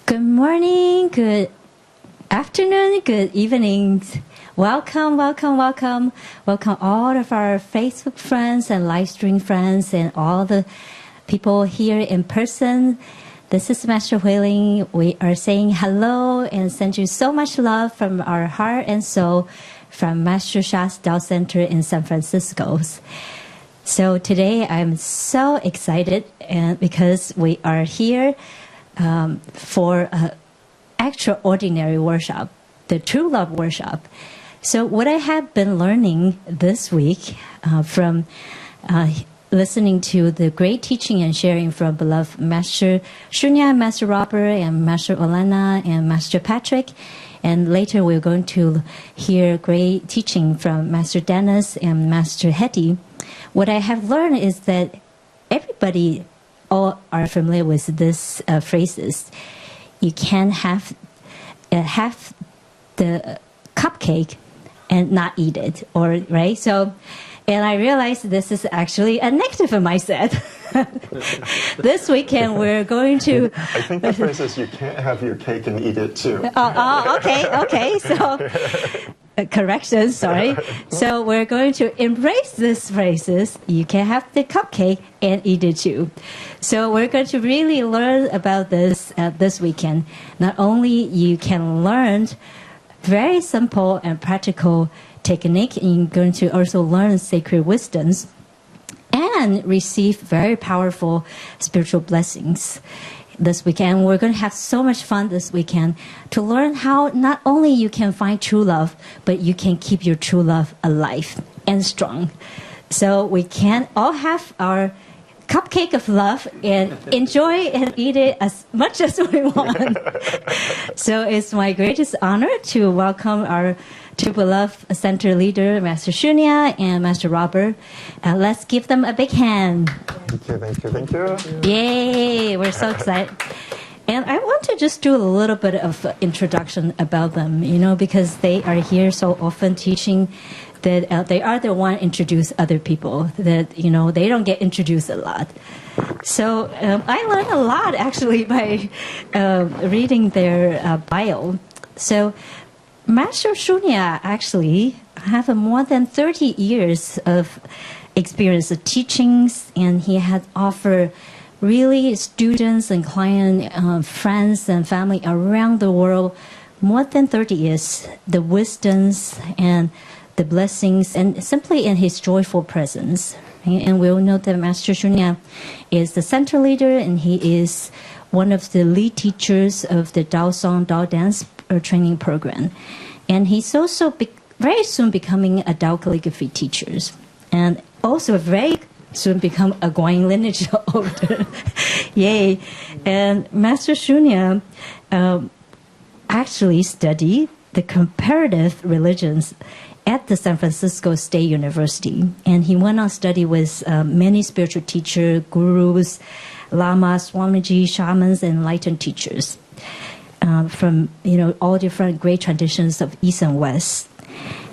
Good morning, good afternoon, good evening. Welcome, welcome, welcome. Welcome all of our Facebook friends and live stream friends and all the people here in person. This is Master Huiling. We are saying hello and send you so much love from our heart and soul from Master Sha's Tao Center in San Francisco. So today I'm so excited and because we are here for an extraordinary workshop, the True Love Workshop. So what I have been learning this week from listening to the great teaching and sharing from beloved Master Shunya, Master Robert, and Master Olana, and Master Patrick, and later we're going to hear great teaching from Master Dennis and Master Hetty. What I have learned is that everybody all are familiar with this phrases. You can't have the cupcake and not eat it, or right? So, and I realized this is actually a negative mindset. This weekend we're going to. I think the phrase is you can't have your cake and eat it too. Okay. So. Correction, sorry. So we're going to embrace these phrases. You can have the cupcake and eat it too. So we're going to really learn about this this weekend. Not only you can learn very simple and practical technique, you're going to also learn sacred wisdoms and receive very powerful spiritual blessings this weekend. We're going to have so much fun this weekend to learn how not only you can find true love, but you can keep your true love alive and strong. So we can all have our cupcake of love and enjoy and eat it as much as we want. So it's my greatest honor to welcome our two beloved center leader, Master Shunya and Master Robert. Let's give them a big hand. Thank you. Yay, we're so excited. And I want to just do a little bit of introduction about them, because they are here so often teaching that they are the one introduce other people, that, they don't get introduced a lot. So I learned a lot, actually, by reading their bio. So Master Shunya actually have more than 30 years of experience of teachings, and he had offered really students and client friends and family around the world more than 30 years, the wisdoms and the blessings, and simply in his joyful presence. And we all know that Master Shunya is the center leader, and he is one of the lead teachers of the Tao Song, Tao Dance training program. And he's also very soon becoming a Tao calligraphy teacher, and also very soon become a Guanyin lineage holder. Yay. And Master Shunya actually studied the comparative religions at the San Francisco State University. And he went on study with many spiritual teachers, gurus, lamas, Swamiji, shamans, and enlightened teachers from all different great traditions of East and West.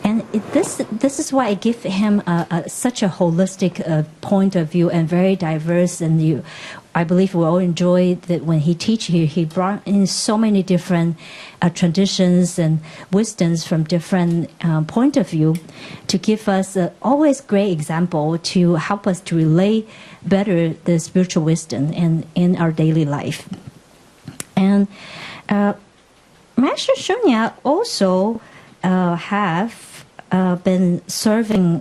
And this is why I give him such a holistic point of view and very diverse. And I believe we all enjoy that when he teach here, he brought in so many different traditions and wisdoms from different point of view to give us always great example to help us to relate better the spiritual wisdom in our daily life. And Master Shunya also have been serving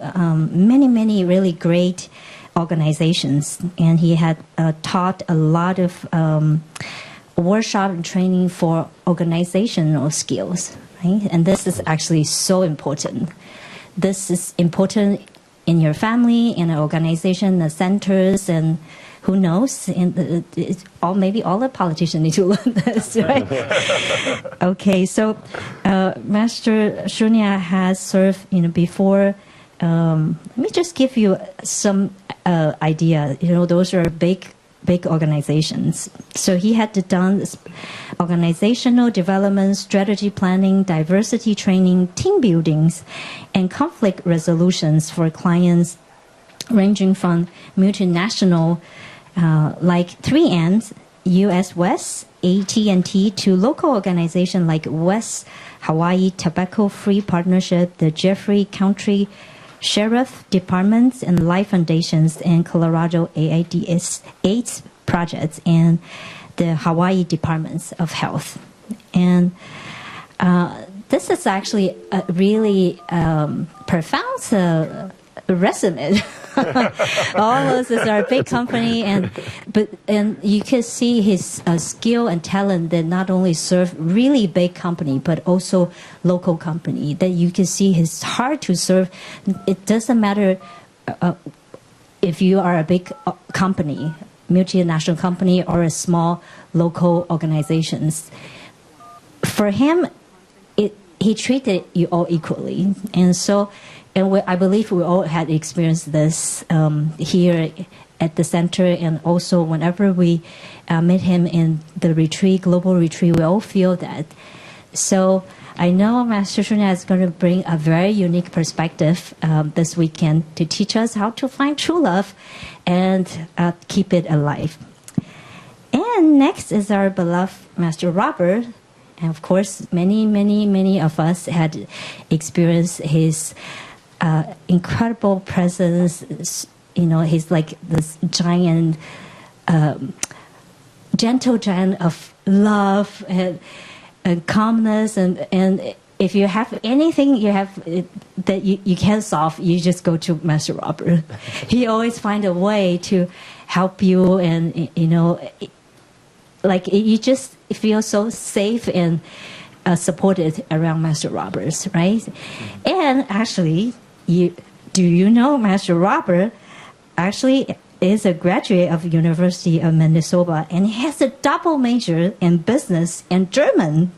many really great organizations, and he had taught a lot of workshop and training for organizational skills, right? And this is actually so important. This is important in your family, in an organization, the centers, and who knows? And maybe all the politicians need to learn this, right? Okay, so Master Shunya has served, before. Let me just give you some idea. Those are big organizations. So he had done organizational development, strategy planning, diversity training, team buildings, and conflict resolutions for clients ranging from multinational like 3Ms U.S. West, AT&T, to local organizations like West Hawaii Tobacco Free Partnership, the Jeffrey County Sheriff Departments and Life Foundations, and Colorado AIDS projects, and the Hawaii Departments of Health. And this is actually a really profound resume. All of this are a big company, and you can see his skill and talent that not only serve really big company but also local company. That you can see his heart to serve. It doesn't matter if you are a big company, multinational company, or a small local organizations. For him, he treated you all equally, and so. And I believe we all had experienced this here at the center, and also whenever we met him in the retreat, global retreat, we all feel that. So I know Master Shunya is going to bring a very unique perspective this weekend to teach us how to find true love and keep it alive. And next is our beloved Master Robert. And of course, many of us had experienced his incredible presence. You know, he's like this giant, gentle giant of love and calmness. And if you have anything that you can't solve, you just go to Master Robert. He always finds a way to help you, and like you just feel so safe and supported around Master Roberts, right? And actually, do you know Master Robert actually is a graduate of University of Minnesota, and he has a double major in business and German.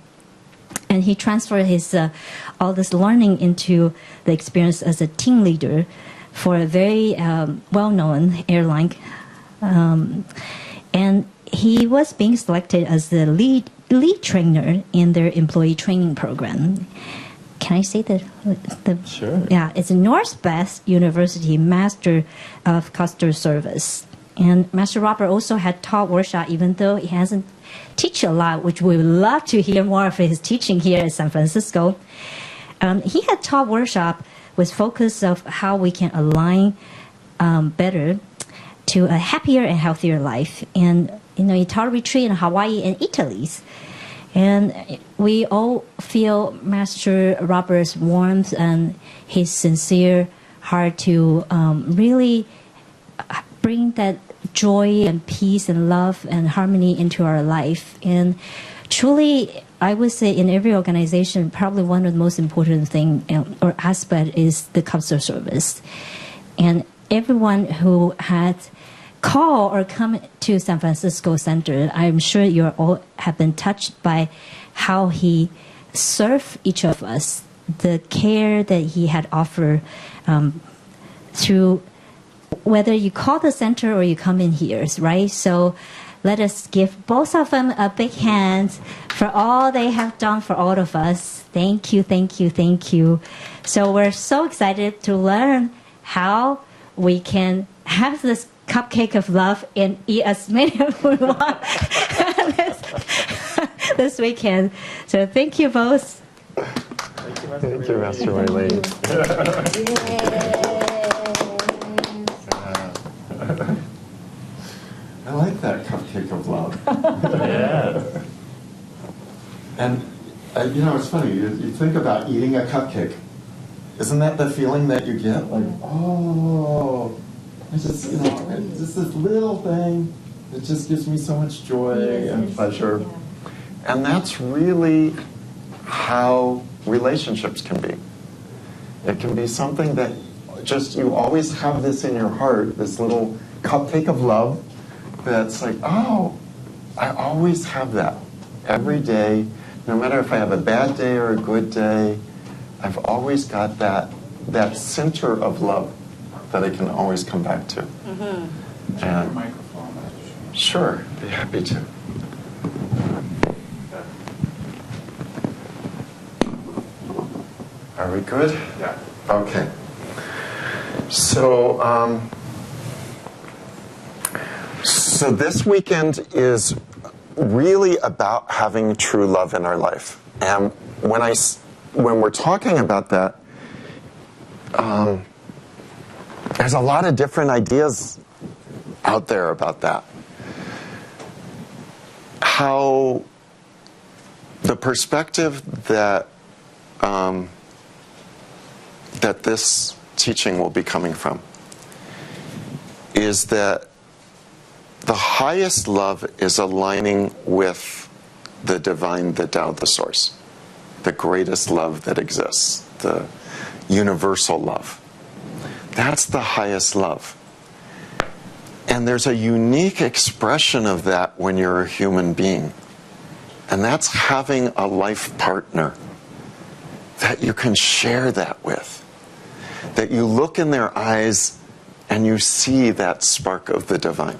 And he transferred his all this learning into the experience as a team leader for a very well-known airline. And he was being selected as the lead trainer in their employee training program. Can I say the Sure. Yeah, it's Northwest University Master of Customer Service. And Master Robert also had taught workshop, even though he hasn't teach a lot, which we would love to hear more of his teaching here in San Francisco. He had taught workshop with focus of how we can align better to a happier and healthier life. And he taught a retreat in Hawaii and Italy. And we all feel Master Robert's warmth and his sincere heart to really bring that joy and peace and love and harmony into our life. And truly, I would say in every organization, probably one of the most important thing or aspect is the customer service. And everyone who had call or come to San Francisco Center, I'm sure you all have been touched by how he served each of us, the care that he had offered through whether you call the center or you come in here, right? So let us give both of them a big hand for all they have done for all of us. Thank you, thank you, thank you. So we're so excited to learn how we can have this cupcake of love and eat as many as we want this weekend. So thank you both. Thank you, Master Wiley. I like that cupcake of love. Yeah. And, it's funny, you think about eating a cupcake. Isn't that the feeling that you get? Like, oh, it's just, it's just this little thing that just gives me so much joy and pleasure. Yeah. And that's really how relationships can be. It can be something that just you always have this in your heart, this little cupcake of love that's like, oh, I always have that every day. No matter if I have a bad day or a good day, I've always got that center of love that I can always come back to. Mm-hmm. And sure, be happy to. Are we good? Yeah. Okay. So, so this weekend is really about having true love in our life. And when we're talking about that, there's a lot of different ideas out there about that. How the perspective that that this teaching will be coming from is that the highest love is aligning with the divine, the Tao, the source, the greatest love that exists, the universal love. That's the highest love. And there's a unique expression of that when you're a human being. And that's having a life partner that you can share that with. That you look in their eyes and you see that spark of the divine.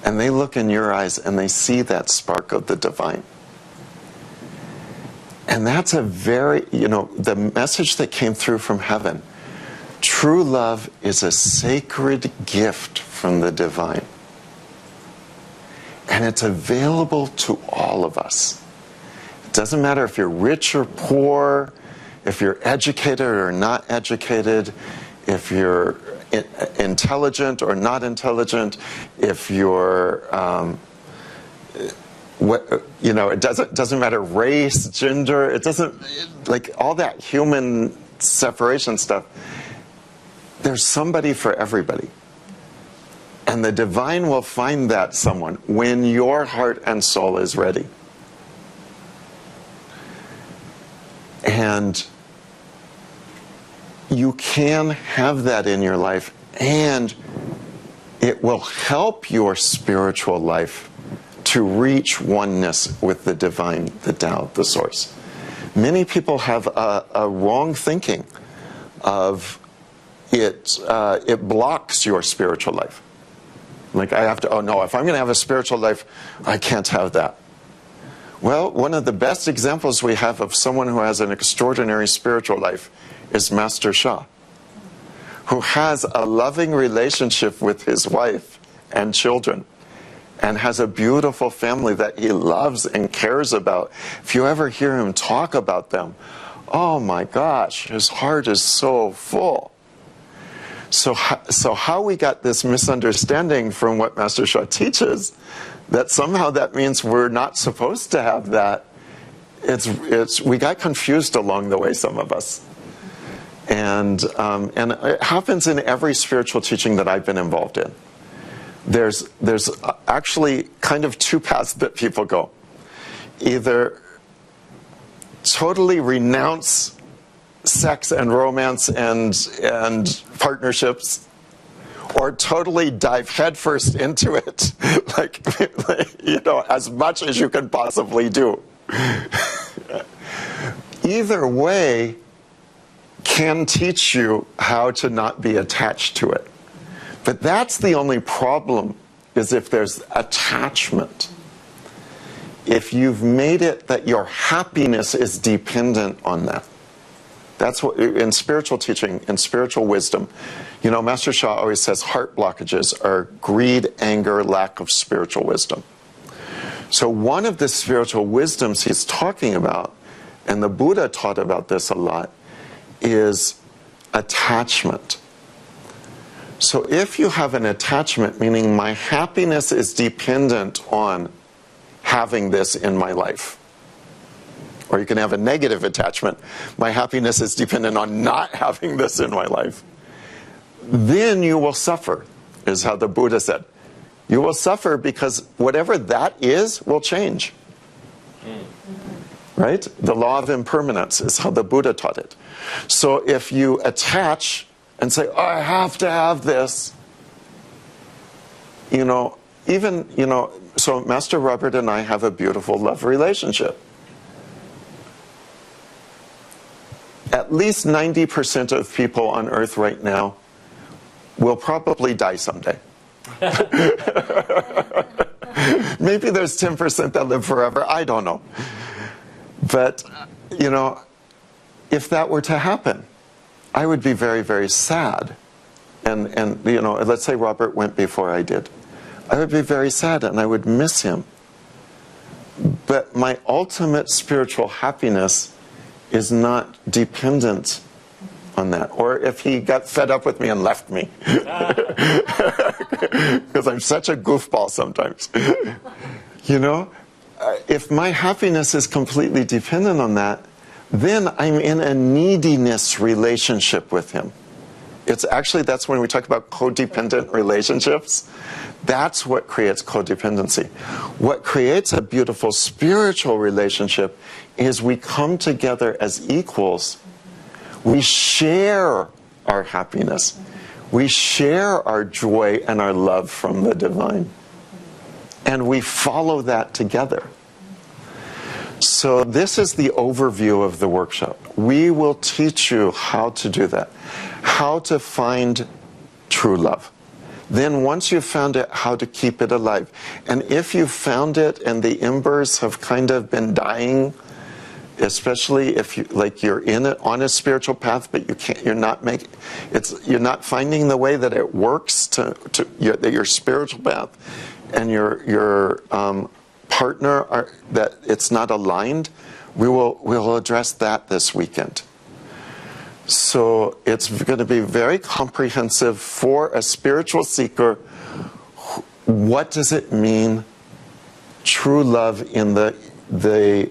And they look in your eyes and they see that spark of the divine. And that's a very, the message that came through from heaven. True love is a sacred gift from the divine. And it's available to all of us. It doesn't matter if you're rich or poor, if you're educated or not educated, if you're intelligent or not intelligent, if you're, it doesn't matter race, gender, it doesn't, like all that human separation stuff. There's somebody for everybody. And the divine will find that someone when your heart and soul is ready. And you can have that in your life, and it will help your spiritual life to reach oneness with the divine, the Tao, the source. Many people have a wrong thinking of it. It blocks your spiritual life. Like I have to, oh no, if I'm going to have a spiritual life, I can't have that. Well, one of the best examples we have of someone who has an extraordinary spiritual life is Master Sha, who has a loving relationship with his wife and children, and has a beautiful family that he loves and cares about. If you ever hear him talk about them, oh my gosh, his heart is so full. So how we got this misunderstanding from what Master Sha teaches, that somehow that means we're not supposed to have that, we got confused along the way, some of us. And it happens in every spiritual teaching that I've been involved in. There's actually kind of two paths that people go. Either totally renounce sex and romance and partnerships, or totally dive headfirst into it, like as much as you can possibly do. Either way can teach you how to not be attached to it. But that's the only problem, is if there's attachment. If you've made it that your happiness is dependent on that. That's what, in spiritual teaching, in spiritual wisdom, Master Sha always says heart blockages are greed, anger, lack of spiritual wisdom. So one of the spiritual wisdoms he's talking about, and the Buddha taught about this a lot, is attachment. So if you have an attachment, meaning my happiness is dependent on having this in my life, or you can have a negative attachment, my happiness is dependent on not having this in my life, then you will suffer, is how the Buddha said. You will suffer because whatever that is will change. Right? The law of impermanence is how the Buddha taught it. So if you attach and say, oh, I have to have this, so Master Robert and I have a beautiful love relationship. At least 90% of people on Earth right now will probably die someday. Maybe there's 10% that live forever. I don't know. But, if that were to happen, I would be very, very sad. And let's say Robert went before I did. I would be very sad and I would miss him. But my ultimate spiritual happiness is not dependent on that. Or if he got fed up with me and left me. Because I'm such a goofball sometimes. You know? If my happiness is completely dependent on that, then I'm in a neediness relationship with him. It's actually, that's when we talk about codependent relationships. That's what creates codependency. What creates a beautiful spiritual relationship is we come together as equals. We share our happiness. We share our joy and our love from the divine. And we follow that together. So this is the overview of the workshop. We will teach you how to do that, how to find true love. Then once you've found it, how to keep it alive. And if you've found it and the embers have kind of been dying, especially if you, like, you're in it on a spiritual path, but you're not finding the way that it works that your spiritual path and your partner that it's not aligned, we'll address that this weekend. So it's going to be very comprehensive for a spiritual seeker. What does it mean, true love, in the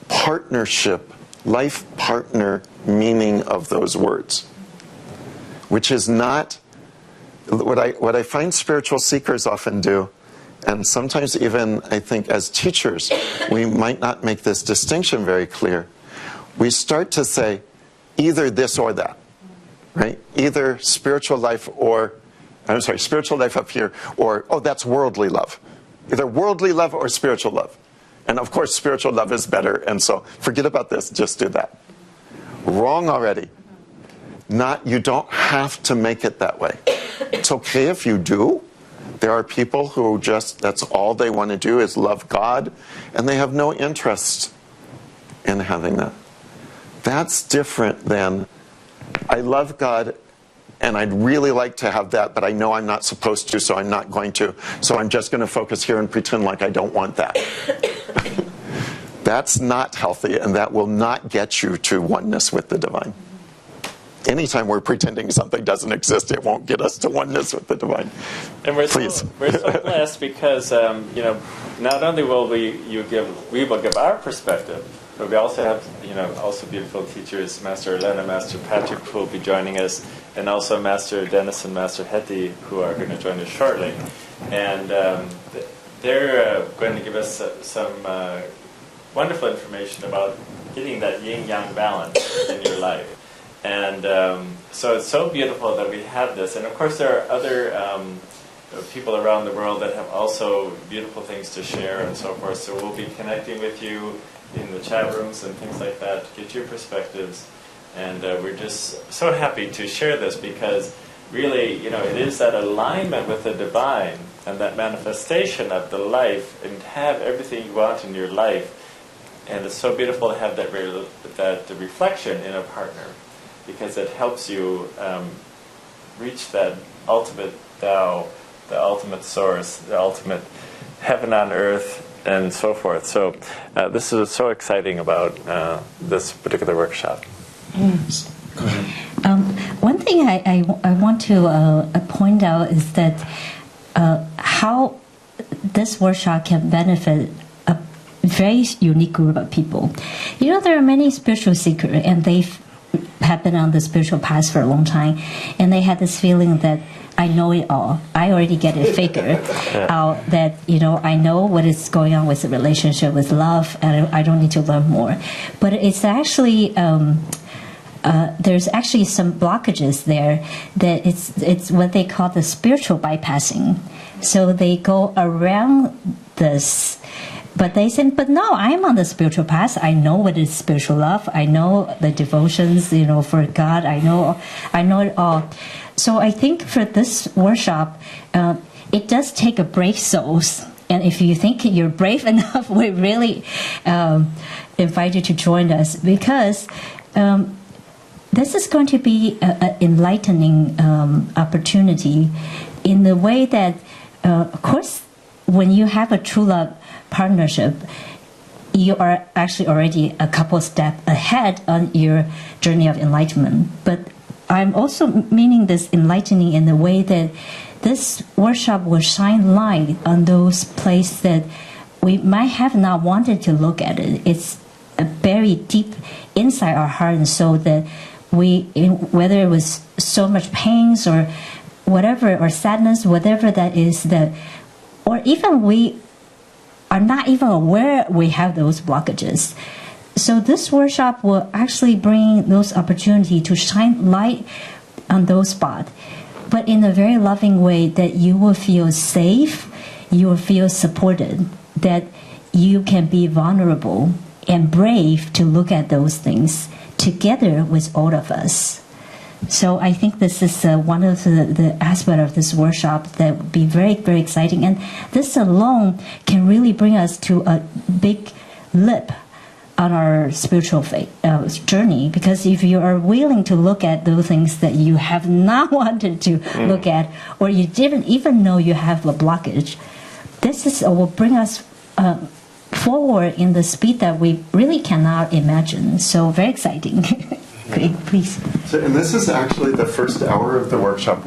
partnership, life partner meaning of those words? Which is not what I find spiritual seekers often do, and sometimes even I think as teachers we might not make this distinction very clear. We start to say either this or that, right? Either spiritual life spiritual life up here, or, oh, that's worldly love. Either worldly love or spiritual love. And of course spiritual love is better, and so forget about this, just do that. Wrong already. You don't have to make it that way. It's okay if you do. There are people who that's all they want to do is love God, and they have no interest in having that. That's different than, I love God and I'd really like to have that, but I know I'm not supposed to, so I'm not going to. So I'm just going to focus here and pretend like I don't want that. That's not healthy, and that will not get you to oneness with the divine. Anytime we're pretending something doesn't exist, it won't get us to oneness with the divine. And we're Please. So blessed because not only will we will give our perspective, but we also have also beautiful teachers, Master Elena, Master Patrick, who will be joining us, and also Master Dennis and Master Hetty, who are going to join us shortly. And they're going to give us some wonderful information about getting that yin-yang balance in your life. And so it's so beautiful that we have this. And of course there are other people around the world that have also beautiful things to share and so forth. So we'll be connecting with you in the chat rooms and things like that to get your perspectives. And we're just so happy to share this because really, it is that alignment with the divine and that manifestation of the life and have everything you want in your life. And it's so beautiful to have that reflection in a partner, because it helps you reach that ultimate Tao, the ultimate source, the ultimate heaven on earth, and so forth. So this is so exciting about this particular workshop. One thing I want to point out is that how this workshop can benefit a very unique group of people. There are many spiritual seekers, and they've have been on the spiritual path for a long time, and they had this feeling that I know it all. I already get it figured out that, I know what is going on with the relationship, with love, and I don't need to learn more. But it's actually, there's actually some blockages there that it's what they call the spiritual bypassing. So they go around this. But they said, but no, I'm on the spiritual path. I know what is spiritual love. I know the devotions, for God. I know it all. So I think for this workshop, it does take a brave souls. And if you think you're brave enough, we really invite you to join us, because this is going to be an enlightening opportunity in the way that, of course, when you have a true love partnership, you are actually already a couple steps ahead on your journey of enlightenment. But I'm also meaning this enlightening in the way that this workshop will shine light on those places that we might have not wanted to look at it. It's buried deep inside our heart and soul that whether it was so much pains or whatever, or sadness, whatever that is, or even we are not even aware we have those blockages. So this workshop will actually bring those opportunities to shine light on those spots, but in a very loving way that you will feel safe, you will feel supported, that you can be vulnerable and brave to look at those things together with all of us. So I think this is one of the aspects of this workshop that would be very, very exciting. And this alone can really bring us to a big leap on our spiritual journey. Because if you are willing to look at those things that you have not wanted to look at, or you didn't even know you have a blockage, this will bring us forward in the speed that we really cannot imagine. So very exciting. Great, please. So, and this is actually the first hour of the workshop.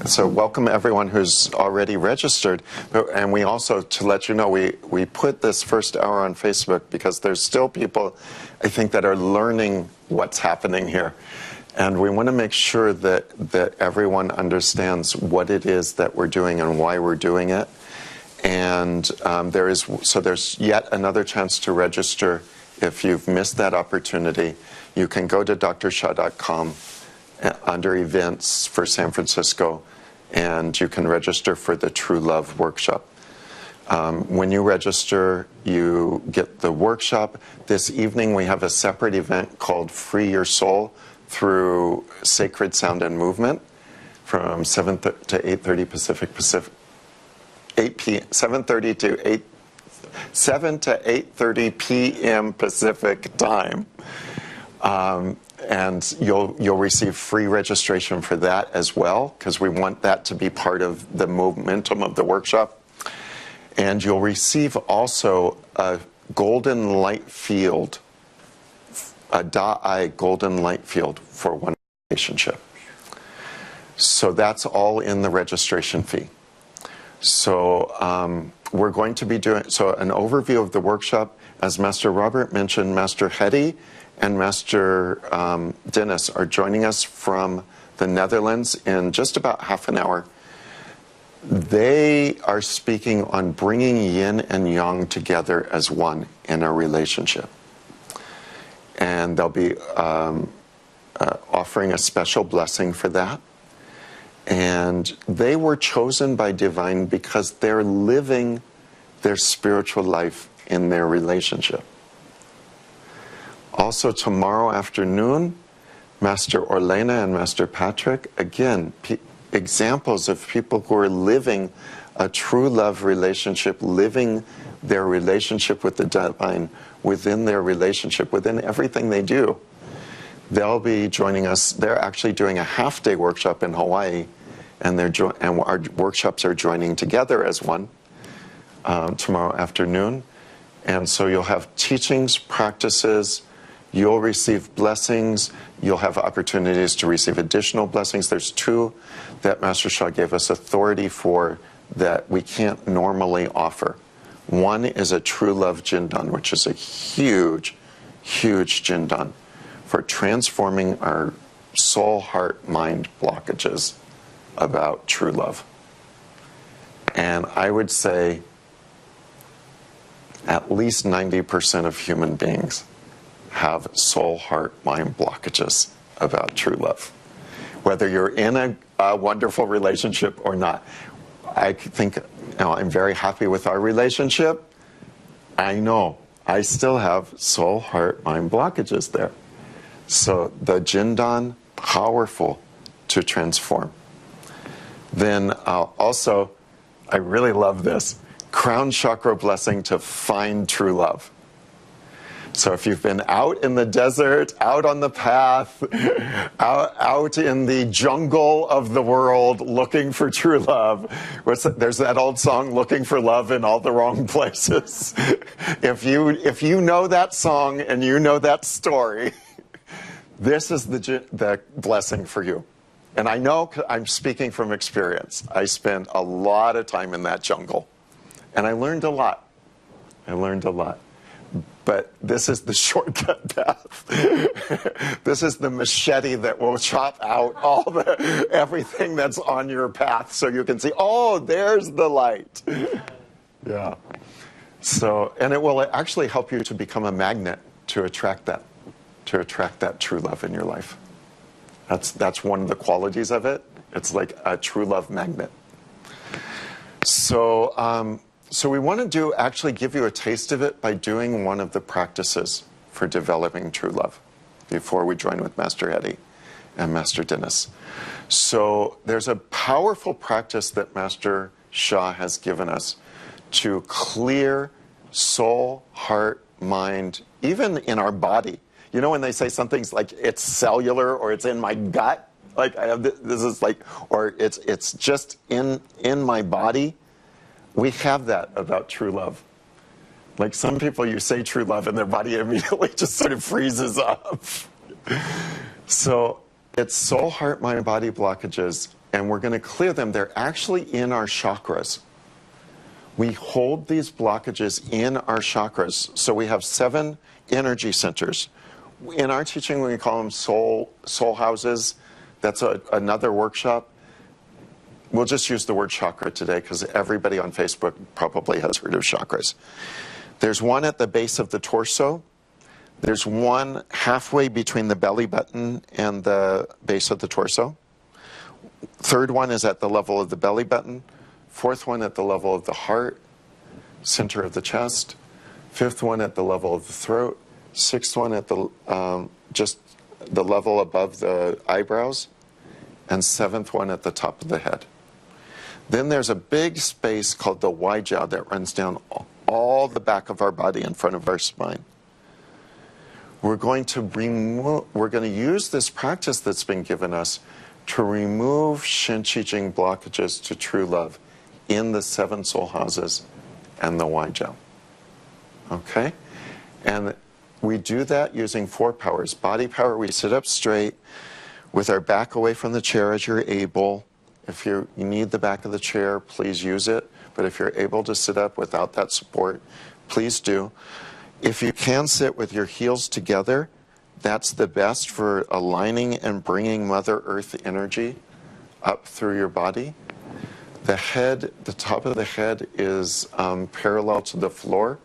So welcome everyone who's already registered. And we also, to let you know, we put this first hour on Facebook because there's still people, I think, that are learning what's happening here. And we want to make sure that everyone understands what it is that we're doing and why we're doing it. And there's yet another chance to register if you've missed that opportunity. You can go to drsha.com under events for San Francisco, and you can register for the True Love Workshop. When you register, you get the workshop. This evening we have a separate event called Free Your Soul through Sacred Sound and Movement from 7 to 8:30 Pacific, 7:30 to 8:30 p.m. Pacific time. And you'll receive free registration for that as well, because we want that to be part of the momentum of the workshop. And you'll receive also a golden light field, a Da'ai golden light field for one relationship. So that's all in the registration fee. So we're going to be doing, so an overview of the workshop, as Master Robert mentioned, Master Hedy and Master Dennis are joining us from the Netherlands in just about half an hour. They are speaking on bringing yin and yang together as one in a relationship. And they'll be offering a special blessing for that. And they were chosen by Divine because they're living their spiritual life in their relationship. Also tomorrow afternoon, Master Orlena and Master Patrick, again, examples of people who are living a true love relationship, living their relationship with the Divine within their relationship, within everything they do. They'll be joining us. They're actually doing a half-day workshop in Hawaii, and our workshops are joining together as one tomorrow afternoon. And so you'll have teachings, practices, you'll receive blessings, you'll have opportunities to receive additional blessings. There's two that Master Sha gave us authority for that we can't normally offer. One is a True Love Jindan, which is a huge, huge Jindan for transforming our soul, heart, mind blockages about true love. And I would say at least 90% of human beings have soul, heart, mind blockages about true love. Whether you're in a wonderful relationship or not. I think, I'm very happy with our relationship. I know I still have soul, heart, mind blockages there. So the Jindan, powerful to transform. Then also, I really love this, crown chakra blessing to find true love. So if you've been out in the desert, out on the path, out in the jungle of the world looking for true love, there's that old song, Looking for Love in All the Wrong Places. If you know that song and you know that story, this is the blessing for you. And I know I'm speaking from experience. I spent a lot of time in that jungle, and I learned a lot. But this is the shortcut path. This is the machete that will chop out everything that's on your path so you can see, oh, there's the light. Yeah. So, and it will actually help you to become a magnet to attract that true love in your life. That's one of the qualities of it. It's like a true love magnet. So we want to actually give you a taste of it by doing one of the practices for developing true love before we join with Master Eddie and Master Dennis. So there's a powerful practice that Master Sha has given us to clear soul, heart, mind, even in our body. You know when they say something's like it's cellular or it's in my gut? Like I have this is like, or it's just in my body. We have that about true love. Like some people, you say true love and their body immediately just sort of freezes up. So it's soul, heart, mind, body blockages, and we're going to clear them. They're actually in our chakras. We hold these blockages in our chakras. So we have 7 energy centers. In our teaching, we call them soul houses. That's another workshop. We'll just use the word chakra today because everybody on Facebook probably has heard of chakras. There's one at the base of the torso. There's one halfway between the belly button and the base of the torso. Third one is at the level of the belly button. Fourth one at the level of the heart, center of the chest. Fifth one at the level of the throat. Sixth one at the just the level above the eyebrows. And 7th one at the top of the head. Then there's a big space called the Waijiao that runs down all the back of our body in front of our spine. We're going to use this practice that's been given us to remove Shin Qi Jing blockages to true love in the 7 soul houses and the Waijiao. Okay? And we do that using 4 powers. Body power, we sit up straight with our back away from the chair as you're able. If you need the back of the chair, please use it. But if you're able to sit up without that support, please do. If you can sit with your heels together, that's the best for aligning and bringing Mother Earth energy up through your body. The head, the top of the head is parallel to the floor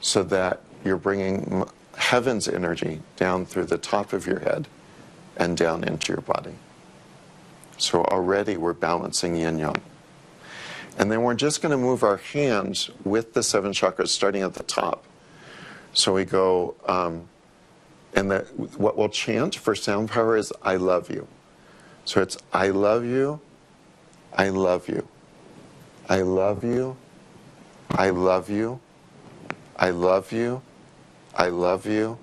so that you're bringing heaven's energy down through the top of your head and down into your body. So already we're balancing yin-yang. And then we're just going to move our hands with the 7 chakras starting at the top. So we go, and what we'll chant for sound power is I love you. So it's I love you, I love you, I love you, I love you, I love you, I love you,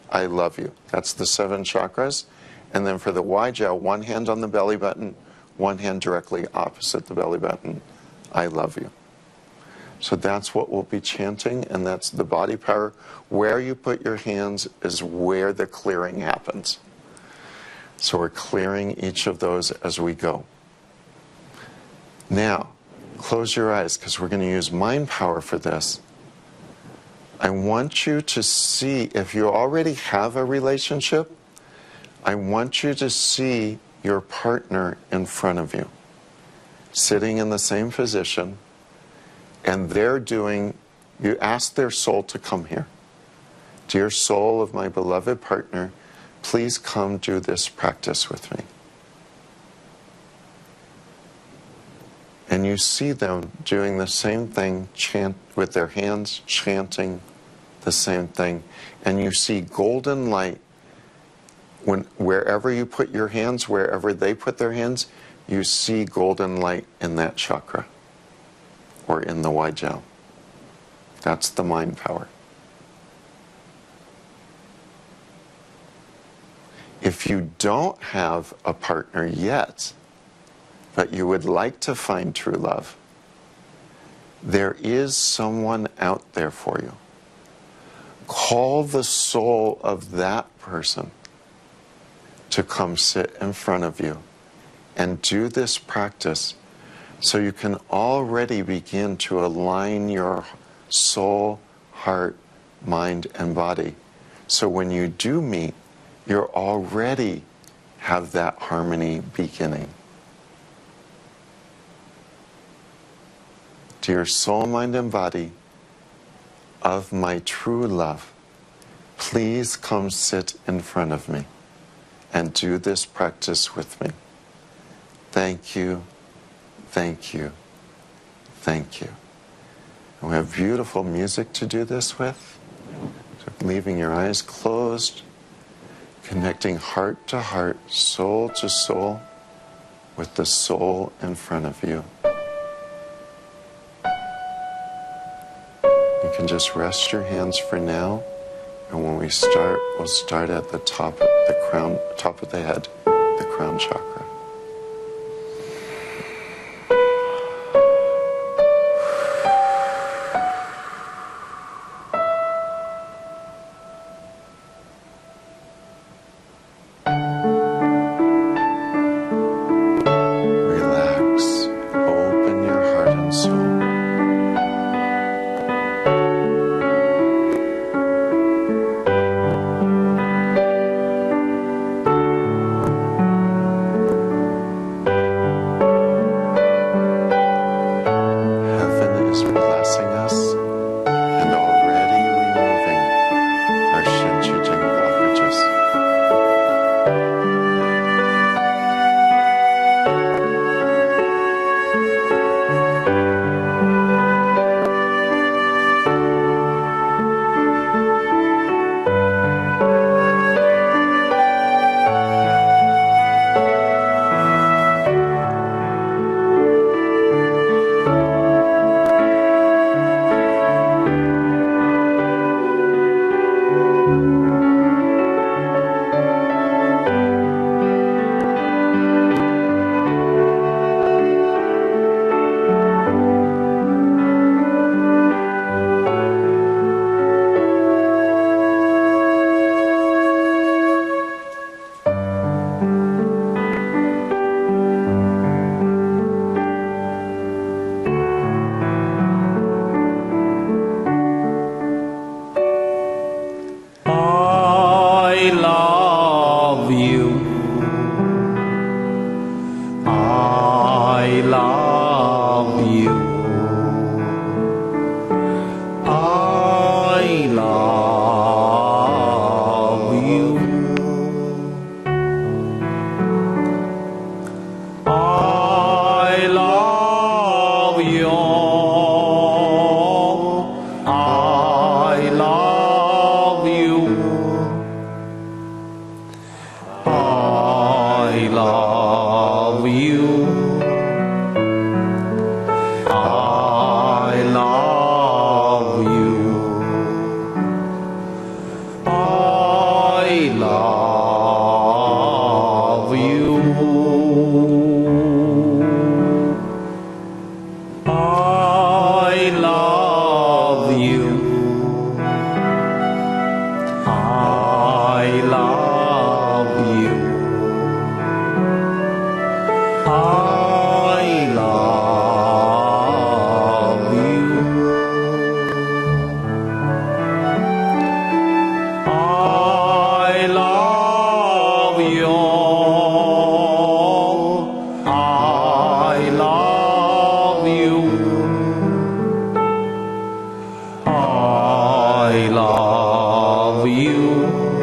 I love you. That's the 7 chakras. And then for the Waijiao, 1 hand on the belly button, 1 hand directly opposite the belly button. I love you. So that's what we'll be chanting, and that's the body power. Where you put your hands is where the clearing happens. So we're clearing each of those as we go. Now, close your eyes because we're going to use mind power for this. I want you to see, if you already have a relationship, I want you to see your partner in front of you, sitting in the same position, and you ask their soul to come here. Dear soul of my beloved partner, please come do this practice with me. And you see them doing the same thing, with their hands, chanting the same thing. And you see golden light. Wherever you put your hands, wherever they put their hands, you see golden light in that chakra or in the Waijiao. That's the mind power. If you don't have a partner yet, but you would like to find true love, there is someone out there for you. Call the soul of that person to come sit in front of you and do this practice so you can already begin to align your soul, heart, mind, and body. So when you do meet, you already have that harmony beginning. Dear soul, mind, and body of my true love, please come sit in front of me and do this practice with me. Thank you, thank you, thank you. And we have beautiful music to do this with. So leaving your eyes closed, connecting heart to heart, soul to soul, with the soul in front of you. You can just rest your hands for now, and when we start, we'll start at the top of the crown, top of the head, the crown chakra. Relax, open your heart and soul. Heaven is blessing us and already removing our Shinchujing blockages. I love you. I love you. I love you. I love you. I love you. I love you. I love you. I love you. I love you. I love you. I love you. I love you. I love you. I love you.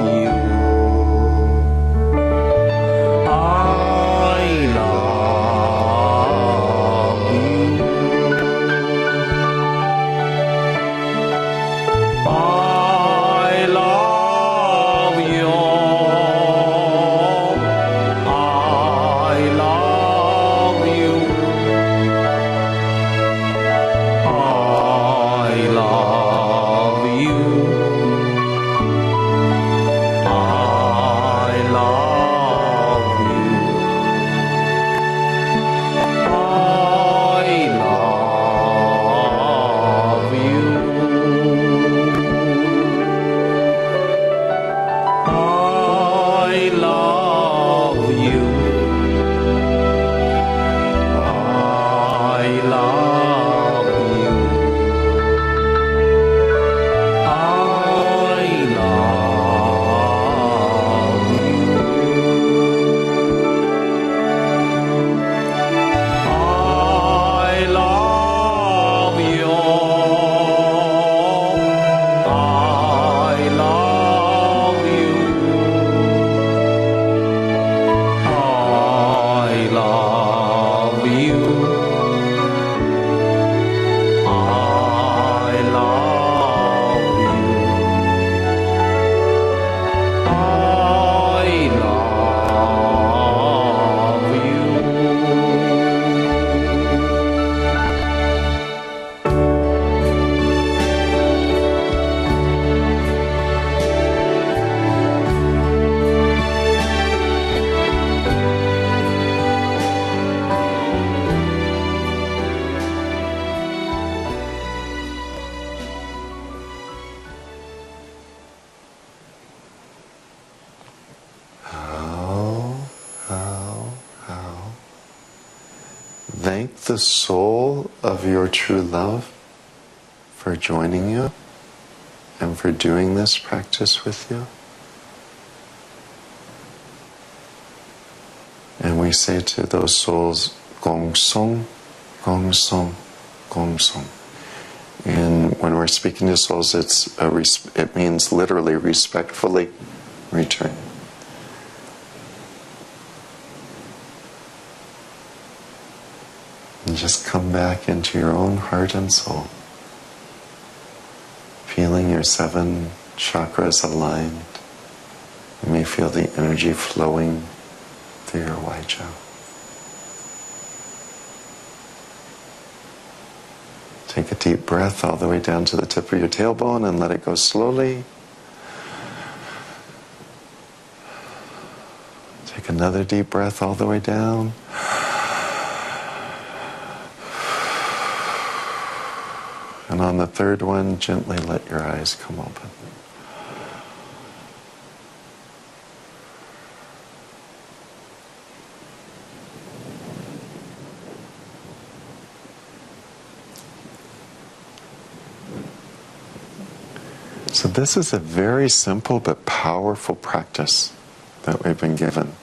you. I love you. I love you. I love you. I love you. I love you. I love you. I love you. I love you. I love you. I love you. I love you. I love you. I love you. I love you. How. Thank the soul of your true love for joining you and for doing this practice with you. And we say to those souls, Gong Song, Gong Song, Gong Song. And when we're speaking to souls, it means literally respectfully return. And just come back into your own heart and soul, feeling your 7 chakras aligned. You may feel the energy flowing through your Waijiao. Take a deep breath all the way down to the tip of your tailbone and let it go slowly. Take another deep breath all the way down. And on the third one, gently let your eyes come open. So this is a very simple but powerful practice that we've been given.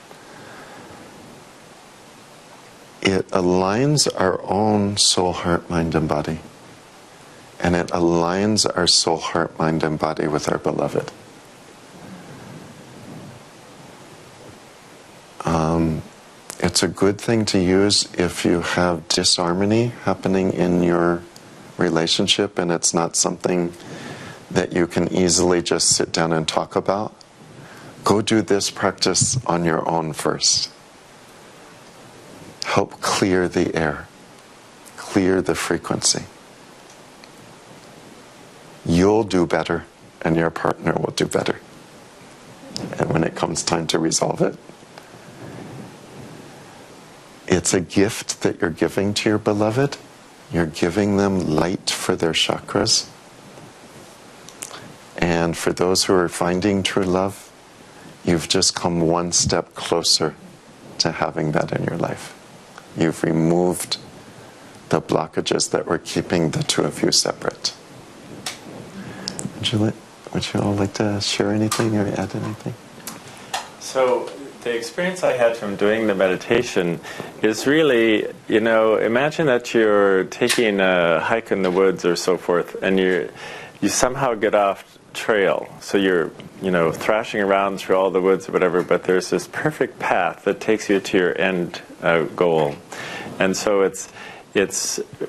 It aligns our own soul, heart, mind, and body. And it aligns our soul, heart, mind, and body with our beloved. It's a good thing to use if you have disharmony happening in your relationship and it's not something that you can easily just sit down and talk about. Go do this practice on your own first. Help clear the air, clear the frequency. You'll do better and your partner will do better. And when it comes time to resolve it, it's a gift that you're giving to your beloved. You're giving them light for their chakras. And for those who are finding true love, you've just come one step closer to having that in your life. You've removed the blockages that were keeping the two of you separate. Would you all like to share anything or add anything? So the experience I had from doing the meditation is really, imagine that you're taking a hike in the woods or so forth, and you somehow get off trail. So you're, thrashing around through all the woods or whatever, but there's this perfect path that takes you to your end goal. And so it's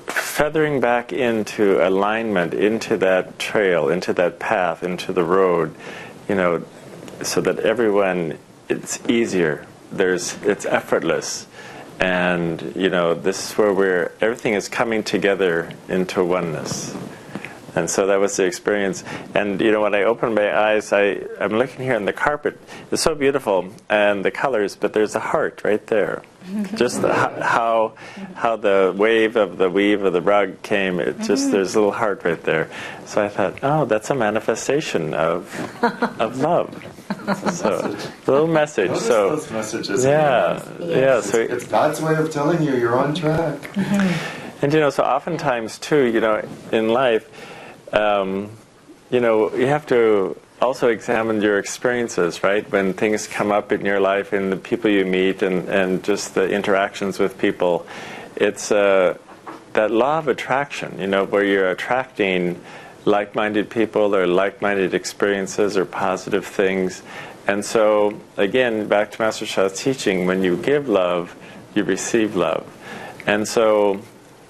feathering back into alignment, into that trail, into that path, into the road, so that everyone, it's easier. It's effortless. And, this is where everything is coming together into oneness. And so that was the experience. And, when I opened my eyes, I'm looking here, and the carpet is so beautiful, and the colors, but there's a heart right there. Just how the wave of the weave of the rug came, there's a little heart right there. So I thought, oh, that's a manifestation of love. So, a little message. Notice so those messages. Yeah. So it's God's way of telling you you're on track. And so oftentimes too, in life, you have to also examine your experiences, right? When things come up in your life and the people you meet and just the interactions with people, it's that law of attraction, where you're attracting like-minded people or like-minded experiences or positive things. And so, again, back to Master Sha's teaching, when you give love, you receive love. And so,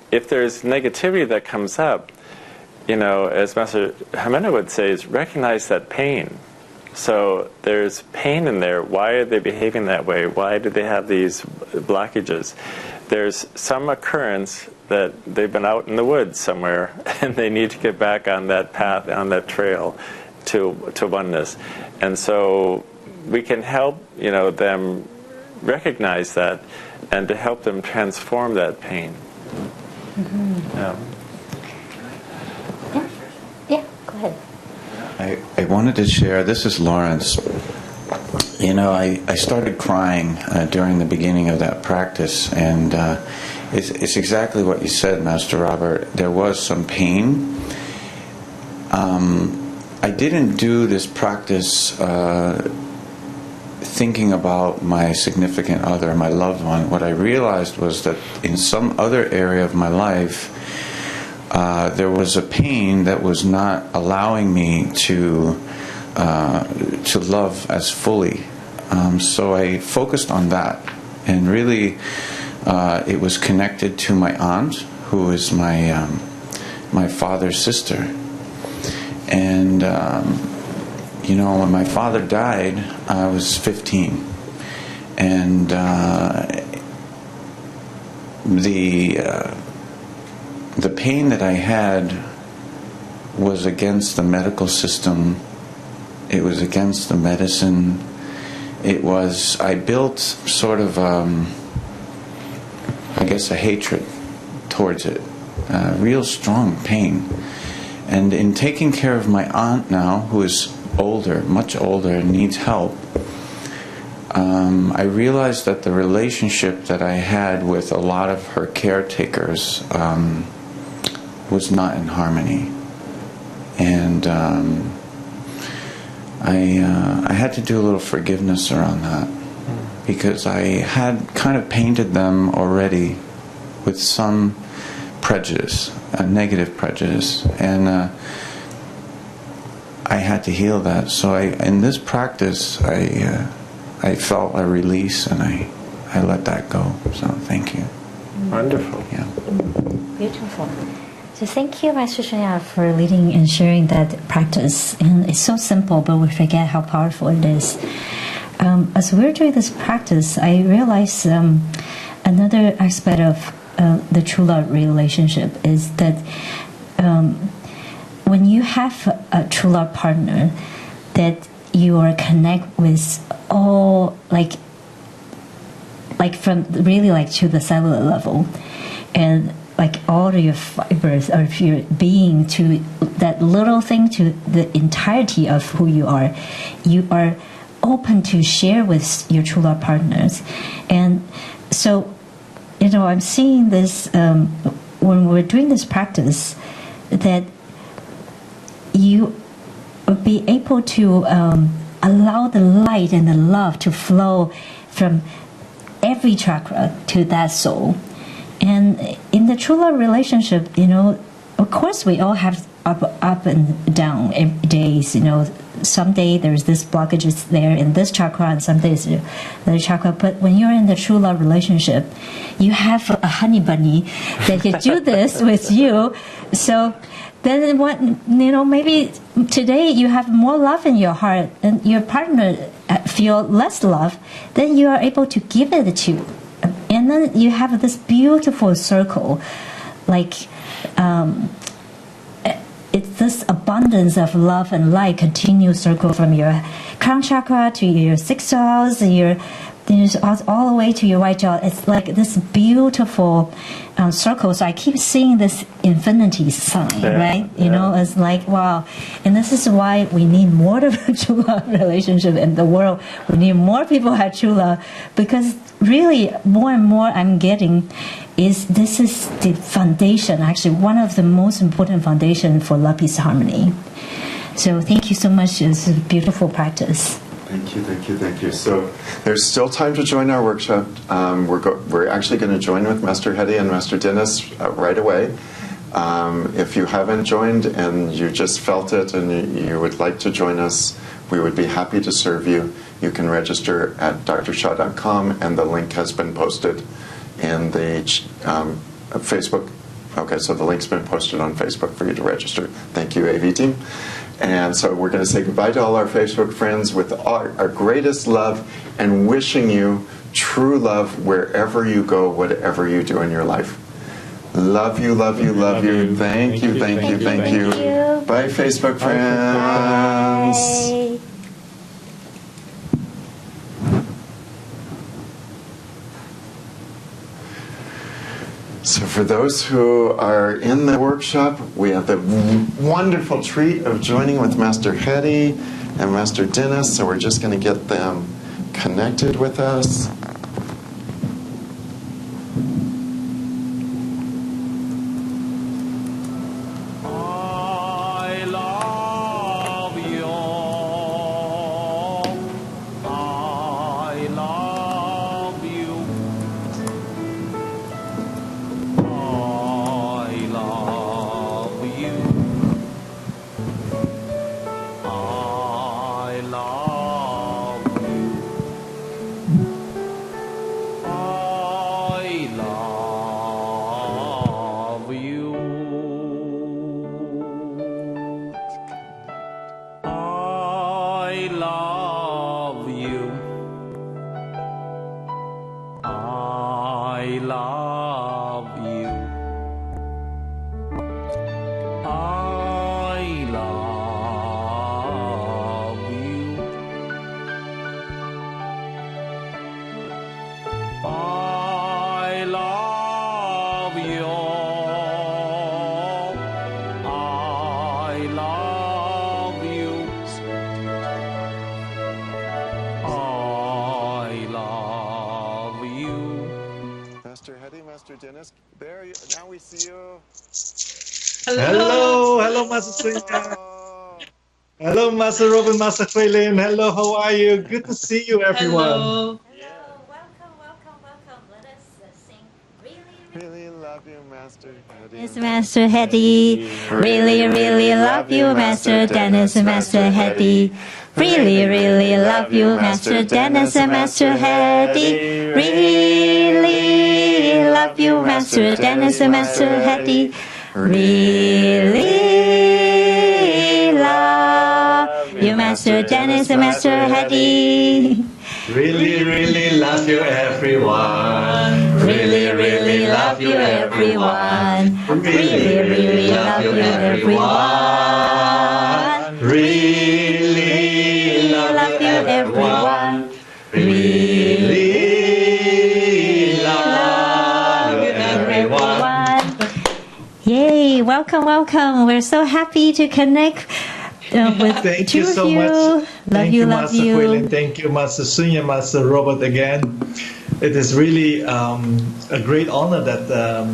if there's negativity that comes up, as Master Jimena would say, is recognize that pain. So there's pain in there. Why are they behaving that way? Why do they have these blockages? There's some occurrence that they've been out in the woods somewhere, and they need to get back on that path, on that trail to oneness. And so we can help, them recognize that, and to help them transform that pain. Yeah, go ahead. I wanted to share, this is Lawrence. I started crying during the beginning of that practice, and it's exactly what you said, Master Robert. There was some pain. I didn't do this practice thinking about my significant other, my loved one. What I realized was that in some other area of my life, there was a pain that was not allowing me to love as fully. So I focused on that, and really it was connected to my aunt, who is my father's sister. And when my father died, I was 15, and the pain that I had was against the medical system. It was against the medicine. I built sort of, a hatred towards it. Real strong pain. And in taking care of my aunt now, who is older, much older, and needs help, I realized that the relationship that I had with a lot of her caretakers was not in harmony, and I had to do a little forgiveness around that, because I had kind of painted them already with some prejudice, a negative prejudice, and I had to heal that. So in this practice, I felt a release, and I let that go. So thank you. Wonderful. Yeah. Beautiful. So thank you, Master Shanya, for leading and sharing that practice. And it's so simple, but we forget how powerful it is. As we're doing this practice, I realized another aspect of the true love relationship is that when you have a true love partner, that you are connect with all like from really to the cellular level, and all of your fibers of your being to that little thing to the entirety of who you are open to share with your true love partners. And so I'm seeing this when we're doing this practice, that you will be able to allow the light and the love to flow from every chakra to that soul. And in the true love relationship, of course we all have up and down days. Some day there's this blockages there in this chakra, and some days the other chakra. But when you're in the true love relationship, you have a honey bunny that can do this with you. So then what, maybe today you have more love in your heart and your partner feel less love, then you are able to give it to. And then you have this beautiful circle, like it's this abundance of love and light continuous circle from your crown chakra to your sixth house, all the way to your right jaw. It's like this beautiful circle. So I keep seeing this infinity sign, right? It's like, wow. And this is why we need more of a true love relationship in the world. We need more people who have true love, because really more and more I'm getting this is the foundation, actually one of the most important foundation for love, peace, harmony. So thank you so much. It's a beautiful practice. Thank you, thank you, thank you. So there's still time to join our workshop. We're actually going to join with Master Hedy and Master Dennis right away. If you haven't joined and you just felt it and you would like to join us, we would be happy to serve you. You can register at drsha.com, and the link has been posted in the Facebook. Okay, so the link's been posted on Facebook for you to register. Thank you, AV team. And so we're going to say goodbye to all our Facebook friends with our greatest love, and wishing you true love wherever you go, whatever you do in your life. Love you, love you, love you. Thank you, thank you, thank you. Bye, Facebook friends. Bye. So for those who are in the workshop, we have the wonderful treat of joining with Master Hedy and Master Dennis. So we're just going to get them connected with us. I love you. I love you. I love you. I love you. I love you. I love you. I love you. I love you. I love you. I love you. I love you. Master Hedy, Master Dennis, there you, now we see you. Hello, Master Sunya. Oh, Hello, Master Robin, Master Huilin. Hello, how are you? Good to see you, everyone. Hello, welcome. Let us sing really love you, Master Hedy. Yes, Master Hedy. Really love you, Master Dennis and Master Hedy. Really love you, Master Dennis and Master Hedy. Really love you, Master Dennis and Master Hedy. Really love you, Master Dennis and Master Hedy. Really love you, everyone. Really love you, everyone. Really love you, everyone. Really love you, everyone. Really love you, everyone. Yay! Welcome. We're so happy to connect with Thank two you so of you. much. Love Thank you, Master Huilin. Thank you, Master Sunya, Master Robert again. It is really a great honor that, I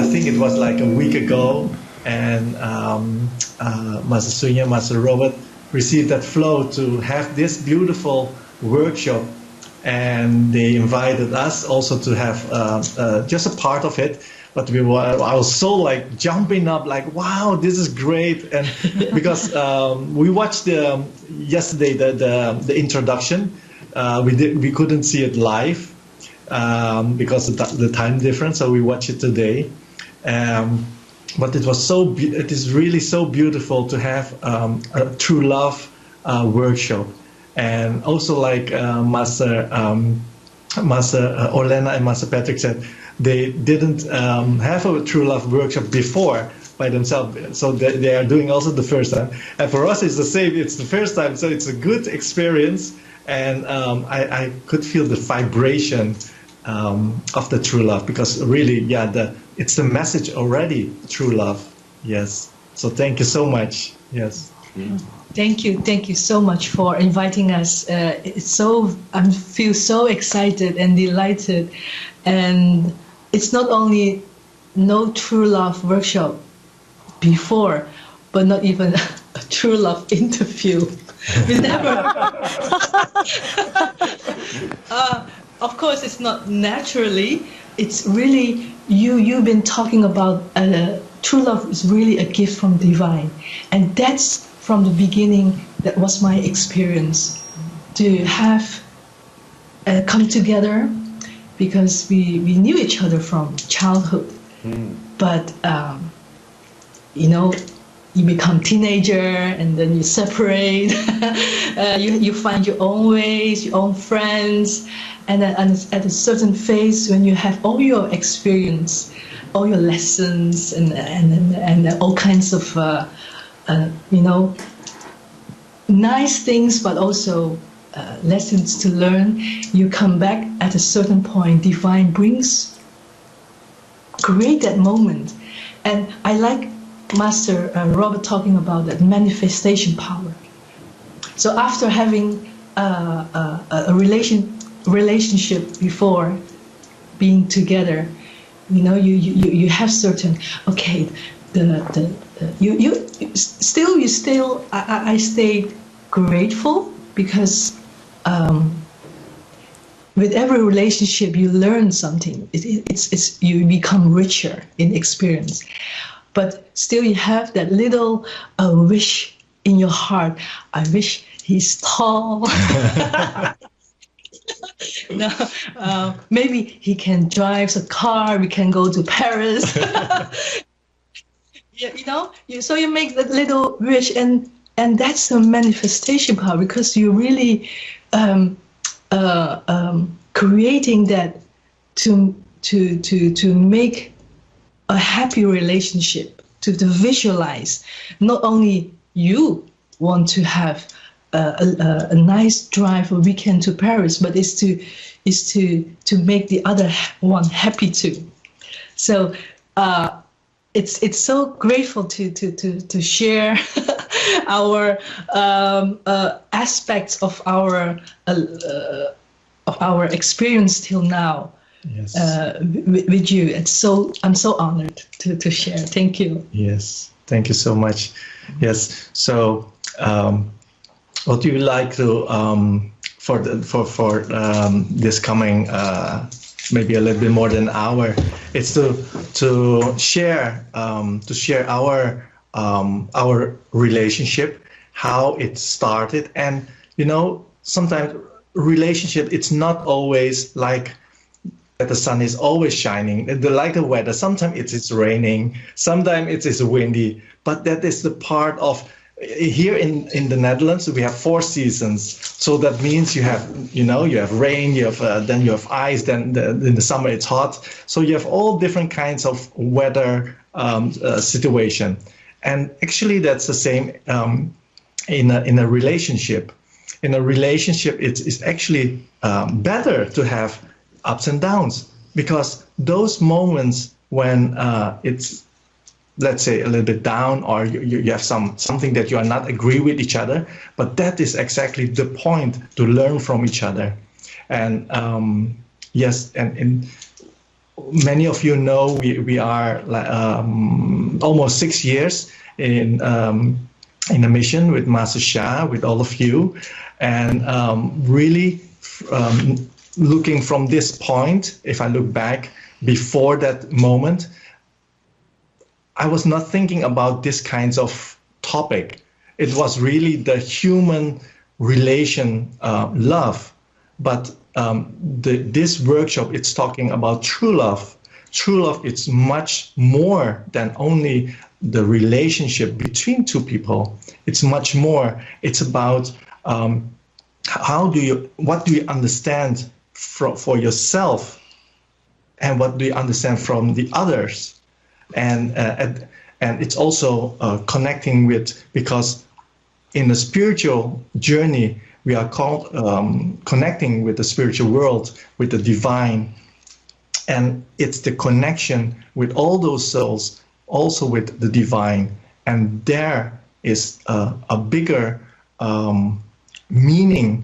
think it was like a week ago, and Master Sunya, Master Robert received that flow to have this beautiful workshop, and they invited us also to have just a part of it. but I was so like jumping up, like, wow, this is great. And because we watched yesterday the introduction, we couldn't see it live because of the time difference, so we watched it today. But it was it is really so beautiful to have a true love workshop, and also like Master Orlena and Master Patrick said, they didn't have a true love workshop before by themselves, so they are doing also the first time. And for us, it's the same. It's the first time, so it's a good experience, and I could feel the vibration of the true love, because really, it's the message already, true love. Yes. So thank you so much. Yes. Thank you so much for inviting us. I feel so excited and delighted, and it's not only no true love workshop before, but not even a true love interview. We never. Of course, it's not naturally. It's really you've been talking about true love is really a gift from divine, and that's from the beginning. That was my experience, to have come together, because we knew each other from childhood, but you become teenager and then you separate. You find your own ways, your own friends, and at a certain phase, when you have all your experience, all your lessons, and all kinds of nice things, but also lessons to learn, you come back at a certain point. Divine create that moment. And I like Master Robert talking about that manifestation power. So after having a relationship before being together, you have certain, okay, I stay grateful, because with every relationship you learn something. It's you become richer in experience, but still you have that little wish in your heart. I wish he's tall. Maybe he can drive a car. We can go to Paris. So you make that little wish, and that's the manifestation power, because you really creating that to make a happy relationship, to visualize. Not only you want to have a nice drive, a weekend to Paris, but is to make the other one happy too. So it's so grateful to share our aspects of our experience till now. Yes. With you. I'm so honored to share. Thank you. Yes, thank you so much. Yes. So, what do you like to for this coming maybe a little bit more than an hour? It's to share our relationship, how it started, and sometimes relationship, it's not always like that the sun is always shining, like the weather. Sometimes it's raining, sometimes it is windy, but that is the part of. Here in the Netherlands, we have 4 seasons. So that means you have rain, then you have ice, then in the summer it's hot. So you have all different kinds of weather situation. And actually that's the same in a relationship. In a relationship, it's actually better to have ups and downs, because those moments when it's, let's say, a little bit down, or you have something that you are not agree with each other, but that is exactly the point, to learn from each other. And yes, and many of you know we are almost 6 years in a mission with Master Sha, with all of you, and really looking from this point, if I look back before that moment, I was not thinking about this kinds of topic. It was really the human relation, love. But this workshop, it's talking about true love. True love, it's much more than only the relationship between two people. It's much more. It's about what do you understand for yourself, and what do you understand from the others, and it's also connecting with, because in the spiritual journey we are called connecting with the spiritual world, with the divine, and it's the connection with all those souls, also with the divine, and there is a bigger meaning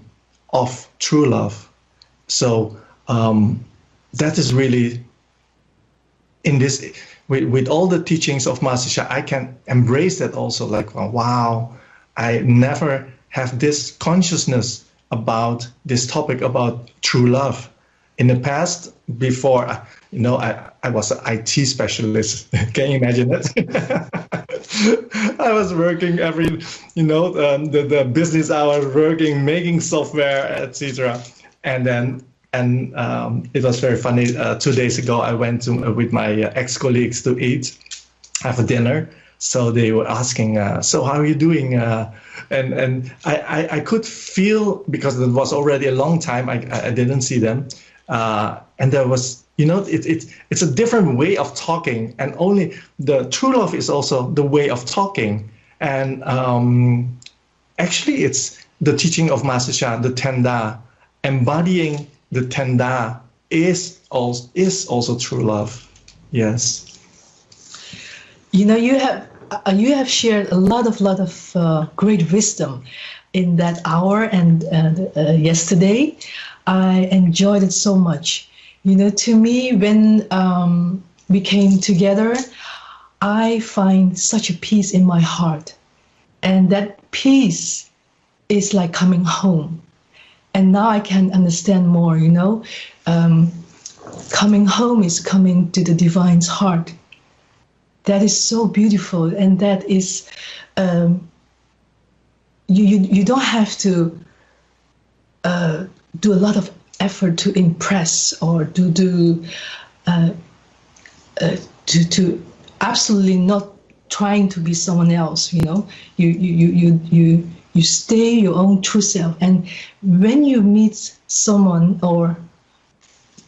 of true love. So that is really, in this, with all the teachings of Master Sha, I can embrace that also, like, wow, I never have this consciousness about this topic about true love. In the past, before, I was an IT specialist. Can you imagine that? I was working the business hours, working, making software, etc. And it was very funny. 2 days ago, I went with my ex-colleagues to have a dinner. So they were asking, so how are you doing? And I could feel, because it was already a long time, I didn't see them. And there was, it's a different way of talking, and only the true love is also the way of talking. And actually, it's the teaching of Master Sha, the Tenda, embodying the Tenda is also true love. Yes. You have shared a lot of great wisdom in that hour, and yesterday. I enjoyed it so much. To me, when we came together, I find such a peace in my heart. And that peace is like coming home. And now I can understand more, coming home is coming to the Divine's heart. That is so beautiful. And that is, you don't have to do a lot of effort to impress, or to absolutely not trying to be someone else. You stay your own true self, and when you meet someone or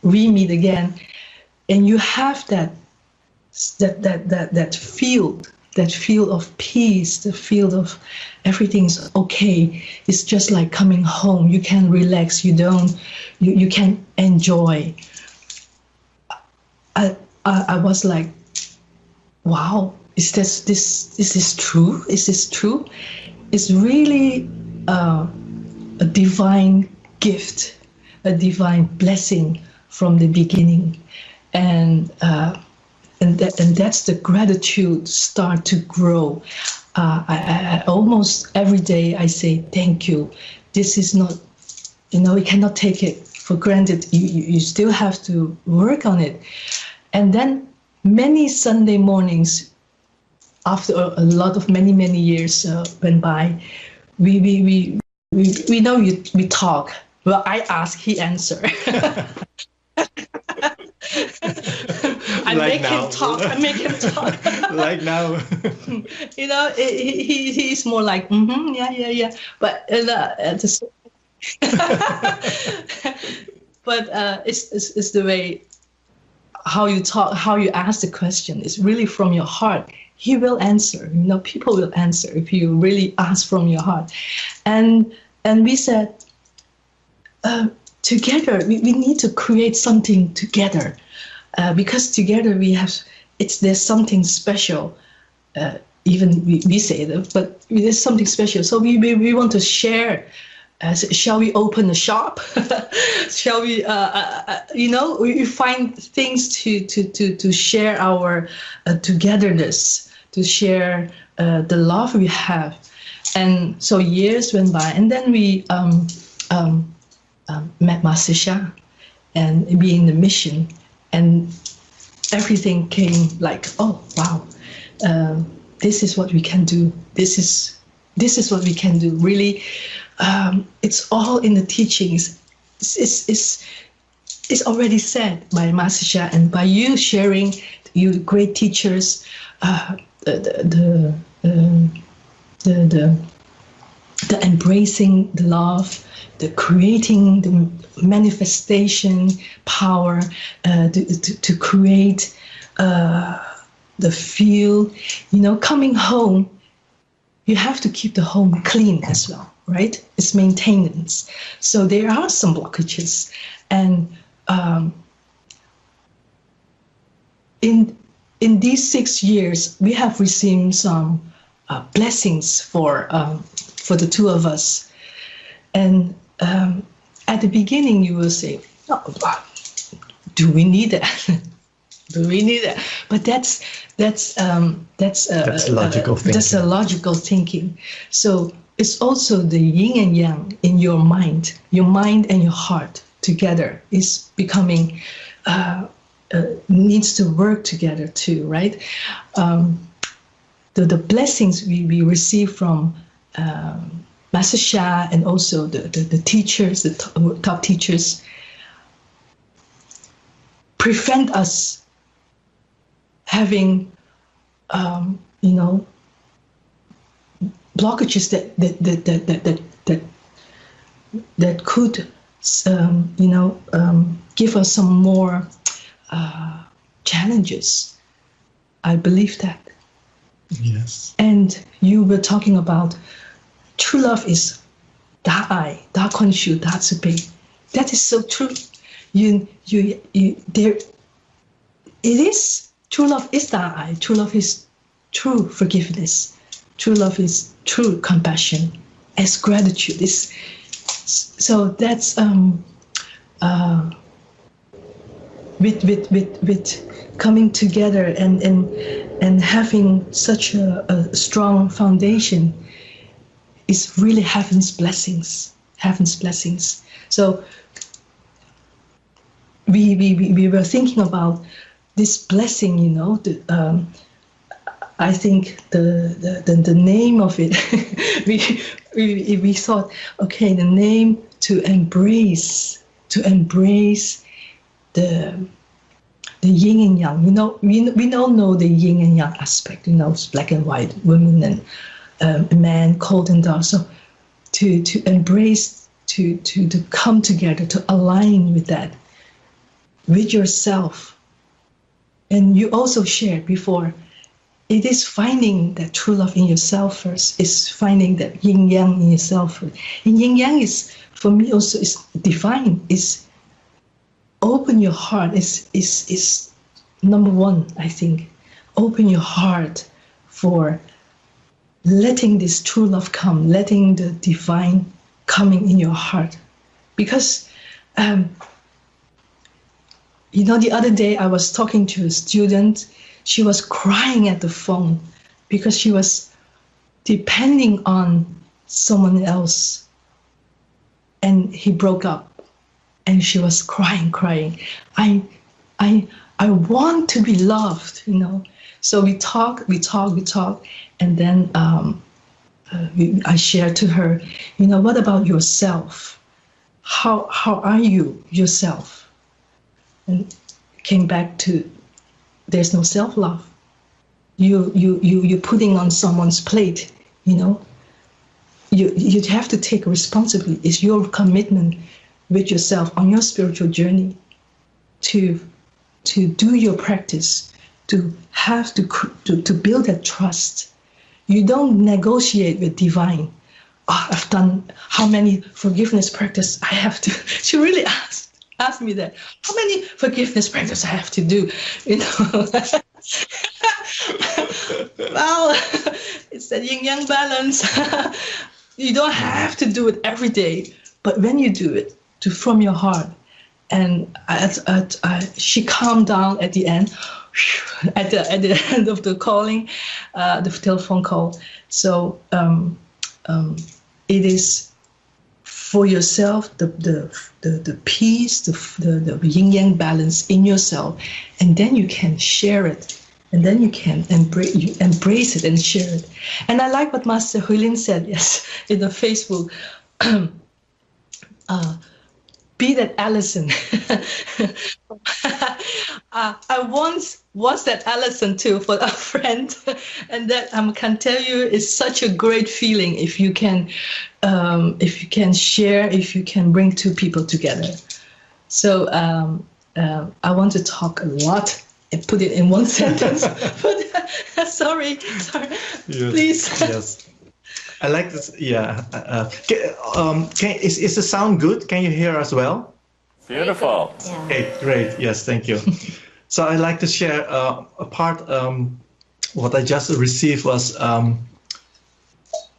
we meet again, and you have that field of peace, the field of everything's okay. It's just like coming home. You can relax. You can enjoy. I was like, wow, is this true? Is this true? It's really a divine gift, a divine blessing from the beginning, and that's the gratitude start to grow. I almost every day I say thank you. This is not, you cannot take it for granted. You still have to work on it. And then many Sunday mornings, after a lot of many years went by, we talk. Well, I ask, he answer. I make him talk. Like now. He's more like, yeah. But but it's the way how you talk, how you ask the question. It's really from your heart. He will answer. People will answer if you really ask from your heart. And we said, together we need to create something together, because together there's something special. Even we say that, but there's something special. So we want to share. Shall we open a shop? Shall we? We find things to share our togetherness, to share the love we have. And so years went by, and then we met Master Sha and be in the mission, and everything came like, oh wow, this is what we can do. This is what we can do. Really, it's all in the teachings. It's already said by Master Sha and by you sharing, you great teachers, the embracing the love, the creating the manifestation power, to create the feel, coming home. You have to keep the home clean as well, right? It's maintenance. So there are some blockages, and in these 6 years, we have received some blessings for the two of us. And at the beginning, you will say, oh, "Do we need that? Do we need that?" But that's logical thinking. That's a logical thinking. So it's also the yin and yang in your mind and your heart together is becoming. Needs to work together too, right? The blessings we receive from Master Sha and also the teachers, the top teachers, prevent us having, blockages that could, give us some more challenges. I believe that. Yes. And you were talking about true love is Da Ai, Da Kun Shu, Da Zi Bei. That is so true. There. It is true love is Da Ai. True love is true forgiveness. True love is true compassion, as gratitude is. So that's with coming together and having such a strong foundation is really heaven's blessings. Heaven's blessings. So we were thinking about this blessing, I think the name of it, we thought, okay, the name to embrace the yin and yang. We all know the yin and yang aspect. It's black and white, women and man, cold and dark. So to embrace, to come together, to align with that, with yourself. And you also shared before, it is finding that true love in yourself first. Is finding that yin yang in yourself first. And yin yang is, for me, also is divine. Is open your heart. Is number one, I think. Open your heart for letting this true love come, letting the divine coming in your heart. Because, the other day I was talking to a student. She was crying at the phone because she was depending on someone else, and he broke up, and she was crying. I want to be loved, So we talk, and then I shared to her, what about yourself? How are you yourself? And came back to, there's no self-love. You're putting on someone's plate, You have to take responsibility. It's your commitment with yourself on your spiritual journey to do your practice, to have to build that trust. You don't negotiate with divine. Oh, I've done how many forgiveness practice I have to. She really asked me that. How many forgiveness practice I have to do? Well, it's that yin-yang balance. You don't have to do it every day, but when you do it, from your heart, and she calmed down at the end, at the end of the calling, the telephone call. So it is for yourself the peace, the yin yang balance in yourself, and then you can share it and then you can embrace it and share it. And I like what Master Huilin said, yes, in the Facebook. Be that Allison. I once was that Allison too for a friend, and that I can tell you is such a great feeling if you can share, if you can bring two people together. So I want to talk a lot and put it in one sentence. But sorry. Yes. Please. Yes. I like this. Yeah. Is the sound good? Can you hear us well? Beautiful. Yeah. Okay, great. Yes, thank you. So I'd like to share a part. What I just received was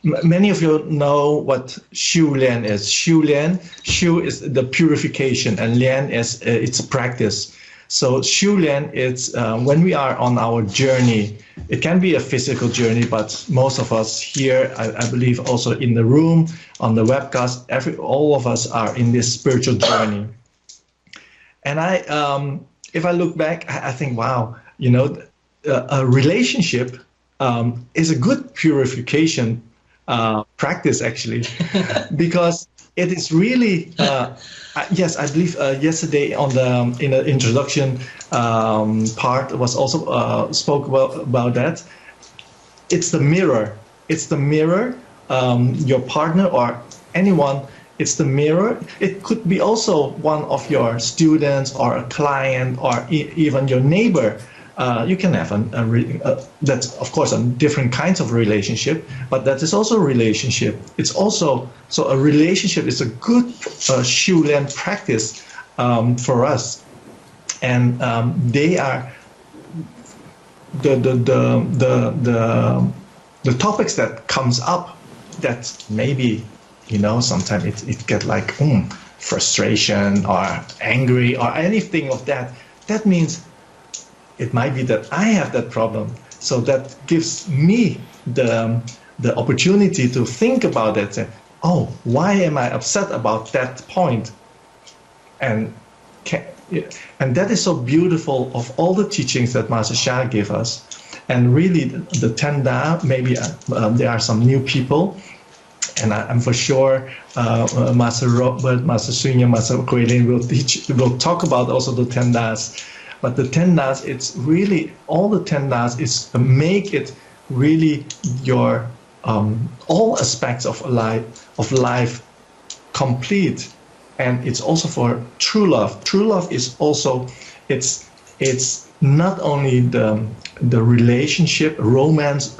many of you know what Shu Lian is. Shu is the purification, and Lian is it's a practice. So Shu Lian is when we are on our journey. It can be a physical journey, but most of us here, I believe, also in the room, on the webcast, all of us are in this spiritual journey. And if I look back, I think, wow, a relationship is a good purification practice, actually, because it is really, yes, I believe yesterday in the introduction part was also spoke about that. It's the mirror. It's the mirror, your partner or anyone. It's the mirror. It could be also one of your students or a client or even your neighbor. You can have that's of course a different kinds of relationship, but that is also a relationship. It's also so a relationship is a good Shu Lian practice for us, and they are the topics that comes up that maybe sometimes it get like frustration or angry or anything of that. That means it might be that I have that problem. So that gives me the opportunity to think about it. Say, oh, why am I upset about that point? And that is so beautiful of all the teachings that Master Sha gave us. And really, the Ten Da, maybe there are some new people. And I'm for sure Master Robert, Master Sunya, Master Guilin will talk about also the Ten Das. But the Ten Das, it's really, all the Ten Das is make it really your, all aspects of life complete. And it's also for true love. True love is also, it's not only the relationship, romance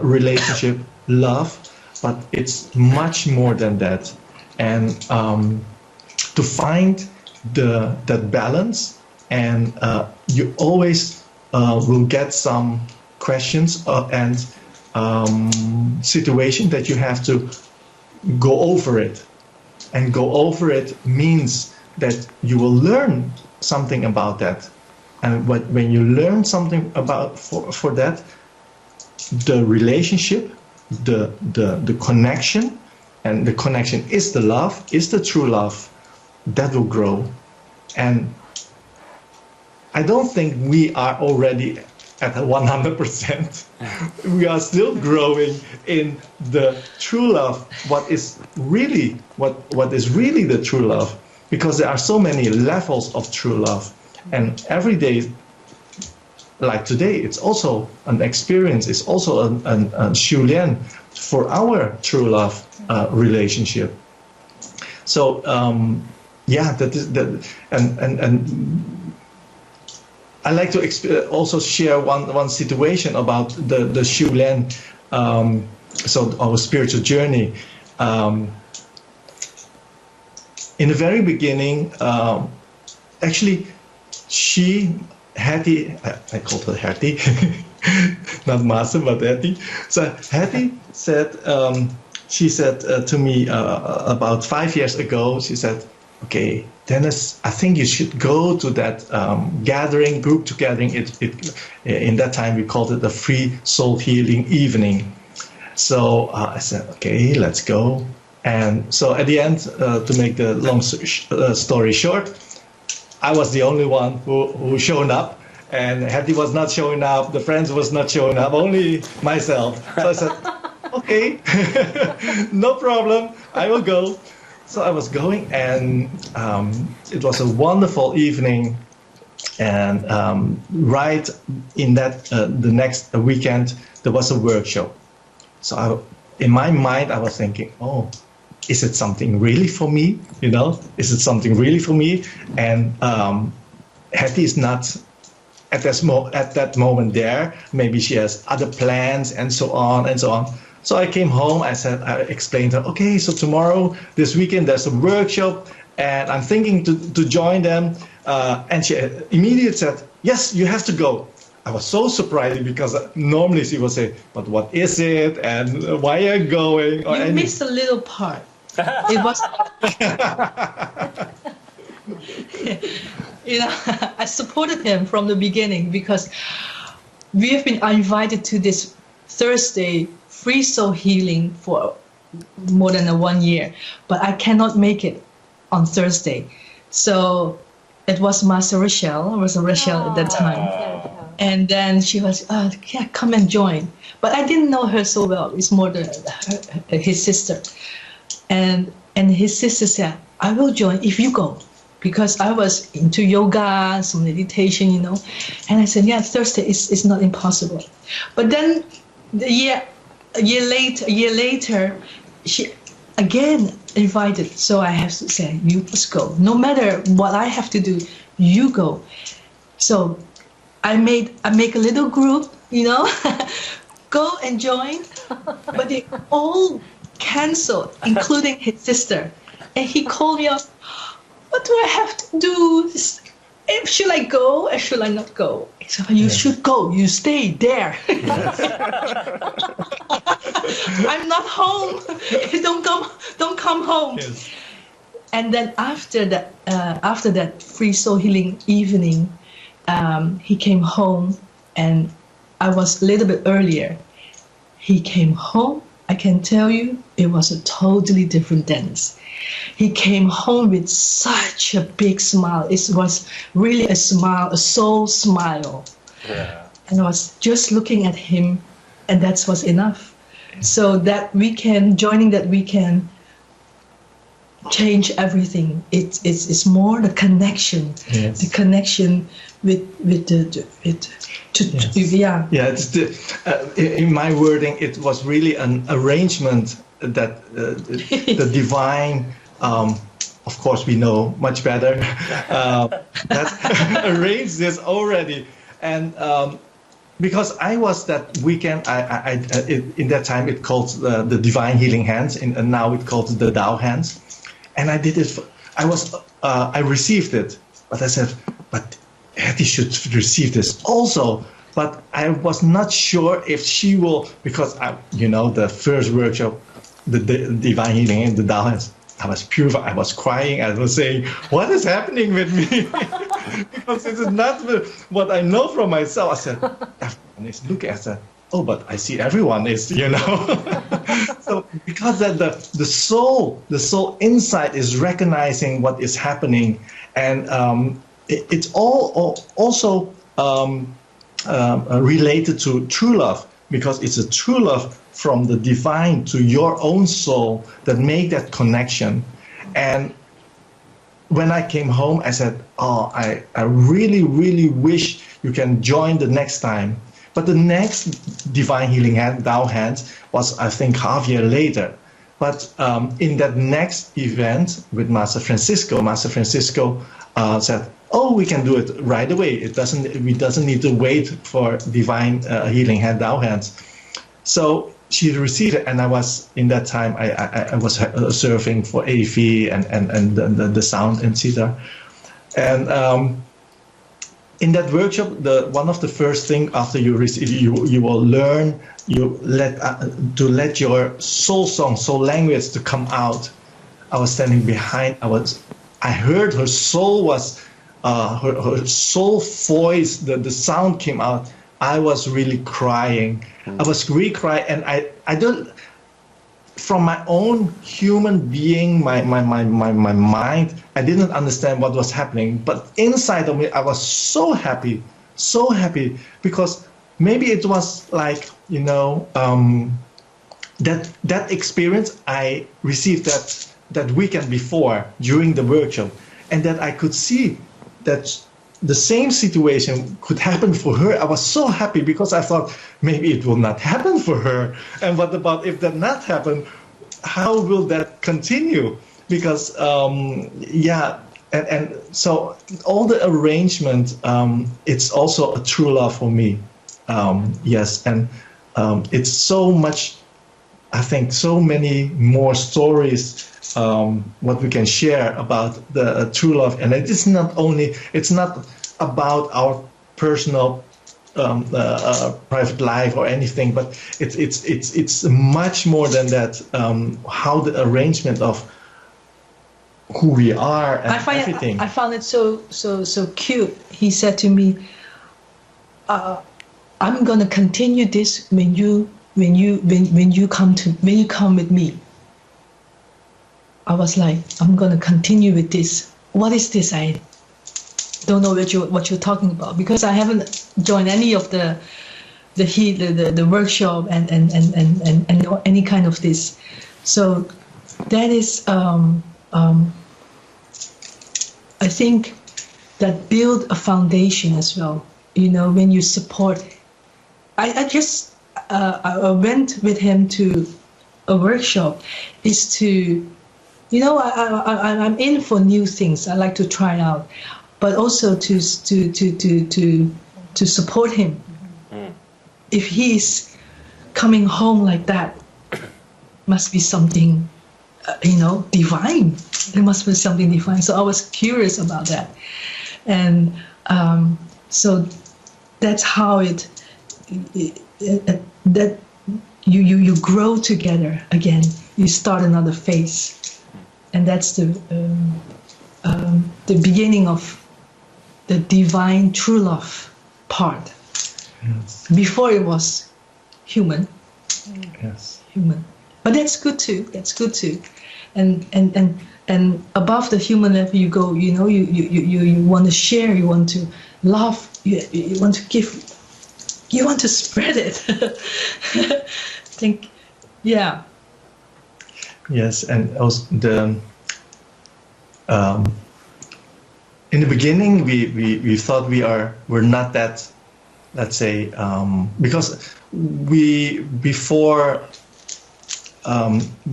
relationship, love, but it's much more than that. And to find that balance, and you always will get some questions and situation that you have to go over it. And go over it means that you will learn something about that. And when you learn something about for that, the relationship, the connection, and the connection is the love, is the true love, that will grow. And I don't think we are already at 100%. We are still growing in the true love. What is really the true love? Because there are so many levels of true love, and every day, like today, it's also an experience. It's also a Shu Lian for our true love relationship. So that is that, and I like to also share one situation about the Shu Lian, so our spiritual journey. In the very beginning, actually, Hattie, I called her Hattie, not Master, but Hattie. So Hattie said, she said to me about 5 years ago, she said, okay, Dennis, I think you should go to that group gathering. In that time we called it the Free Soul Healing Evening. So I said, okay, let's go. And so at the end, to make the long story short, I was the only one who showed up, and Hattie was not showing up, the friends was not showing up, only myself. So I said, okay, no problem, I will go. So I was going, and it was a wonderful evening. And right in that the next weekend, there was a workshop. So in my mind, I was thinking, oh, is it something really for me? You know, is it something really for me? And Hattie is not at that moment there. Maybe she has other plans and so on and so on. So I came home. I explained to her, okay, so tomorrow, this weekend, there's a workshop, and I'm thinking to join them. And she immediately said, yes, you have to go. I was so surprised because normally she would say, but what is it? And why are you going? You missed a little part. It was, I supported him from the beginning because we have been invited to this Thursday free soul healing for more than 1 year, but I cannot make it on Thursday. So it was Master Rochelle. It was Rochelle at that time. And then she was, yeah, come and join. But I didn't know her so well. It's more his sister. And his sister said, I will join if you go. Because I was into yoga, some meditation, And I said, yeah, Thursday is not impossible. But then a year later, she again invited. So I have to say, you must go. No matter what I have to do, you go. So I make a little group, go and join. But they all canceled, including his sister. And he called me up, what do I have to do? Should I go or should I not go? So you should go. You stay there. I'm not home. Don't come home. Yes. And then after that free soul healing evening, he came home, and I was a little bit earlier. He came home. I can tell you, it was a totally different Dennis. He came home with such a big smile. It was really a smile, a soul smile. Yeah. And I was just looking at him, and that was enough. So that weekend, joining that weekend, changed everything. It's more the connection, yes. The connection with yeah. Yeah, it's in my wording, it was really an arrangement that the divine, of course we know much better, that arranged this already. And because I was that weekend, in that time it called the Divine Healing Hands, and now it called the Tao Hands. And I did it. I received it, but I said, but Hattie should receive this also. But I was not sure if she will, because the first workshop, the Divine Healing and the Tao Hands, I was purified. I was crying. I was saying, what is happening with me? Because this is not what I know from myself. I said, look at that. Oh, but I see everyone is, So because that the soul inside is recognizing what is happening, and it's all also related to true love, because it's a true love from the divine to your own soul that make that connection. And when I came home, I said, oh, I really, really wish you can join the next time. But the next Divine Healing Hand, Tao Hands, was, I think, half a year later. But in that next event with Master Francisco said, oh, we can do it right away. We doesn't need to wait for Divine Healing Hand, Tao Hands. So she received it, and I was, in that time, I was serving for AV and the sound and sitar. And in that workshop, one of the first things after you receive, you will learn to let your soul song, soul language to come out. I was standing behind. I heard her soul was her soul voice. The sound came out. I was really crying. I was really crying, and I don't. From my own human being, my mind, I didn't understand what was happening. But inside of me, I was so happy so happy because maybe it was like, that experience I received that weekend before during the workshop, and that I could see that the same situation could happen for her. I was so happy because I thought maybe it will not happen for her. And what about if that not happen? How will that continue? Because and so all the arrangement, it's also a true love for me. Yes, and it's so much. I think so many more stories what we can share about the true love, and it's not about our personal private life or anything, but it's much more than that. How the arrangement of who we are and everything. I found it so cute. He said to me, "I'm gonna continue this when you come with me." I was like, I'm gonna continue with this. What is this? I don't know what you're talking about, because I haven't joined any of the workshop and any kind of this. So that is I think that build a foundation as well. When you support. I just I went with him to a workshop is to, I'm in for new things. I like to try out, but also to support him. If he's coming home like that, must be something, divine. There must be something divine. So I was curious about that, and so that's how that you grow together again. You start another phase, and that's the beginning of the divine true love part. Yes. Before it was human. Yes. Human, but that's good too. And above the human level, you go. You want to share. You want to love. You want to give. You want to spread it. Yeah. Yes, and also in the beginning we thought we're not that, let's say, because before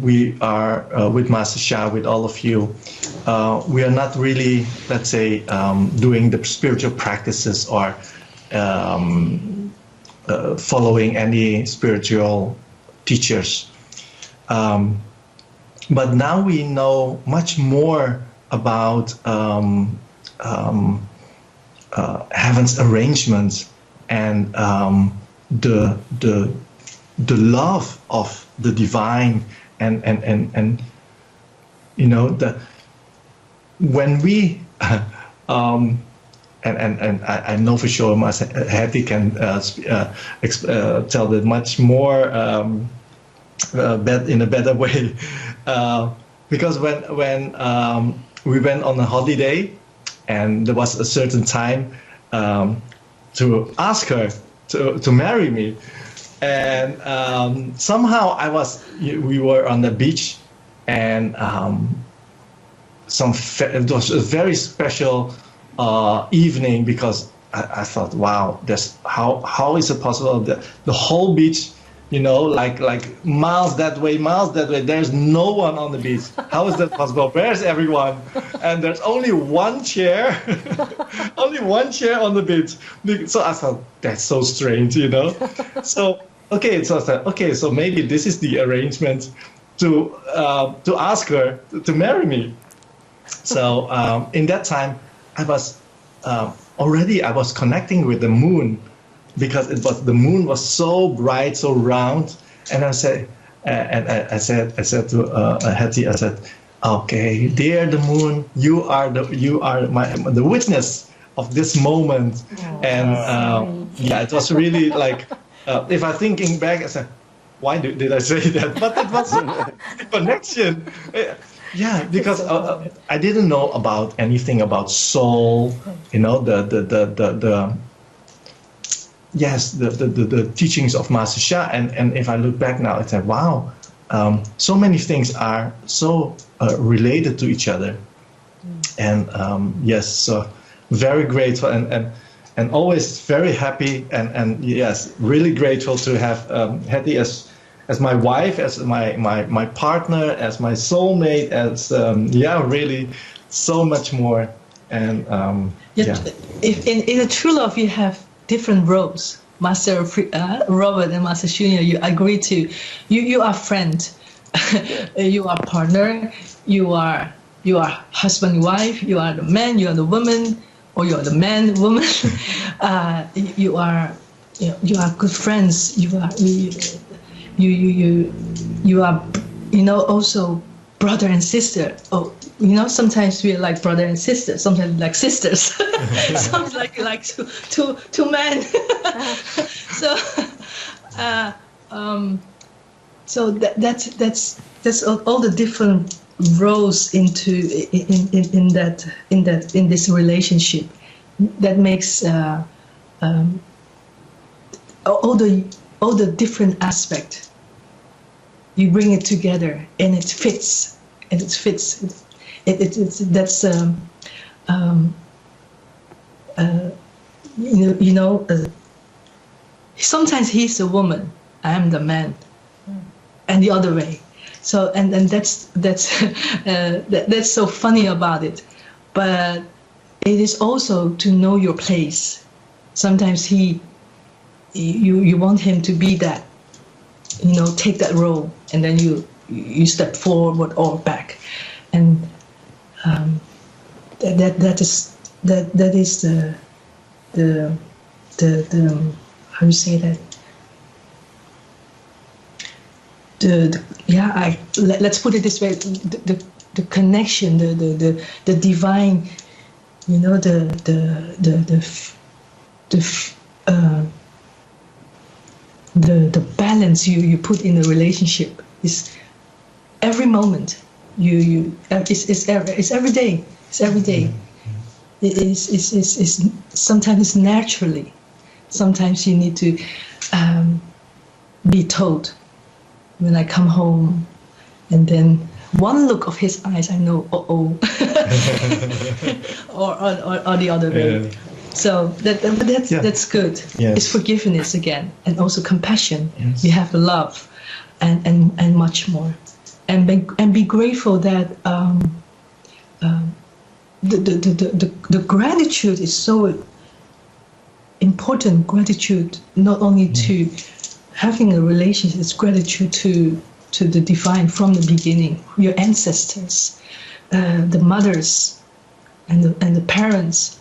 we are with Master Sha, with all of you, we are not really, let's say, doing the spiritual practices or following any spiritual teachers. But now we know much more about heaven's arrangements and the love of the divine, and when we and I know for sure Hattie can tell that much more in a better way, because when we went on a holiday and there was a certain time to ask her to marry me, and somehow we were on the beach, and it was a very special evening, because I thought, wow, how is it possible that the whole beach, like miles that way, there's no one on the beach. How is that possible? Where's everyone? And there's only one chair, only one chair on the beach. So I thought, that's so strange, So so maybe this is the arrangement to ask her to marry me. So in that time, I was connecting with the moon, because the moon was so bright, so round, and I said to Hattie, I said, okay, dear the moon, you are the witness of this moment. And it was really like, if I'm thinking back, I said, why did I say that? But it was a connection. Yeah, because I didn't know about anything about soul, yes, the teachings of Master Sha, and if I look back now, it's like, wow, so many things are so related to each other. And yes, so very grateful and always very happy and yes, really grateful to have Hetty as my wife, as my partner, as my soulmate, as really so much more. And If in a true love you have different roles. Master Robert and Master Shunya, you agree to, you are friend, you are partner, you are husband, wife, you are the man, you are the woman, or you are the man, woman. You are good friends. You are also brother and sister. Oh, sometimes we are like brother and sister. Sometimes like sisters. Sometimes like two men. So that's all the different roles in this relationship that makes all the different aspect. You bring it together and it fits. That's sometimes he's the woman, I am the man, and the other way. So and that's so funny about it, but it is also to know your place. Sometimes you want him to be that, take that role, and then you step forward or back, and that is the how you say that. Let's put it this way: the connection, the divine, the balance you put in the relationship is every moment. It's every day. It's every day. It's sometimes naturally. Sometimes you need to be told. When I come home, and then one look of his eyes, I know, or the other way. So that's good. Yes. It's forgiveness again, and also compassion. Yes. We have love, and much more, and be grateful that the gratitude is so important. Gratitude not only to having a relationship, it's gratitude to the divine from the beginning, your ancestors, the mothers, and the parents.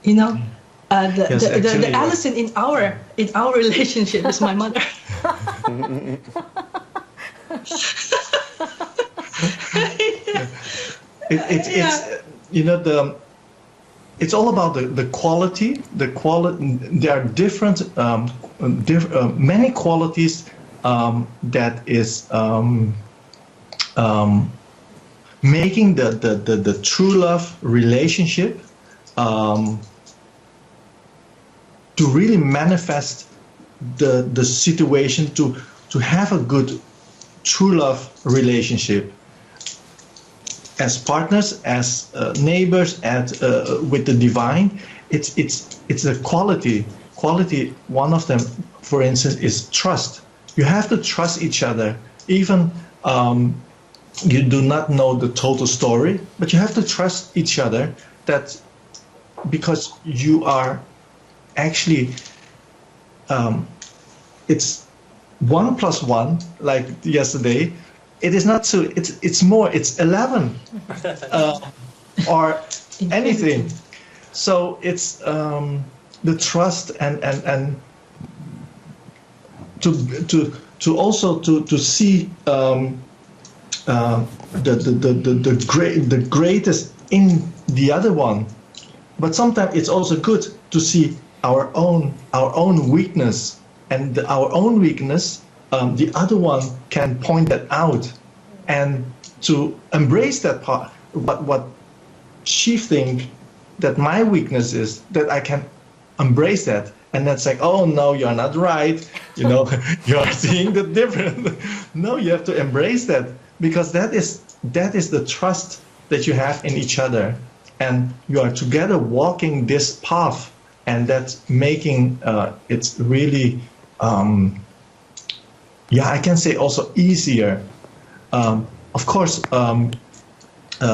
The Allison in our relationship is my mother. It's all about the quality. There are different, many qualities that is making the true love relationship to really manifest the situation to have a good true love relationship. As partners, as neighbors, with the divine, it's a quality. One of them, for instance, is trust. You have to trust each other, even you do not know the total story, but you have to trust each other that because you are actually, it's 1 + 1, like yesterday. It is not 2. It's more. It's 11, or anything. So it's the trust and to also to see the greatest in the other one. But sometimes it's also good to see our own weakness, and our own weakness. The other one can point that out, and to embrace that part. What she think that my weakness is, that I can embrace that. And that's like, oh no, you're not right. You know, you're seeing the different. No, you have to embrace that, because that is the trust that you have in each other, and you are together walking this path, and that's making it's really, I can say also easier. Of course,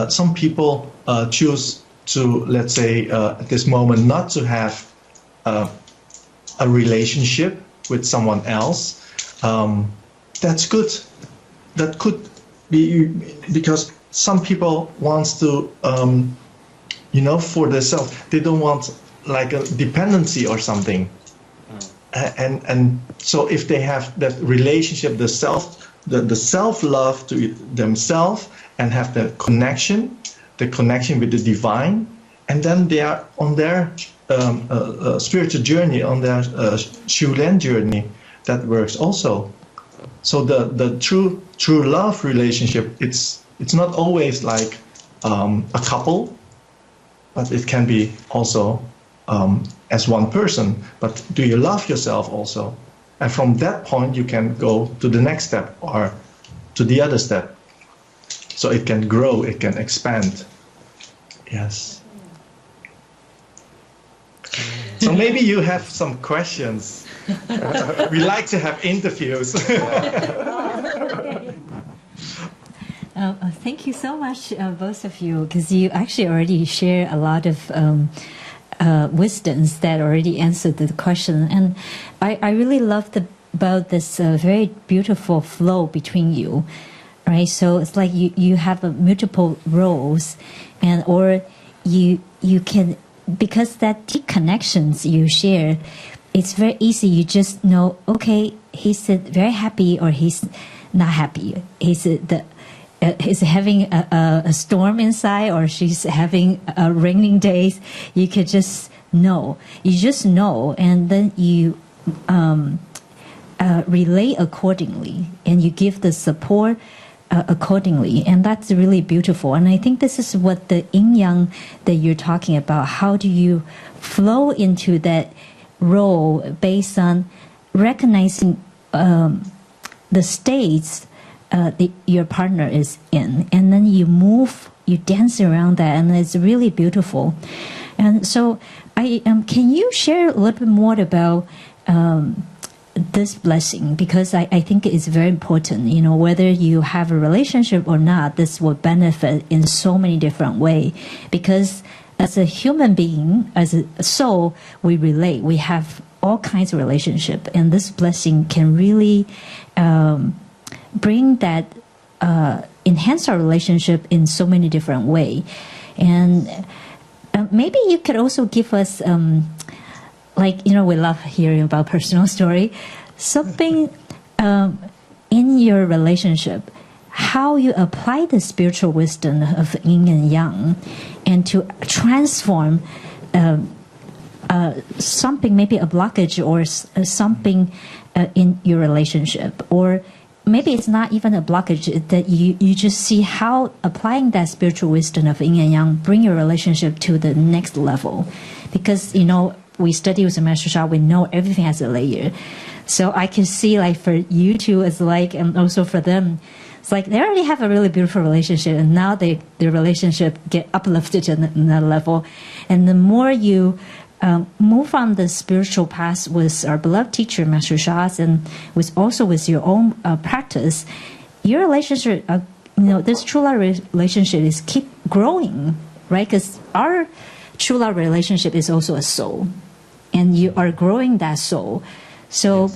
some people choose to, let's say, at this moment, not to have a relationship with someone else. That's good. That could be because some people wants to, for themselves, they don't want like a dependency or something. And so if they have that relationship, the self-love to themselves, and have the connection with the divine, and then they are on their spiritual journey, on their Shulen journey, that works also. So the true love relationship, it's not always like a couple, but it can be also as one person. But do you love yourself also? And from that point, you can go to the next step or to the other step. So it can grow, it can expand. Yes. So maybe you have some questions. We like to have interviews. Thank you so much, both of you, because you actually already share a lot of wisdoms that already answered the question. And I really loved about this very beautiful flow between you, right? So it's like you have multiple roles, or you can, because that deep connections you share, it's very easy. You just know, okay, he's very happy or he's not happy. He's having a storm inside, or she's having raining days. You could just know. You just know, and then you relate accordingly, and you give the support accordingly, and that's really beautiful. And I think this is what the yin yang that you're talking about. How do you flow into that role based on recognizing the states your partner is in, and then you move, you dance around that, and it's really beautiful. And so, can you share a little bit more about this blessing? Because I think it's very important. You know, whether you have a relationship or not, this will benefit in so many different ways. Because as a human being, as a soul, we relate. We have all kinds of relationship, and this blessing can really bring that, enhance our relationship in so many different ways. And maybe you could also give us, we love hearing about personal story, something in your relationship, how you apply the spiritual wisdom of yin and yang, and to transform something, maybe a blockage or something in your relationship, or maybe it's not even a blockage, that you just see how applying that spiritual wisdom of yin and yang bring your relationship to the next level. Because, we study with the Master Sha, we know everything has a layer. So I can see, like, for you two, it's like, and also for them, it's like they already have a really beautiful relationship, and now their relationship get uplifted to another level. And the more you move on the spiritual path with our beloved teacher, Master Sha, and also with your own practice, your relationship, this true love relationship is keep growing, right? Because our true love relationship is also a soul, and you are growing that soul. So,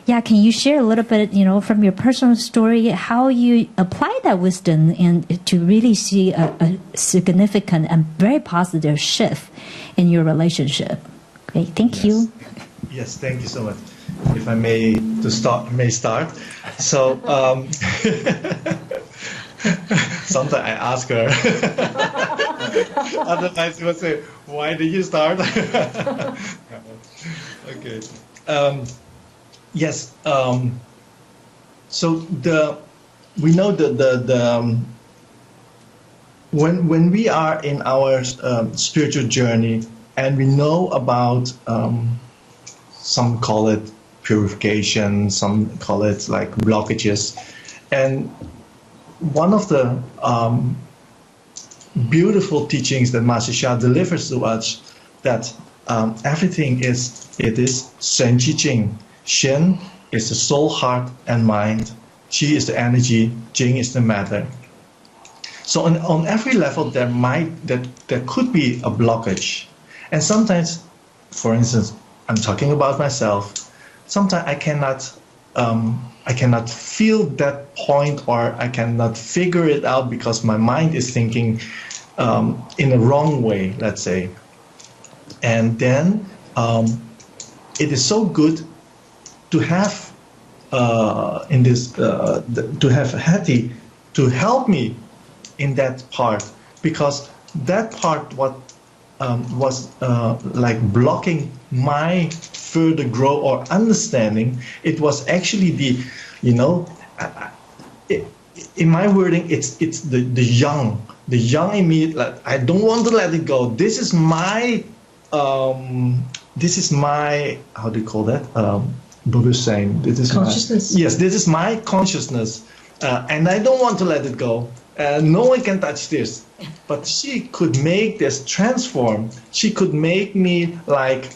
yes. Can you share a little bit, from your personal story, how you apply that wisdom and to really see a significant and very positive shift in your relationship? Okay, thank you. Yes, thank you so much. If I may start. So, sometimes I ask her. Otherwise, she will say, "Why did you start?" Okay. Yes. So we know when we are in our spiritual journey, and we know about some call it purification, some call it like blockages, and one of the beautiful teachings that Master Sha delivers to us, that everything is Shen Qi Jing. Shen is the soul, heart, and mind. Qi is the energy. Jing is the matter. So on every level, there could be a blockage, and sometimes, for instance, I'm talking about myself. Sometimes I cannot feel that point, or I cannot figure it out because my mind is thinking in a wrong way, let's say. And then it is so good to have to have Hattie to help me in that part, because that part was like blocking my further growth or understanding. It was actually the, in my wording, it's the young in me. Like, I don't want to let it go. This is my how do you call that? Buddha saying, this is consciousness. Yes, this is my consciousness, and I don't want to let it go. No one can touch this. But she could make this transform. She could make me like,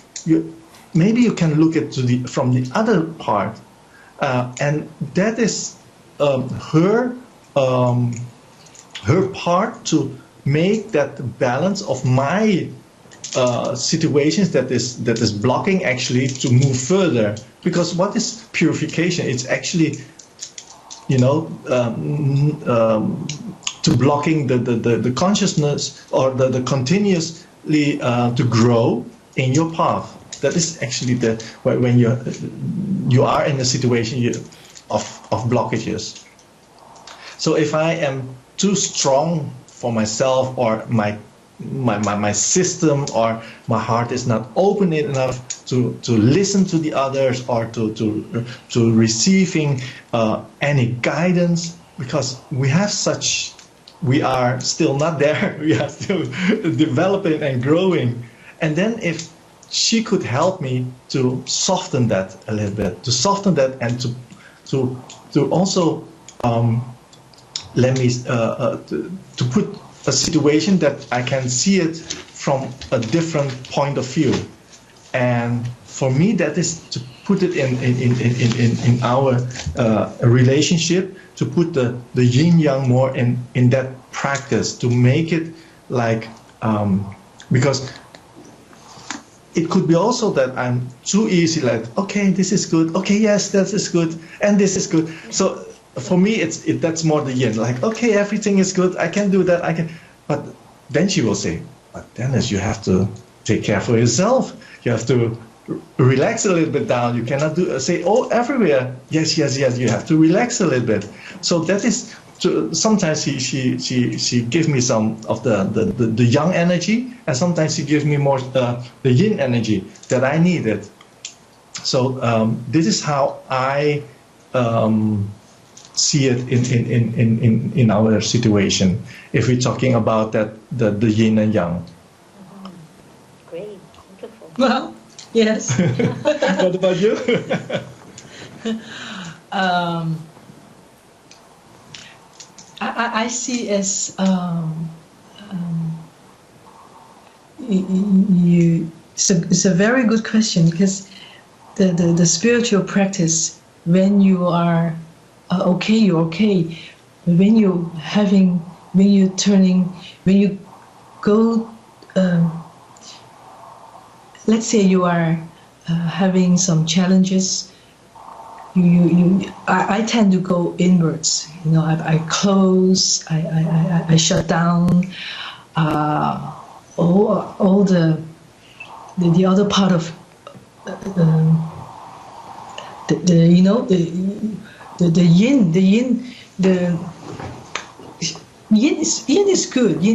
maybe you can look at from the other part, and that is her part to make that balance of my situations that is blocking actually to move further. Because what is purification? It's actually, to blocking the consciousness, or the continuously to grow in your path. That is actually when you are in a situation of blockages. So if I am too strong for myself, or my system, or my heart is not open enough to listen to the others, or to receiving any guidance, because we are still not there. We are still developing and growing. And then if she could help me to soften that a little bit, and to also let me to put a situation that I can see it from a different point of view. And for me, that is to put it in our relationship, to put the yin yang more in that practice, to make it like, because it could be also that I'm too easy, like, okay, this is good, okay, yes, that is good, and this is good. So for me, that's more the yin, like, okay, everything is good, I can do that, but then she will say, but Dennis, you have to take care for yourself. You have to relax a little bit down. You cannot say, oh, everywhere. Yes, you have to relax a little bit. So that is, sometimes she gives me some of the yang energy, and sometimes she gives me more the yin energy that I needed. So this is how I see it in our situation, if we're talking about that the yin and yang. Great, wonderful. Well, yes. What about you? I see as it's a very good question, because the spiritual practice, when you are okay, you're okay. When you go, let's say you are having some challenges, I tend to go inwards. I close, I shut down all the other part of the yin, yin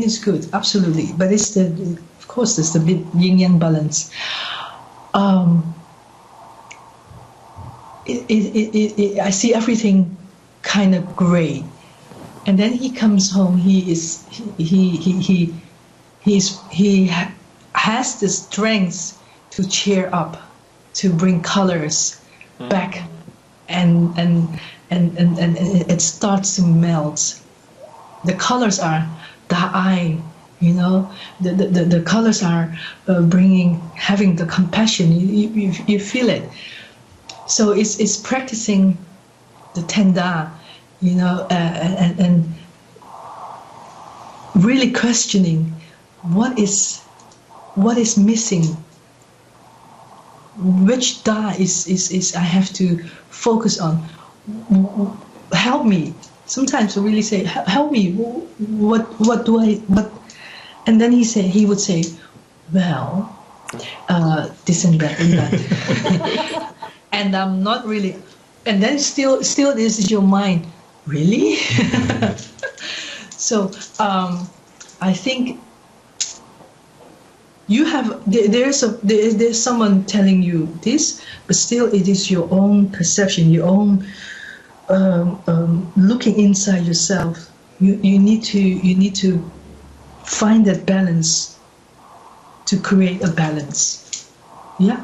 is good, absolutely. But it's of course, there's the big yin yang balance. I see everything kind of gray, and then he comes home. He has the strength to cheer up, to bring colors back, and it starts to melt. The colors are da'ai, you know. The colors are having the compassion. You feel it. So it's practicing the tenda, you know, and really questioning what is missing, which da is I have to focus on. Help me. Sometimes I really say, help me. What do I what? And then he would say, well, this and that and that. And I'm not really. And then still this is your mind. Really? So I think you have there's someone telling you this, but still it is your own perception, your own looking inside yourself. You need to find that balance to create a balance. Yeah.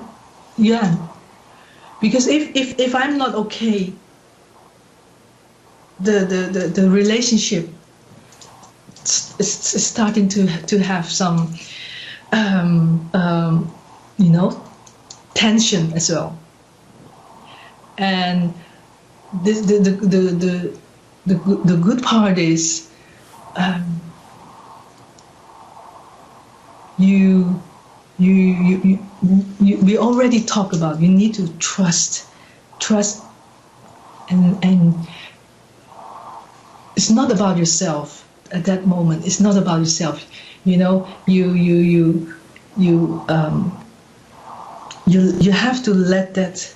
Because if I'm not okay, the relationship is starting to have some you know, tension as well. And the good part is we already talked about you need to trust and it's not about yourself at that moment. It's not about yourself, you know. You have to let that.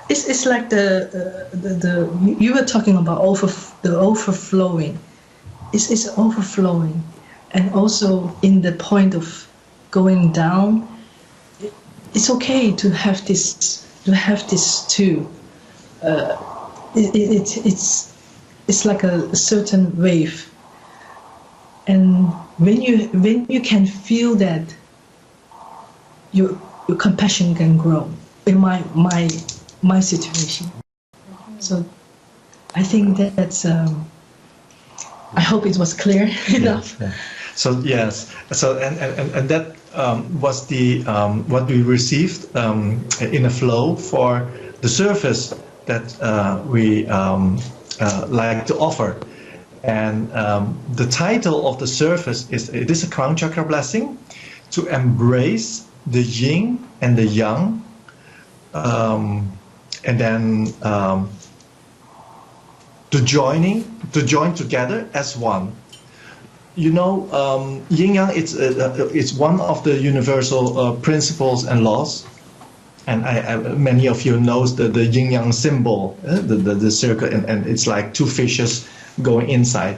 It's like the you were talking about the overflowing. It's overflowing, and also in the point of going down. It's okay to have this too. It's like a certain wave, and when you can feel that, your compassion can grow. In my situation, so I think that's. I hope it was clear enough. Yeah. So yes, so and that was the what we received in a flow for the service that we like to offer, and the title of the service is it is a crown chakra blessing to embrace the yin and the yang, and then to join together as one. You know, yin yang it's one of the universal principles and laws, and many of you knows the yin yang symbol, the circle, and it's like two fishes going inside.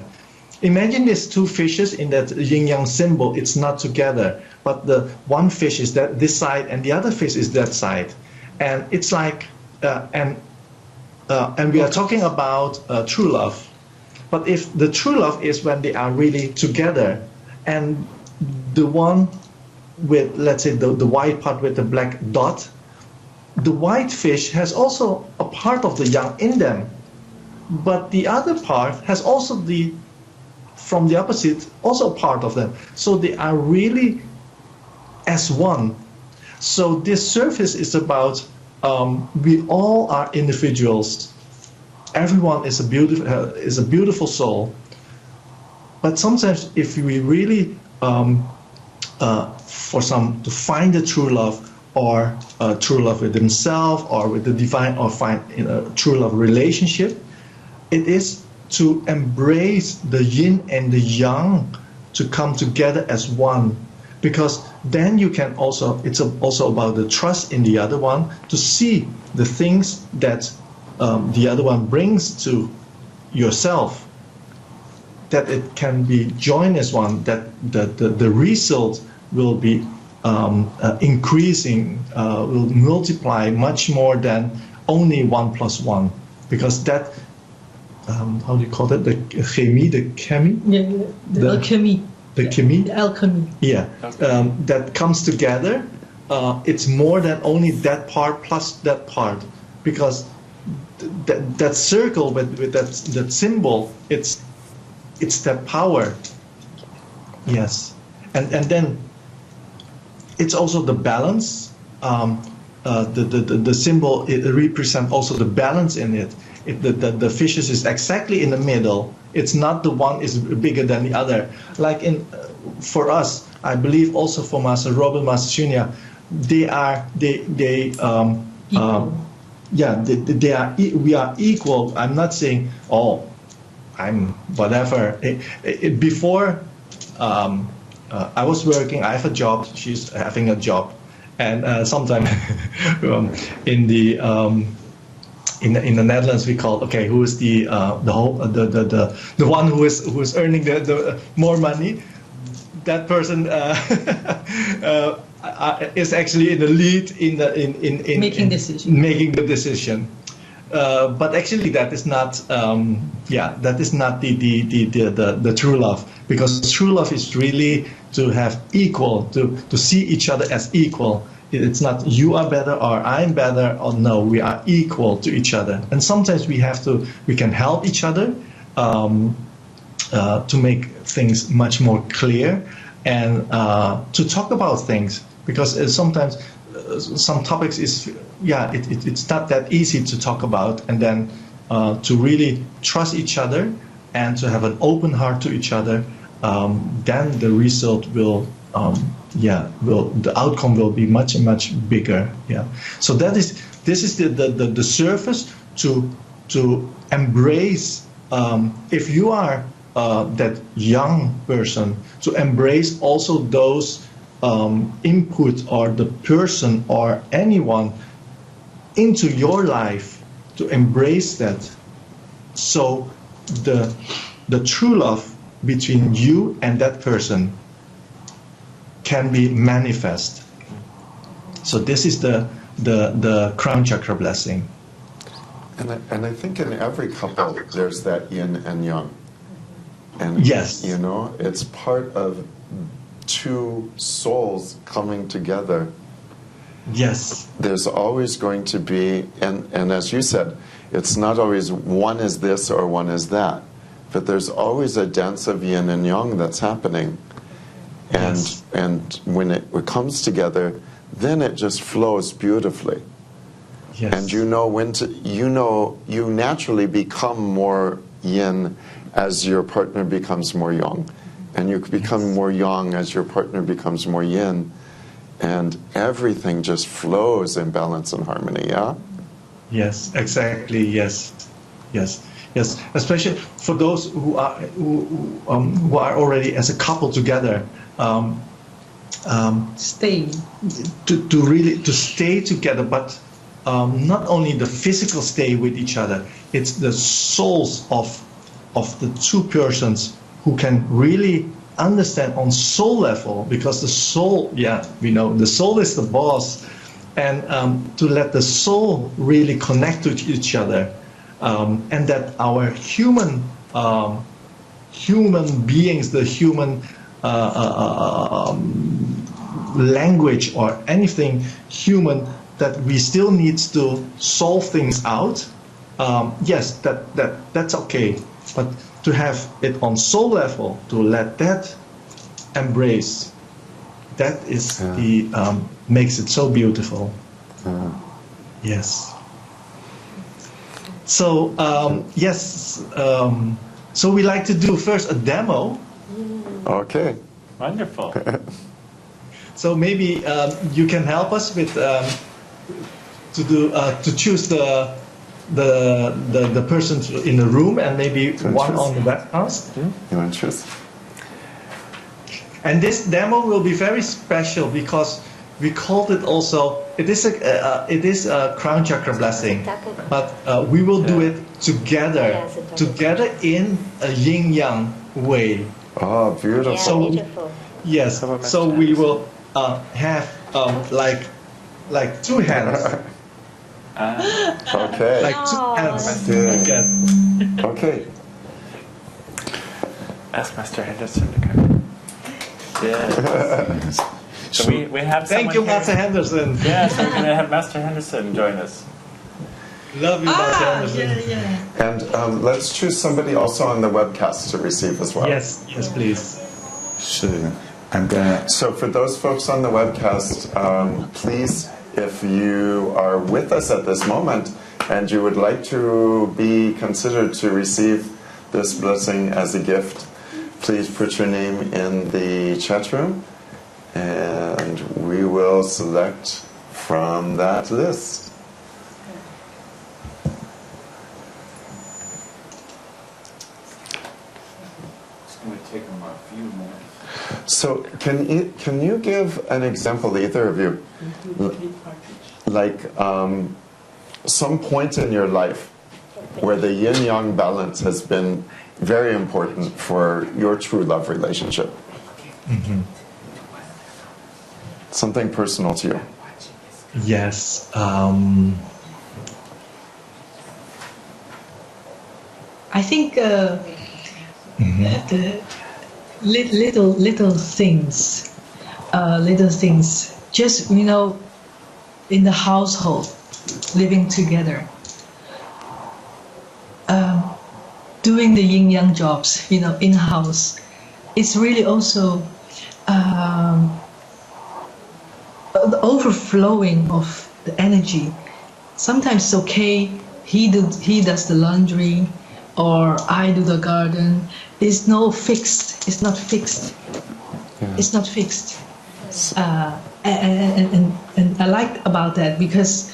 Imagine these two fishes in that yin yang symbol. It's not together, but the one fish is this side and the other fish is that side, and it's like and we are talking about true love. But if the true love is when they are really together, and the one with, let's say, the white part with the black dot, the white fish has also a part of the yang in them, but the other part has also from the opposite, also a part of them. So they are really as one. So this service is about we all are individuals. Everyone is a beautiful soul, but sometimes if we really to find the true love, or true love with himself or with the divine, or find a true love relationship, it is to embrace the yin and the yang to come together as one, because then you can also, it's also about the trust in the other one, to see the things that the other one brings to yourself, that it can be joined as one, that the result will be increasing, will multiply much more than only 1 + 1, because that how do you call that, the chemie, Yeah, the alchemy. the chemie. The alchemy. Yeah, that comes together. It's more than only that part plus that part, because that circle with that symbol, it's that power. Yes, and then it's also the balance. The symbol, it represents also the balance in it. The fishes is exactly in the middle. It's not the one is bigger than the other. Like for us, I believe also for Master Robert, Master Shunya, we are equal. I'm not saying, oh, I'm whatever. Before I was working, I have a job, she's having a job, and sometimes in the Netherlands we call, okay, who is the one who is earning the more money? That person is actually in the lead in making the decision. But actually, that is not that is not the true love, because true love is really to have equal, to see each other as equal. It's not you are better or I'm better, or no, we are equal to each other. And sometimes we can help each other to make things much more clear, and to talk about things, because sometimes some topics is it's not that easy to talk about, and then to really trust each other and to have an open heart to each other, then the result will the outcome will be much bigger. So this is the surface to embrace, if you are that young person, to embrace also those input or the person or anyone into your life, to embrace that, so the true love between you and that person can be manifest. So this is the crown chakra blessing. And I think in every couple there's that yin and yang. And yes, it's part of two souls coming together. Yes. There's always going to be, and as you said, it's not always one is this or one is that, but there's always a dance of yin and yang that's happening. And when it comes together, then it just flows beautifully. Yes. And you naturally become more yin as your partner becomes more yang. And you become more yang as your partner becomes more yin. And everything just flows in balance and harmony, yeah? Yes, exactly, yes. Especially for those who are already as a couple together. Stay. To stay together, but not only the physical stay with each other, it's the souls of the two persons who can really understand on soul level, because the soul, the soul is the boss, and to let the soul really connect to each other, and that our human beings, the human language or anything human, that we still need to solve things out. Yes, that's okay, but to have it on soul level, to let that embrace, that is the makes it so beautiful. Yes. So so we like to do first a demo. Okay. Wonderful. So maybe you can help us with to choose the person in the room, and maybe one on the webcast. You want to choose? And this demo will be very special because we called it also. It is a crown chakra blessing, but we will do it together in a yin yang way. Oh, beautiful! So yes, so we will have like two hands. Okay. Like two hands. Good. Okay. Ask Master Henderson to come. Yes. So we have Thank you, someone here. Master Henderson. Yeah, so we're going to have Master Henderson join us. Love you, Master Henderson. yeah. And let's choose somebody also on the webcast to receive as well. Yes, please. So I'm gonna. So for those folks on the webcast, please, if you are with us at this moment and you would like to be considered to receive this blessing as a gift, please put your name in the chat room and we will select from that list. It's going to take them a few minutes. So can you give an example, either of you, like some point in your life where the yin-yang balance has been very important for your true love relationship? Mm-hmm. Something personal to you. Yes. I think the little things, just in the household, living together, doing the yin yang jobs, in house. It's really also the overflowing of the energy. Sometimes it's okay. He does the laundry, or I do the garden. It's not fixed. It's not fixed. Yeah. It's not fixed. And I like about that because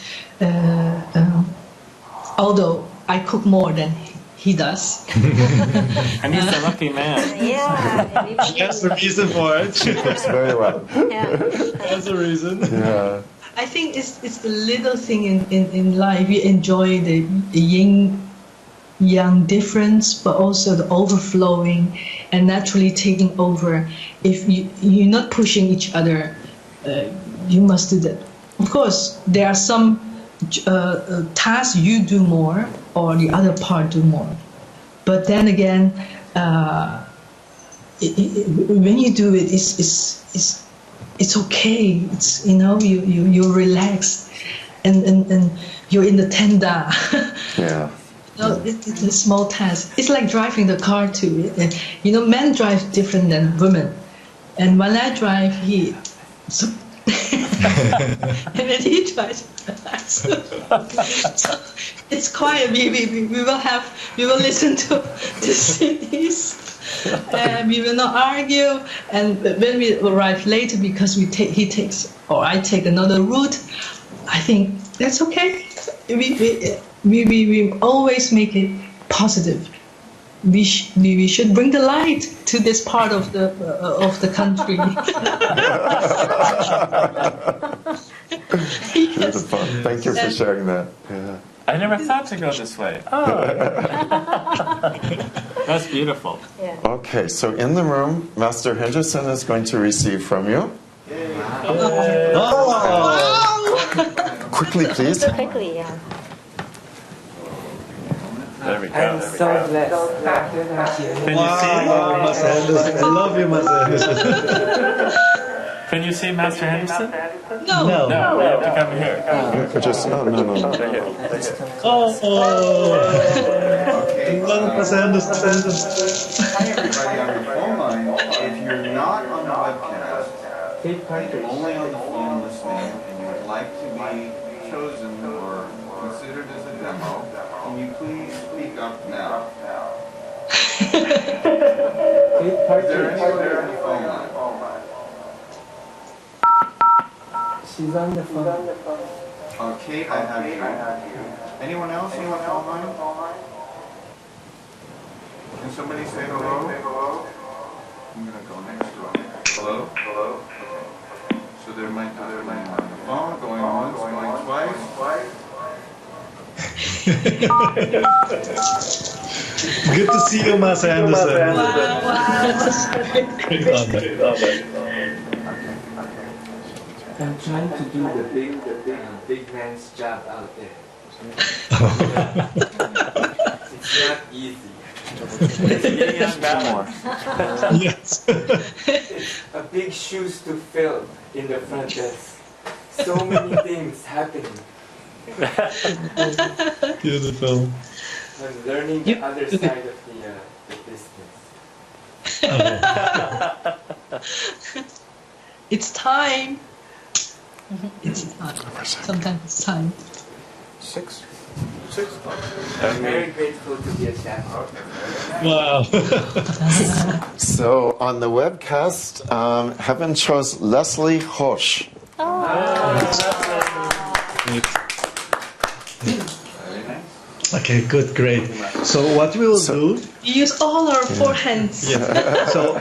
although I cook more than he does, And he's a lucky man. Yeah. That's the reason for it. Works very well. That's the reason. Yeah. I think it's the little thing in life. You enjoy the yin yang difference, but also the overflowing and naturally taking over. If you're not pushing each other, you must do that. Of course, there are some tasks you do more or the other part do more. But then again, when you do it, it's okay. It's you relax, and you're in the tenda. Yeah. It's a small task. It's like driving the car too. Men drive different than women, and when I drive, and then he drives. So it's quiet. We will listen to the CDs. We will not argue. And when we arrive later, because he takes or I take another route, I think that's okay. We always make it positive. We should bring the light to this part of the country. Beautiful. Thank you for sharing that. Yeah. I never thought to go this way. Oh. That's beautiful. Okay, so in the room, Master Henderson is going to receive from you. Quickly, please. Quickly, yeah. There we go. I'm so blessed. Can you Wow, Master Henderson. I love you, Master Henderson. see? Can you see Master Henderson? No. No. No, we have to come here. Just no. Right here. Oh. Love Master Henderson. Hi everybody on the phone line. If you're not on the webcast, only on the phone listening, and you would like to be chosen or considered as a demo, can you please speak up now? Is there anyone there on the phone line? She's on the phone. Kate, I have you. Anyone else on the phone line? Can somebody say hello? I'm gonna go next door. Hello? Okay. So there might not be anyone on the phone, going once, going twice. Good to see you, Master Henderson. Great honor. I'm trying to do the big man's job out there. It's not easy. More. Yes. It's a big shoes to fill in the front desk. So many things happening. Beautiful. I'm learning the other side of the business. It's time. It's time. Sometimes it's time. 6. I'm very grateful to be a chef. Wow. So on the webcast, Heaven chose Leslie Hosh. Okay, good, great. So what we will do? We use all our four hands. So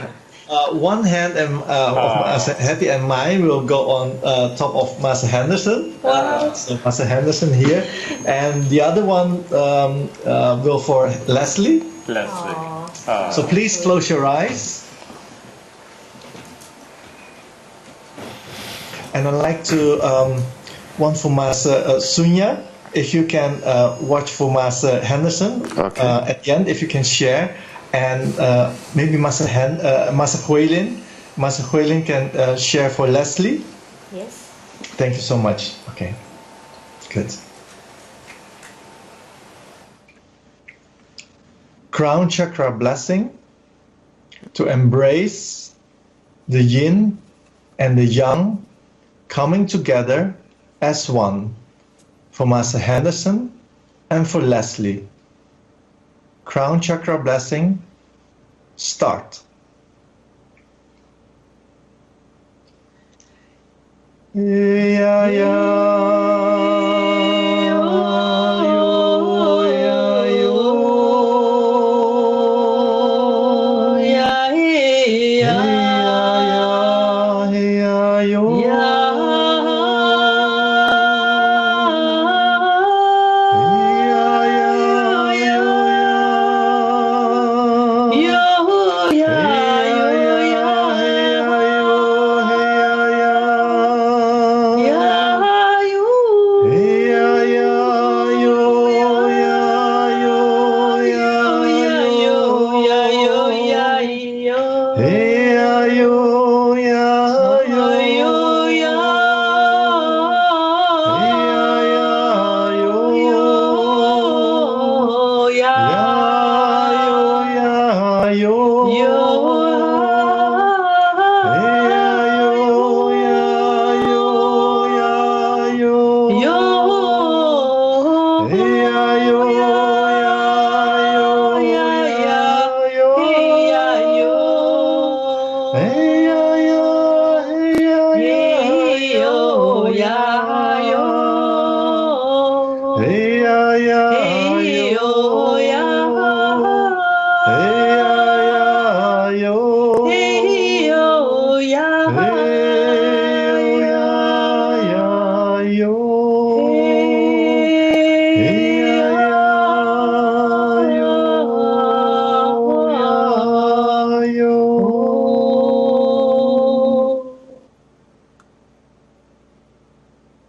one hand of Master Hattie and mine will go on top of Master Henderson. Wow. So Master Henderson here, and the other one will for Leslie. Leslie. So please close your eyes. And I'd like to one for Master Sunya. If you can watch for Master Henderson at the end, if you can share, and maybe Master Huilin. Master Huilin can share for Leslie. Yes. Thank you so much. Okay, good. Crown chakra blessing to embrace the yin and the yang coming together as one for Master Henderson and for Leslie. Crown chakra blessing, start. Yeah,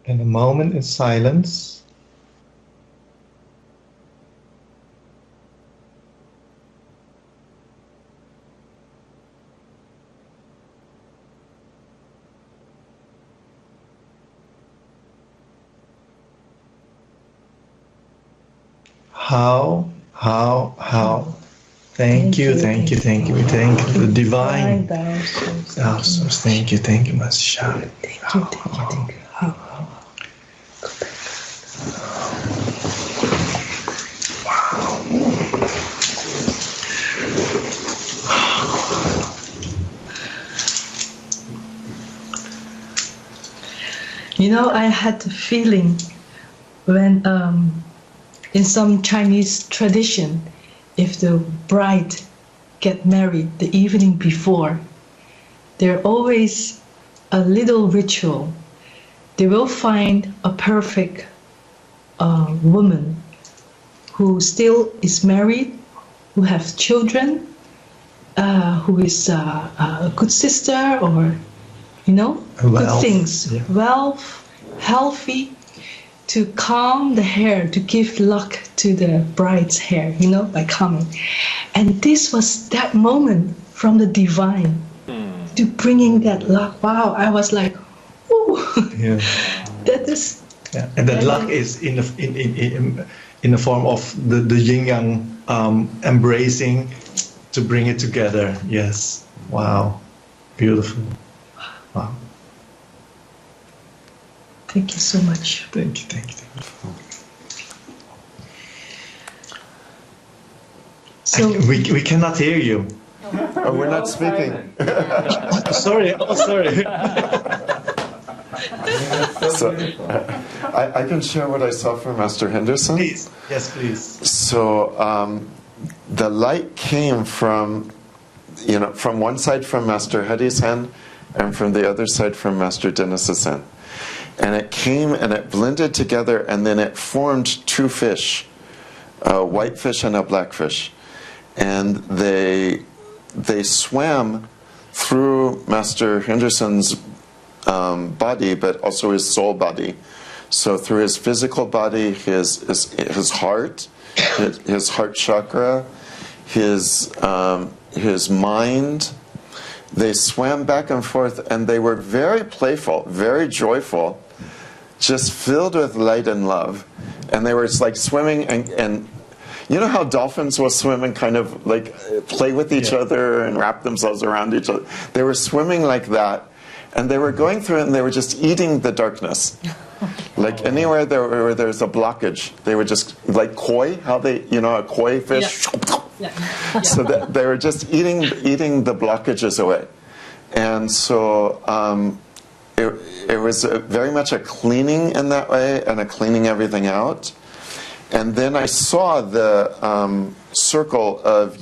And a moment in silence. How? Thank you. We thank the divine. Thank you, Master Sha. Thank you. You know, I had the feeling when in some Chinese tradition, if the bride get married the evening before, there always a little ritual. They will find a perfect woman who still is married, who have children, who is a good sister, or good things, wealth, healthy. to calm the hair, to give luck to the bride's hair, by calming. And this was that moment from the divine to bringing that luck. Wow, I was like, ooh, Yeah. that is. Yeah. And that luck is in the form of the yin yang embracing to bring it together. Yes. Wow. Beautiful. Wow. Thank you so much. Thank you. So We cannot hear you. Oh, we're not speaking. Sorry. So, I can share what I saw from Master Henderson. Please. Yes, please. So the light came from one side from Master Hadi's hand and from the other side from Master Dennis's hand. And it came and it blended together, and then it formed two fish, a white fish and a black fish. And they swam through Master Henderson's body, but also his soul body. So through his physical body, his heart, his heart chakra, his mind. They swam back and forth, and they were very playful, very joyful, just filled with light and love. And they were just like swimming, and you know how dolphins will swim and kind of like play with each other and wrap themselves around each other? They were swimming like that, and they were going through it, and they were just eating the darkness. Like anywhere where there's a blockage, they were just like koi, how they, a koi fish. yeah. So that they were just eating the blockages away. And so it was very much a cleaning in that way, and a cleaning everything out. And then I saw the circle of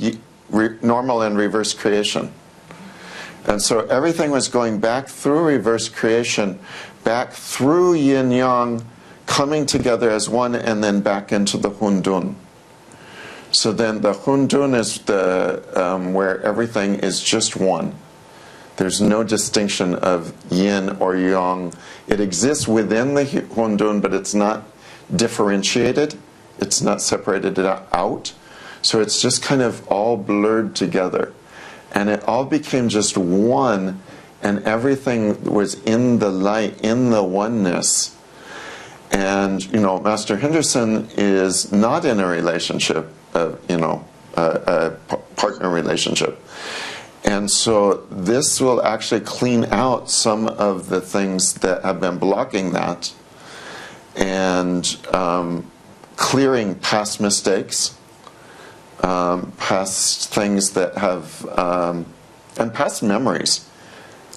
normal and reverse creation. And so everything was going back through reverse creation, back through yin yang, coming together as one, and then back into the hundun. So then the hundun is the where everything is just one. There's no distinction of yin or yang. It exists within the hundun, but it's not differentiated. It's not separated out. So it's just kind of all blurred together. And it all became just one, and everything was in the light, in the oneness. And, Master Henderson is not in a relationship, a partner relationship. And so this will actually clean out some of the things that have been blocking that, and clearing past mistakes, past things that have, and past memories.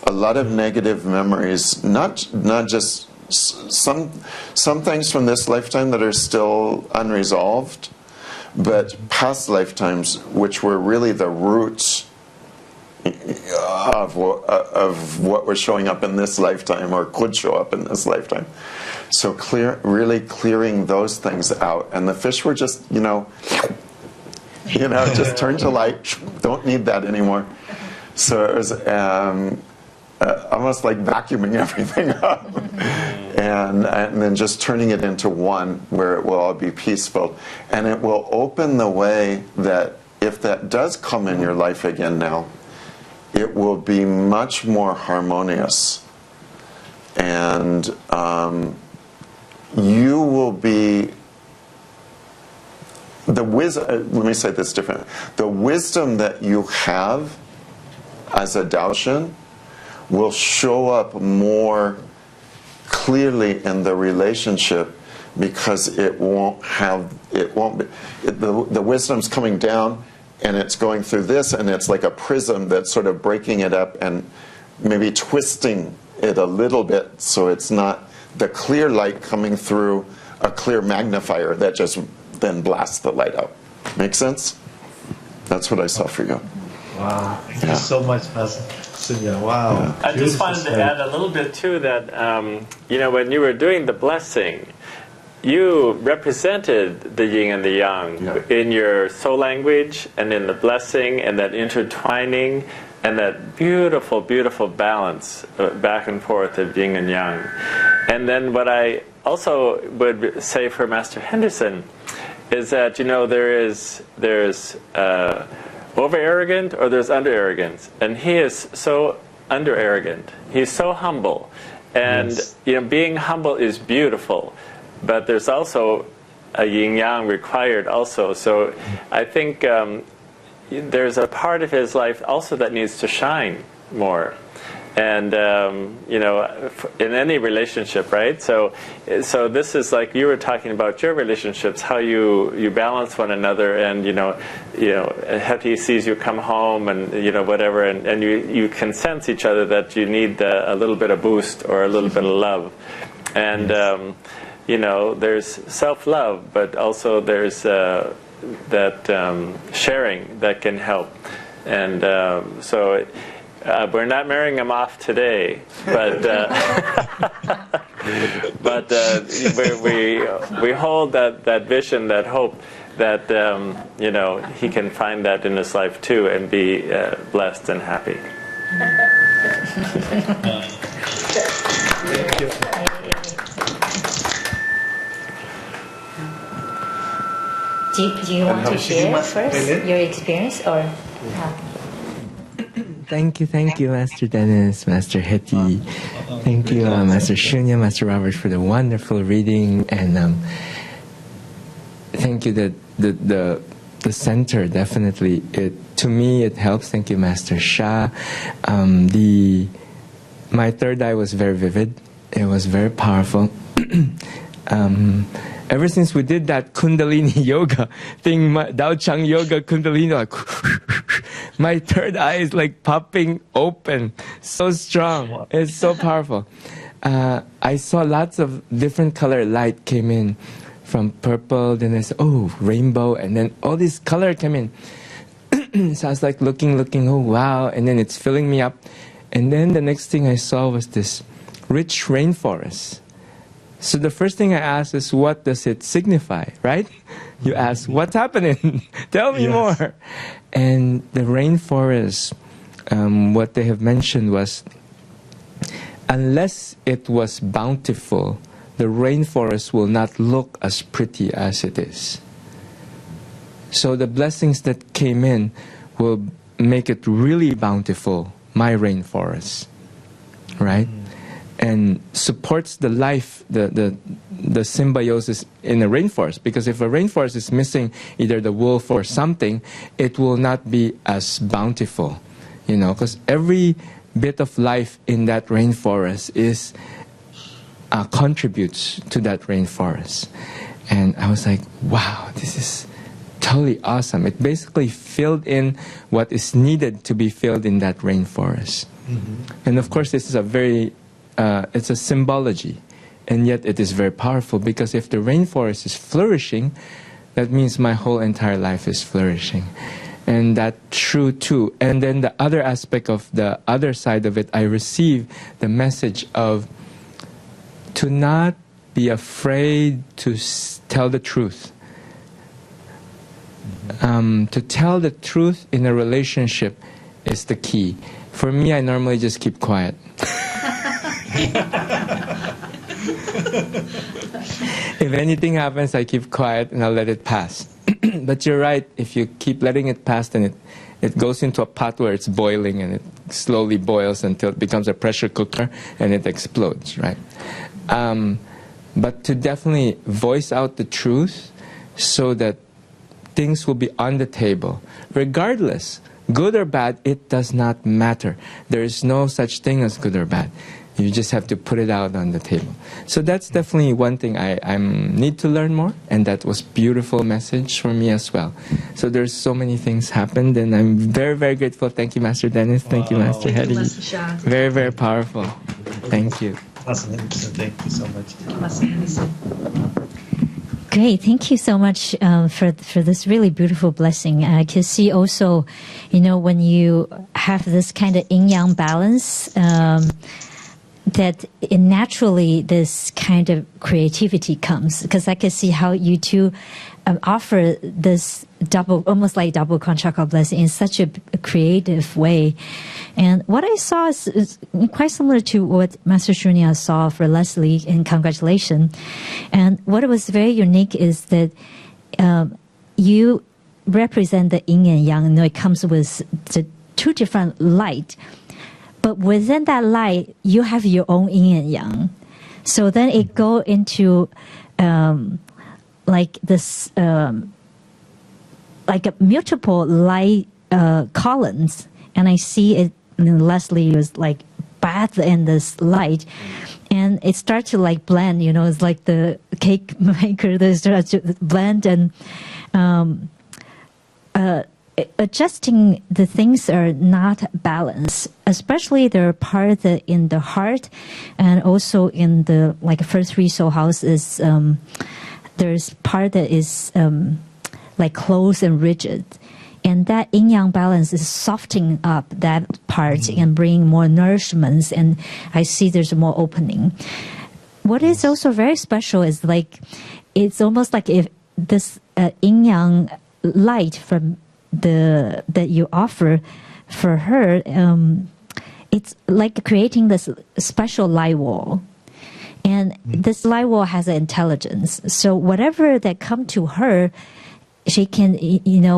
A lot of negative memories, not just some things from this lifetime that are still unresolved, but past lifetimes, which were really the roots of what was showing up in this lifetime, or could show up in this lifetime. So really clearing those things out. And the fish were just, just turned to light, don't need that anymore. So it was almost like vacuuming everything up, and then just turning it into one where it will all be peaceful. And it will open the way that if that does come in your life again now, it will be much more harmonious. And you will be the wisdom. Let me say this differently. The wisdom that you have as a Daoshan will show up more clearly in the relationship, because the wisdom's coming down, and it's going through this, and it's like a prism that's sort of breaking it up and maybe twisting it a little bit, so it's not the clear light coming through a clear magnifier that just then blasts the light out. Make sense? That's what I saw for you. Wow. Thank you so much, Pastor Sunya. Wow. Yeah. I just wanted to add a little bit too that, when you were doing the blessing, you represented the yin and the yang in your soul language and in the blessing, and that intertwining and that beautiful, beautiful balance back and forth of yin and yang. And then what I also would say for Master Henderson is that, there's over arrogant or there's under arrogance, and he is so under arrogant. He's so humble, and being humble is beautiful, but there's also a yin yang required also. So I think there's a part of his life also that needs to shine more. And in any relationship, right? So this is like you were talking about your relationships, how you balance one another, and Hetty sees you come home, and whatever, and you can sense each other that you need a little bit of boost or a little bit of love, and there's self-love, but also there's that sharing that can help, and so. We're not marrying him off today, but we hold that vision, that hope, that he can find that in his life too, and be blessed and happy. Thank you. Do you want to share first your experience, or? Thank you, Master Dennis, Master Hetty. Thank you, Master Shunya, Master Robert, for the wonderful reading, and thank you that the center definitely to me it helps. Thank you, Master Sha. My third eye was very vivid. It was very powerful. Ever since we did that Kundalini yoga thing, Tao Chang yoga Kundalini, like, my third eye is like popping open, so strong. It's so powerful. I saw lots of different color light came in, from purple, then I said, oh, rainbow, and then all this color came in. So I was like looking, oh wow, and then it's filling me up. And then the next thing I saw was this rich rainforest. So the first thing I asked is, what does it signify, right? You ask, what's happening? Tell me more. And the rainforest, what they have mentioned was, unless it was bountiful, the rainforest will not look as pretty as it is. So the blessings that came in will make it really bountiful, my rainforest, right? And supports the life, the symbiosis in a rainforest. Because if a rainforest is missing either the wolf or something, it will not be as bountiful, because every bit of life in that rainforest is contributes to that rainforest. And I was like, wow, this is totally awesome. It basically filled in what is needed to be filled in that rainforest. And of course, this is a very it's a symbology, and yet it is very powerful, because if the rainforest is flourishing, that means my whole entire life is flourishing. And that's true too. And then the other aspect of the other side of it, I receive the message of to not be afraid to tell the truth. To tell the truth in a relationship is the key. For me, I normally just keep quiet. If anything happens, I keep quiet and I'll let it pass. But you're right, if you keep letting it pass, then it goes into a pot where it's boiling, and it slowly boils until it becomes a pressure cooker and it explodes, right? But to definitely voice out the truth so that things will be on the table. Regardless, good or bad, it does not matter. There is no such thing as good or bad. You just have to put it out on the table. So that's definitely one thing I need to learn more, and that was beautiful message for me as well. So there's so many things happened, and I'm very, very grateful. Thank you, Master Dennis. Thank you, Master Hetty. Very, very powerful. Thank you. Thank you so much. Great, thank you so much for this really beautiful blessing. I can see also, when you have this kind of yin-yang balance, that naturally this kind of creativity comes, because I can see how you two offer this almost like double contract of blessing in such a creative way. And what I saw is quite similar to what Master Shunya saw for Leslie, and congratulations. And what was very unique is that you represent the yin and yang. It comes with the two different light. But within that light, you have your own yin and yang. So then it go into like this, like a multiple light columns. And I see it, Leslie was like bathed in this light. And it starts to like blend, it's like the cake maker that starts to blend, and adjusting the things are not balanced, especially there are parts in the heart and also in the like first three soul houses. There's part that is like close and rigid, and that yin yang balance is softening up that part and bringing more nourishments. And I see there's more opening. What is also very special is like it's almost like if this yin yang light from that you offer for her, it's like creating this special light wall. And this light wall has an intelligence. So whatever that come to her, she can,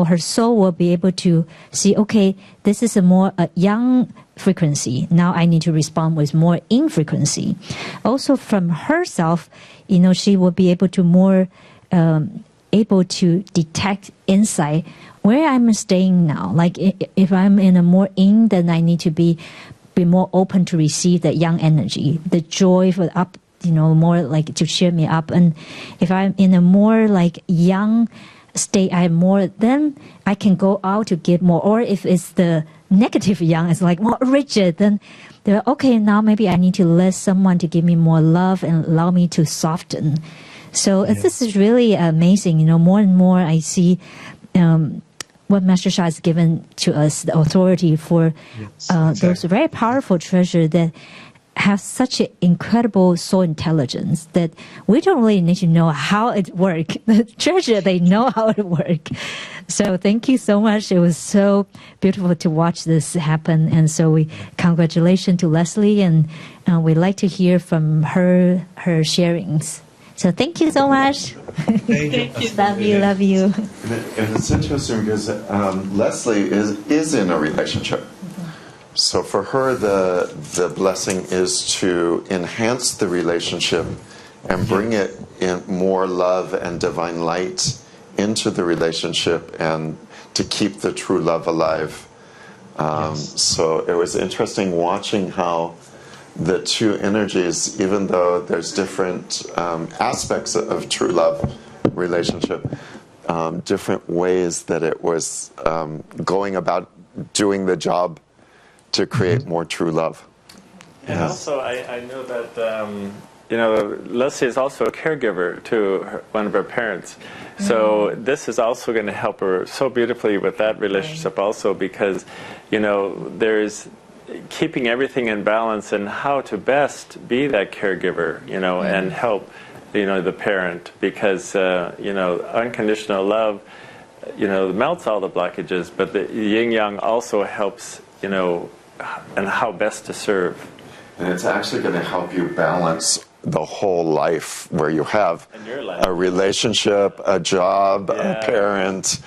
her soul will be able to see, okay, this is a more yang frequency. Now I need to respond with more yin frequency. Also from herself, she will be able to more able to detect insight where I'm staying now. Like if I'm in a more yin, then I need to be more open to receive the yang energy, the joy for up, more like to cheer me up. And if I'm in a more like yang state, then I can go out to get more. Or if it's the negative yang, it's like more rigid, then they're okay, now maybe I need to let someone to give me more love and allow me to soften. So this is really amazing. More and more I see what Master Sha has given to us, the authority for those very powerful treasures that have such an incredible soul intelligence that we don't really need to know how it works. The treasure, they know how it works. So thank you so much. It was so beautiful to watch this happen. And so congratulations to Leslie, and we'd like to hear from her sharings. So thank you so much. Thank you. Love you. And it's interesting because Leslie is in a relationship. So for her, the blessing is to enhance the relationship and bring it in more love and divine light into the relationship, and to keep the true love alive. So it was interesting watching how the two energies, even though there's different aspects of true love relationship, different ways that it was going about doing the job to create more true love. And also, I know that Leslie is also a caregiver to one of her parents. So this is also going to help her so beautifully with that relationship also, because there's keeping everything in balance and how to best be that caregiver, and help the parent, because unconditional love melts all the blockages, but the yin yang also helps and how best to serve. And it's actually going to help you balance the whole life, where you have a relationship, a job, a parent,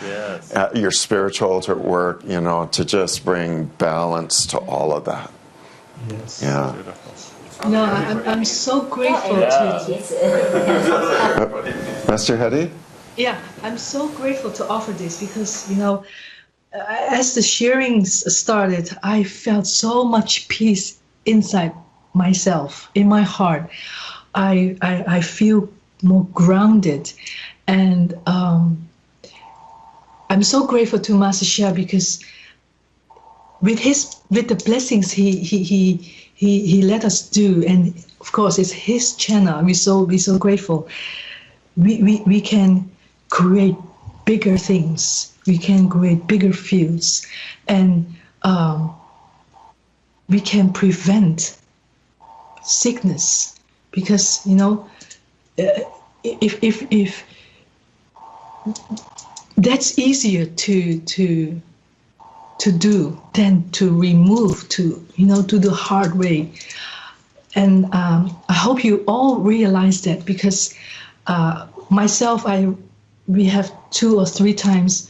your spiritual altar work, to just bring balance to all of that. Yes. Yeah. No, I'm so grateful to Master Hedy? Yeah, I'm so grateful to offer this, because as the sharings started, I felt so much peace inside myself, in my heart. I feel more grounded, and I'm so grateful to Master Sha, because with the blessings he let us do, and of course it's his channel. We're so grateful. We can create bigger things. We can create bigger fields, and we can prevent sickness, because if that's easier to do than to remove, to do the hard way. And I hope you all realize that, because myself, we have 2 or 3 times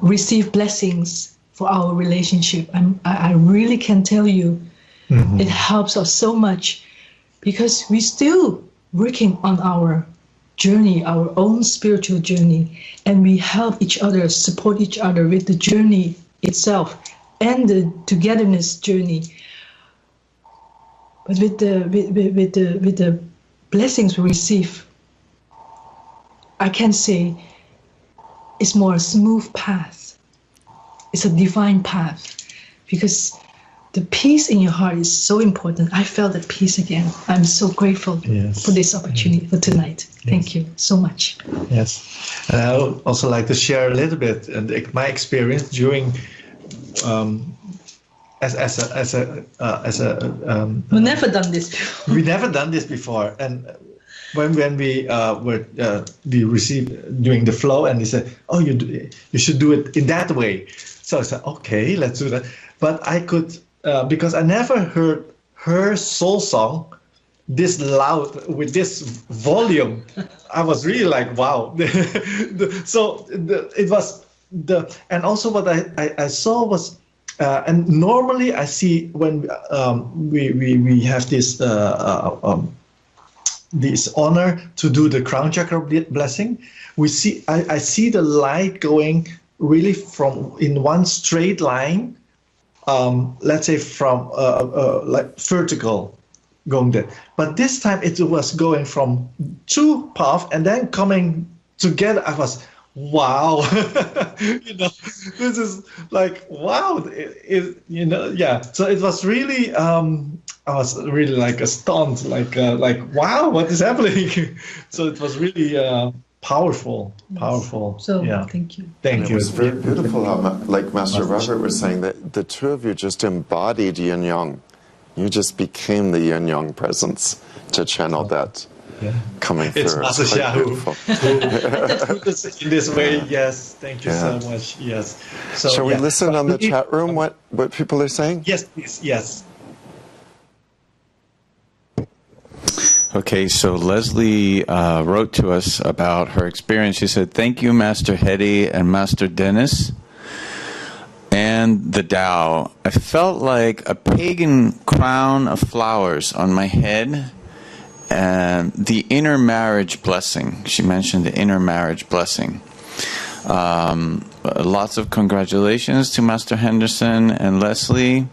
received blessings for our relationship. I really can tell you, it helps us so much, because we're still working on our journey, our own spiritual journey, and we help each other, support each other with the journey itself and the togetherness journey. But with the blessings we receive, I can say it's more a smooth path. It's a divine path, because the peace in your heart is so important. I felt that peace again. I'm so grateful for this opportunity for tonight. Thank you so much. Yes, and I would also like to share a little bit my experience during as a We've never done this before. We never done this before, and when we we received during the flow, and he said, "Oh, you should do it in that way." So I said, "Okay, let's do that." But I could because I never heard her soul song this loud with this volume. I was really like, wow. It was and also what I saw was. And normally I see when we have this honor to do the crown chakra blessing, I see the light going really from in one straight line, let's say from like vertical going there. But this time it was going from 2 paths and then coming together. I was, wow, this is like, wow, So it was really, I was really like astounded, like, wow, what is happening? So it was really powerful. So yeah. thank you. It was very beautiful how, like Master Robert was saying, that the 2 of you just embodied yin yang. You just became the yin yang presence to channel that. Yeah. Coming through. It's Master Xia who put us in this way. Yes, thank you so much. Yes. So, shall we listen on the chat room what people are saying? Yes, please. Yes. Okay, so Leslie wrote to us about her experience. She said, "Thank you, Master Hedy and Master Dennis and the Tao. I felt like a pagan crown of flowers on my head. And the inner marriage blessing." She mentioned the inner marriage blessing. Lots of congratulations to Master Henderson and Leslie.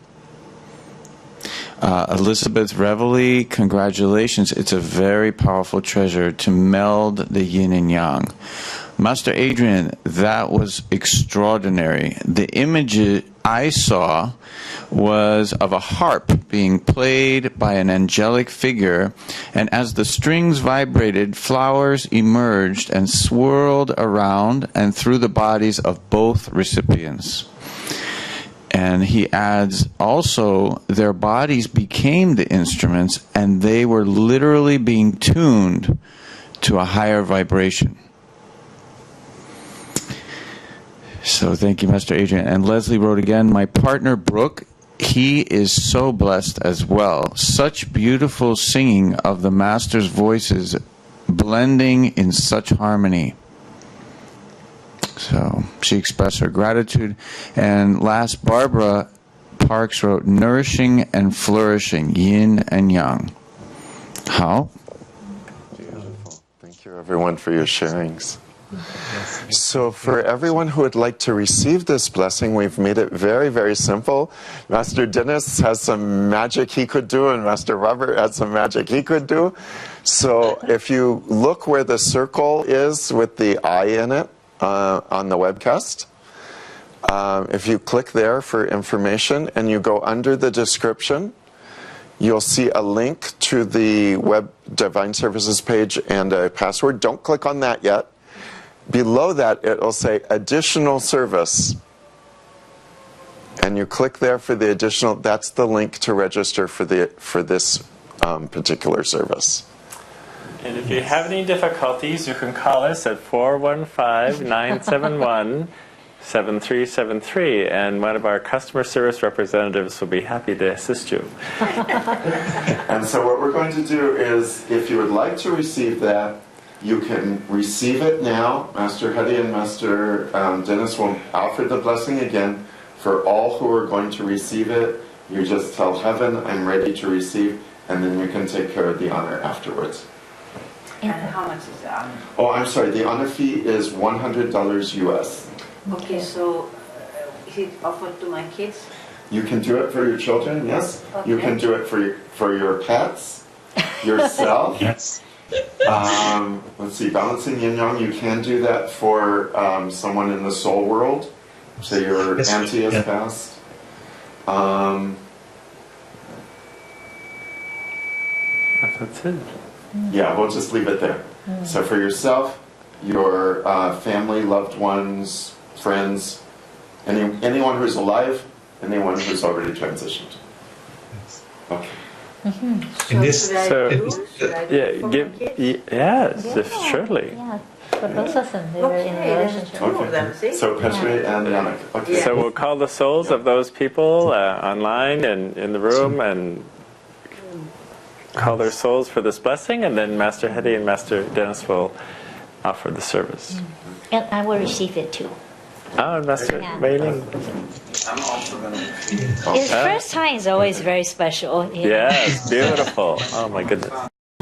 Elizabeth Reveley, congratulations. It's a very powerful treasure to meld the yin and yang. Master Adrian, that was extraordinary. The image I saw was of a harp being played by an angelic figure, and as the strings vibrated, flowers emerged and swirled around and through the bodies of both recipients. And he adds, also, their bodies became the instruments, and they were literally being tuned to a higher vibration. So thank you, Master Adrian. And Leslie wrote again, "My partner, Brooke, he is so blessed as well. Such beautiful singing of the Master's voices, blending in such harmony." So she expressed her gratitude. And last, Barbara Parks wrote, "Nourishing and flourishing, yin and yang." How? Beautiful. Thank you, everyone, for your sharings. So for everyone who would like to receive this blessing, we've made it very, very simple. Master Dennis has some magic he could do, and Master Robert has some magic he could do. So if you look where the circle is with the eye in it on the webcast, if you click there for information and you go under the description, you'll see a link to the web Divine Services page and a password. Don't click on that yet. Below that, it will say additional service. And you click there for the additional, that's the link to register for this particular service. And if you have any difficulties, you can call us at 415-971-7373, and one of our customer service representatives will be happy to assist you. And so what we're going to do is, if you would like to receive that, you can receive it now. Master Hedy and Master Dennis will offer the blessing again for all who are going to receive it. You just tell heaven, I'm ready to receive, and then you can take care of the honor afterwards. And how much is the honor? Oh, I'm sorry, the honor fee is $100 US. Okay, so is it offered to my kids? You can do it for your children, yes. Okay. You can do it for your pets, yourself. Yes. Let's see, balancing yin yang, you can do that for someone in the soul world. Say your Yes, auntie has yeah. passed. That's it. Yeah, we'll just leave it there. So for yourself, your family, loved ones, friends, anyone who's alive, anyone who's already transitioned. Okay. In this, should I So- do? Should I do it for my kids? Yes, surely. Yeah, for both of them, they were in a Okay, there's relationship. two of them, see? So Petri and Yannick. Okay. So we'll call the souls of those people online and in the room and call their souls for this blessing, and then Master Hedy and Master Dennis will offer the service. And I will receive it too. Oh, and Master Yeah. Wei Ling. I'm also going to His first time is always very special. Yes, beautiful. Oh my goodness.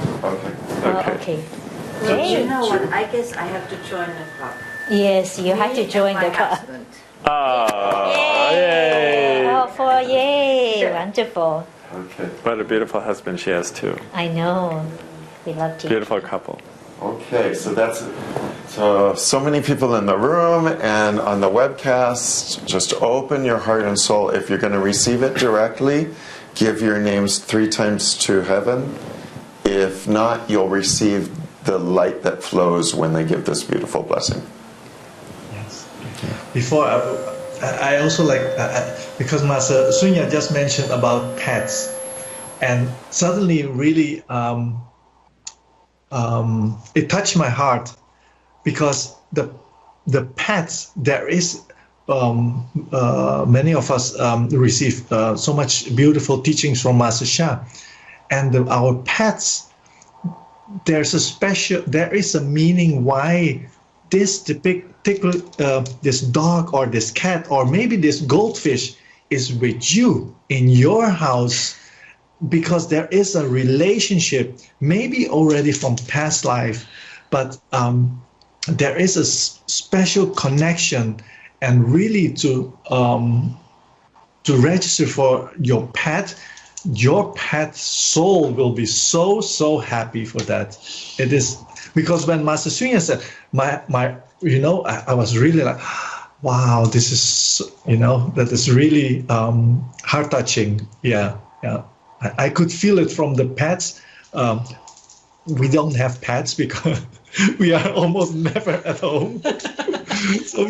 Okay. Okay. Well, you Great. know what? I guess I have to join the club. Yes, you have to Me join and the my club. husband. Oh, yay! Oh, for yay! Wonderful. Okay. What a beautiful husband she has too. I know. We love to. Beautiful couple. Okay, so that's so many people in the room and on the webcast. Just open your heart and soul. If you're going to receive it directly, give your names 3 times to heaven. If not, you'll receive the light that flows when they give this beautiful blessing. yes. Before I also like because Master Sunya just mentioned about pets, and suddenly really it touched my heart, because the pets, there is many of us receive so much beautiful teachings from Master Sha, and our pets, there is a meaning why this particular this dog or this cat or maybe this goldfish is with you in your house, because there is a relationship, maybe already from past life, but there is a special connection, and really to register for your pet soul will be so happy for that. It is because when Master Sunya said, I was really like, wow, this is, that is really heart touching. Yeah. I could feel it from the pets. We don't have pets because we are almost never at home. So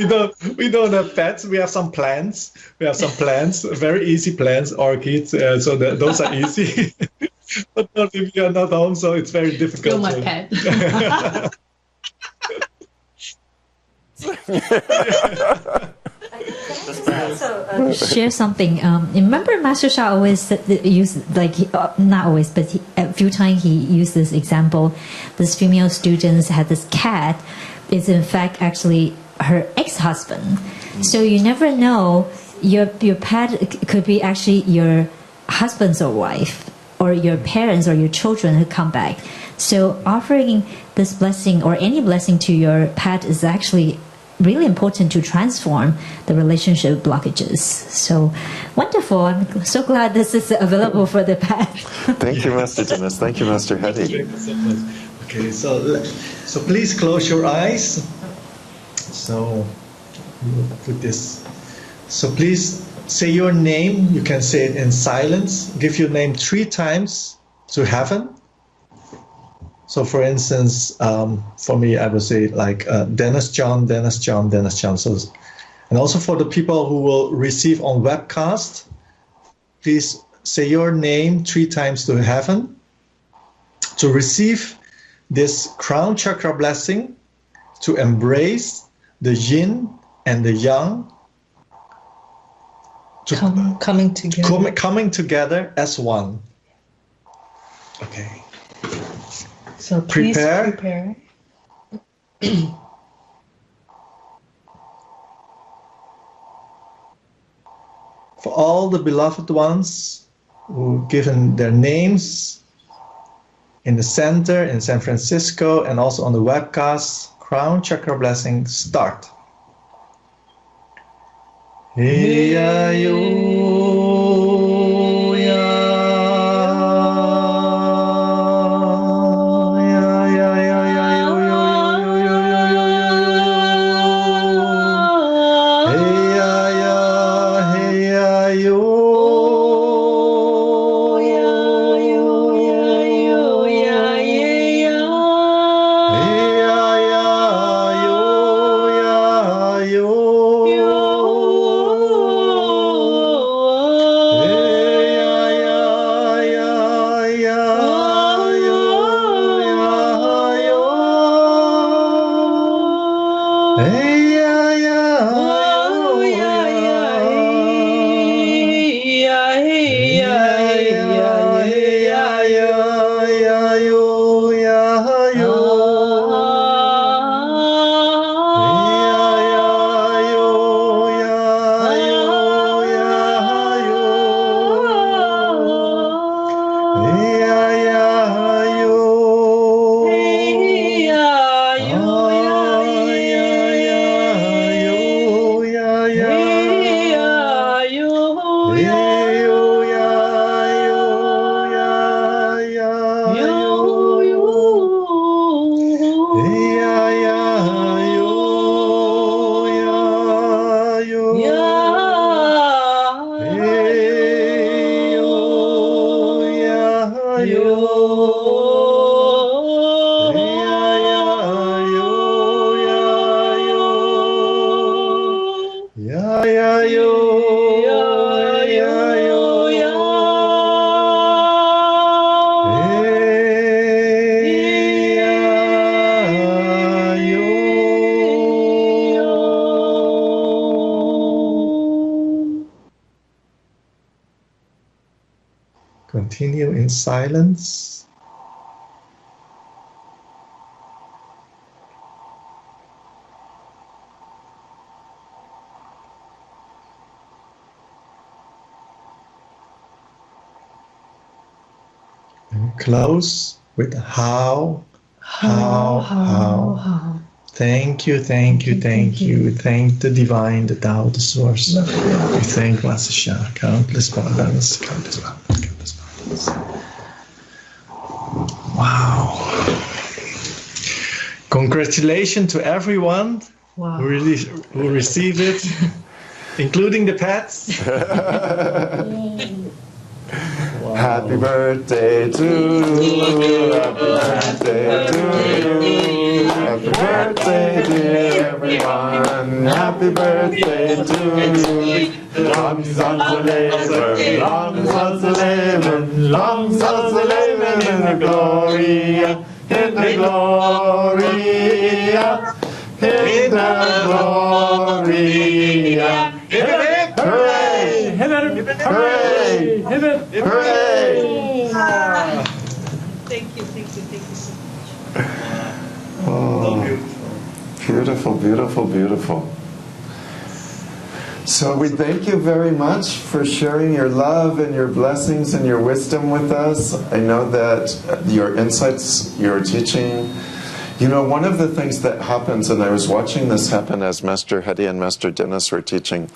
we don't have pets. We have some plants. Very easy plants, orchids. So those are easy. But not if you are not home, so it's very difficult. You're my pet. Share something. Remember, Master Sha always used, like, not always, but a few times he used this example. This female student had this cat. Is in fact actually her ex-husband. So you never know. Your pet could be actually your husband's or wife, or your parents or your children who come back. So offering this blessing or any blessing to your pet is actually really important to transform the relationship blockages. So wonderful. I'm so glad this is available for the pet. Thank you, Master Dennis. Thank you, Master Hedy. Okay, so please close your eyes. So we'll put this. So please say your name. You can say it in silence. Give your name 3 times to heaven. So for instance, for me, I would say like Dennis John, Dennis John, Dennis John. So, and also for the people who will receive on webcast, please say your name 3 times to heaven to receive this crown chakra blessing to embrace the yin and the yang, to coming together. Coming together as one. Okay. So please Prepare. prepare. For all the beloved ones who've given their names in the center in San Francisco and also on the webcast, Crown Chakra Blessing, start. Continue in silence. And close with how. Thank you. Thank the divine, the Tao, the source. We thank Master Sha, countless bonds, countless bonds. Wow. Congratulations to everyone who received it, including the pets. Wow. Happy birthday to you. Happy birthday to you. Happy birthday, dear everyone. Happy birthday to you. Lang zal ze leven, lang zal ze leven, lang zal ze leven in de gloria, in de gloria, in de gloria. Hooray! Hooray! Hooray! Thank you so much. Oh, beautiful, beautiful, beautiful. So we thank you very much for sharing your love and your blessings and your wisdom with us. I know that your insights, your teaching, you know, one of the things that happens, and I was watching this happen as Master Hedy and Master Dennis were teaching,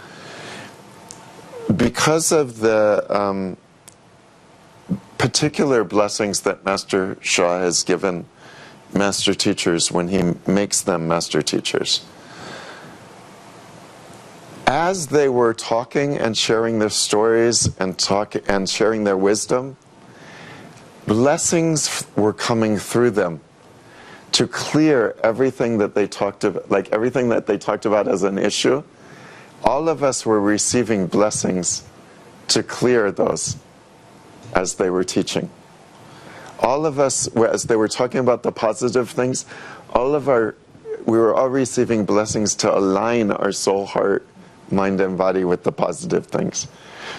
because of the particular blessings that Master Sha has given master teachers when he makes them master teachers, as they were talking and sharing their stories and sharing their wisdom, blessings were coming through them to clear everything that they talked about, like everything that they talked about as an issue. All of us were receiving blessings to clear those as they were teaching. all of us, as they were talking about the positive things, we were all receiving blessings to align our soul, heart, mind, and body with the positive things.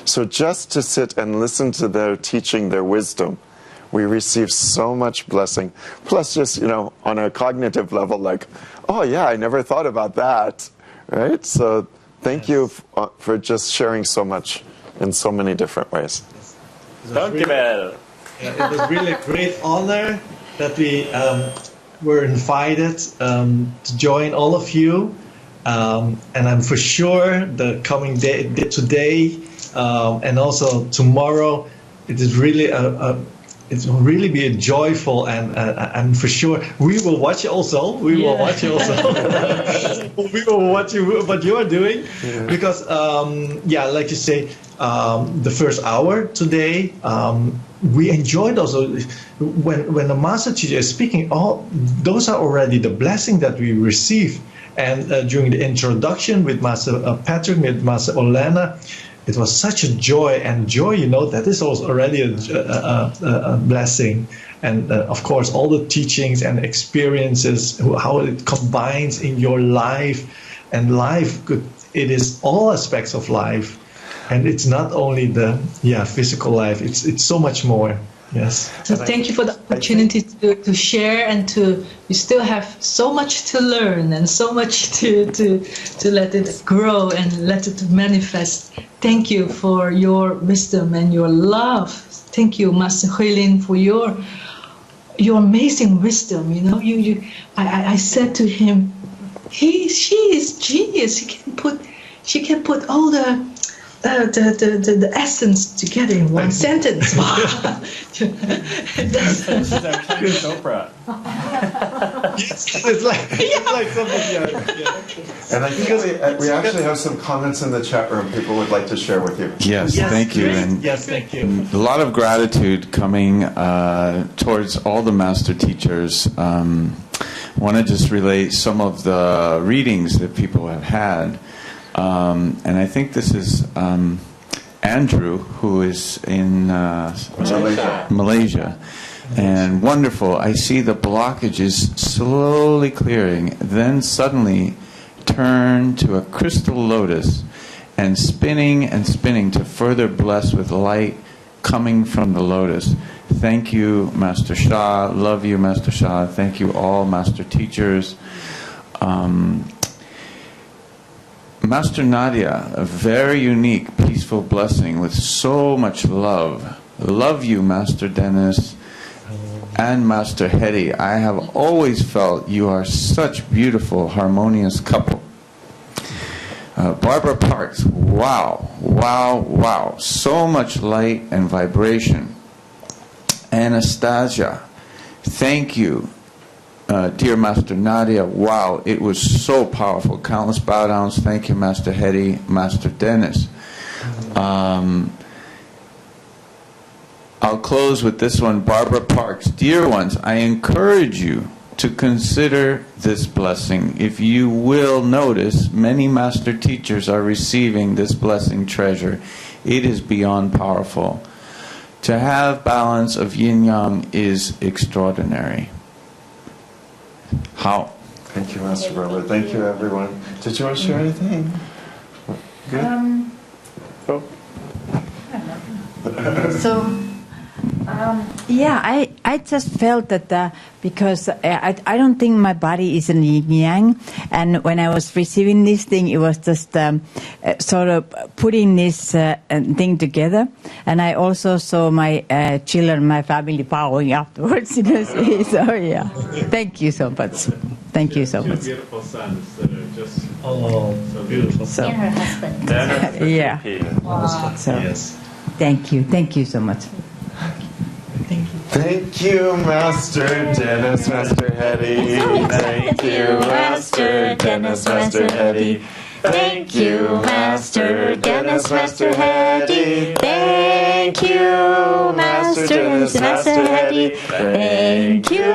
So just to sit and listen to their teaching, their wisdom, we receive so much blessing. Plus just, on a cognitive level, like, oh yeah, I never thought about that, right? So thank you for just sharing so much in so many different ways. It was really a great honor that we were invited to join all of you. And I'm for sure the coming day, today, and also tomorrow, it is really it will really be a joyful, and for sure we will watch also. We will watch also. We will watch what you are doing, because like you say, the first hour today, we enjoyed also when the master teacher is speaking. All those are already the blessing that we receive. And during the introduction with Master Patrick, with Master Olena, it was such a joy. And joy, that is also already a blessing. And of course, all the teachings and experiences, how it combines in your life. And life, it is all aspects of life. And it's not only the physical life, it's so much more. Yes. So thank you for the opportunity to share, and you still have so much to learn and so much to let it grow and let it manifest. Thank you for your wisdom and your love. Thank you, Master Huilin, for your amazing wisdom. I said to him, she is genius. She can put all the essence together in one sentence. It's like something. And I think we actually have some comments in the chat room people would like to share with you. Yes, thank you. And thank you. A lot of gratitude coming towards all the master teachers. I want to just relate some of the readings that people have had. And I think this is Andrew, who is in Malaysia. And wonderful. I see the blockages slowly clearing, then suddenly turn to a crystal lotus and spinning to further bless with light coming from the lotus. Thank you, Master Sha. Love you, Master Sha. Thank you, all master teachers. Master Nadia, a very unique, peaceful blessing with so much love. Love you, Master Dennis and Master Hetty. I have always felt you are such beautiful, harmonious couple. Barbara Parks, wow, wow, wow. So much light and vibration. Anastasia, thank you. Dear Master Nadia, wow, it was so powerful. Countless bow downs. Thank you, Master Hetty, Master Dennis. I'll close with this one, Barbara Parks. Dear ones, I encourage you to consider this blessing. If you will notice, many master teachers are receiving this blessing treasure. It is beyond powerful. To have balance of yin-yang is extraordinary. How? Thank you, Master Barbara. Thank you, everyone. Did you want to share anything? Good? I just felt that because I don't think my body is in yin yang, and when I was receiving this thing, it was just sort of putting this thing together, and I also saw my children, my family bowing afterwards. So thank you so much. Thank you so much. Two beautiful sons that are just so beautiful. So, And her husband. Yeah. So, Yes. thank you so much. Thank you, Master Dennis, Master Hetty. Thank you, Master Dennis, Master Hetty. Thank you, Master Dennis, Master Hetty. Thank you, Master Dennis, Master Hetty. Thank you,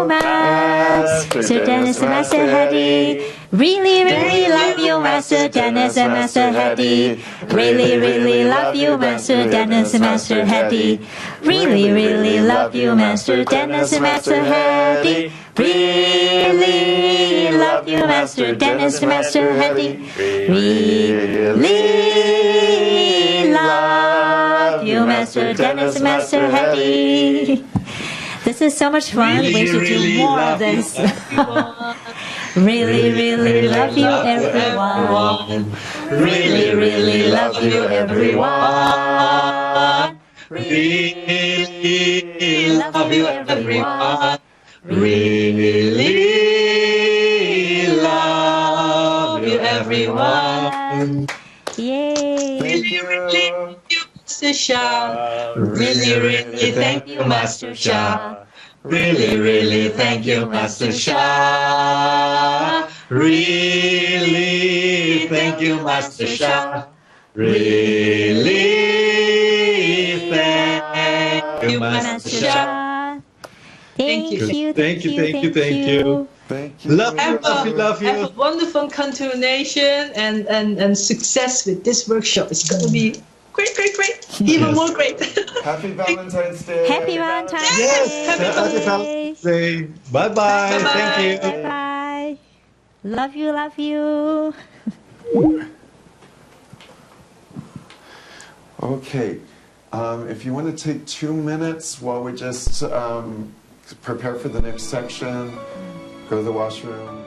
Master Dennis, Master Hetty. Really, really love you, Master Dennis and Master Hattie. Really, really love you, Master Dennis and Master Hattie. Really, really love you, Master Dennis and Master Hattie. Really love you, Master Dennis and Master Hattie. Really love you, Master Dennis and Master Hattie. This is so much fun. We should do more of this. Really, really love you, everyone. Really, really love you, everyone. Really love you, everyone. Really love you, everyone. Yay! Really, Master Shah. Really, really thank you, Master Shah. Really, really thank you, Master Shah. Really thank you, Master Shah. Really thank you, Master Shah. Thank you, Thank you, thank you, thank you. Thank you. Love you, love you, love Have a you. wonderful continuation and success with this workshop. It's going to be great, great, great. Even more great. Happy Valentine's Day. Happy Valentine's Day. Yes, happy Valentine's Day. Bye-bye. Thank you. Bye-bye. Love you, love you. Okay. If you want to take 2 minutes while we just prepare for the next section, go to the washroom.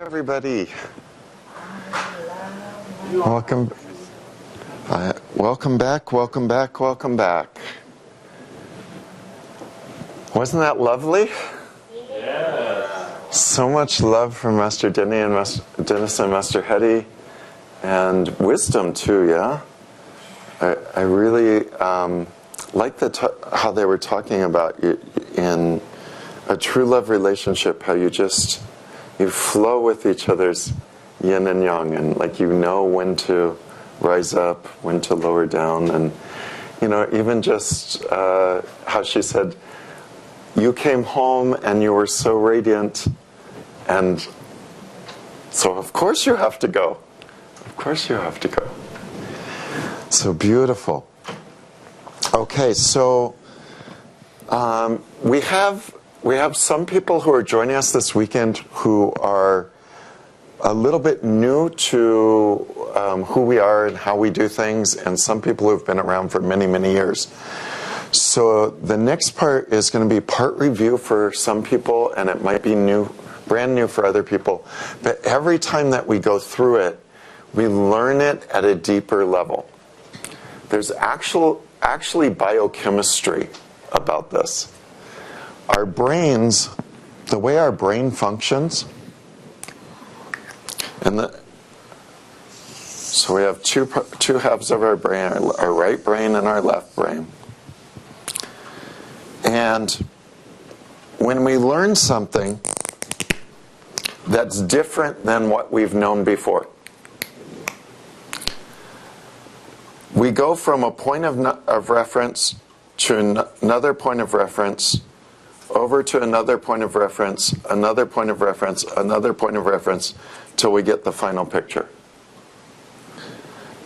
Everybody, welcome, welcome back, welcome back, welcome back. Wasn't that lovely? Yeah. So much love from Master Denny and Dennis and Master Hetty, and wisdom too. Yeah, I really like how they were talking about in a true love relationship, how you flow with each other's yin and yang, and like you know when to rise up, when to lower down, and even just how she said, you came home and you were so radiant, and so of course you have to go. Of course you have to go. So beautiful. Okay, so we have some people who are joining us this weekend who are a little bit new to who we are and how we do things, and some people who have been around for many, many years. So the next part is going to be part review for some people, and it might be brand new for other people. But every time that we go through it, we learn it at a deeper level. There's actually biochemistry about this. Our brains, the way our brain functions, so we have two halves of our brain, our right brain and our left brain. And when we learn something that's different than what we've known before, we go from a point of reference to another point of reference, over to another point of reference, another point of reference, another point of reference, till we get the final picture.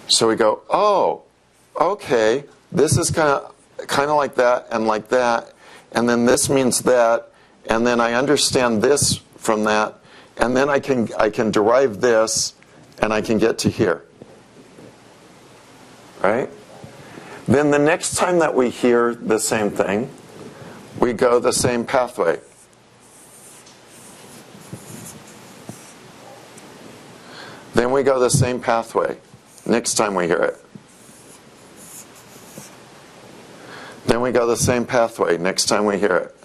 So we go, oh, okay, this is kind of like that, and then this means that, and then I understand this from that, and then I can derive this, and I can get to here. Right? Then the next time that we hear the same thing, we go the same pathway. Then we go the same pathway next time we hear it. Then we go the same pathway next time we hear it.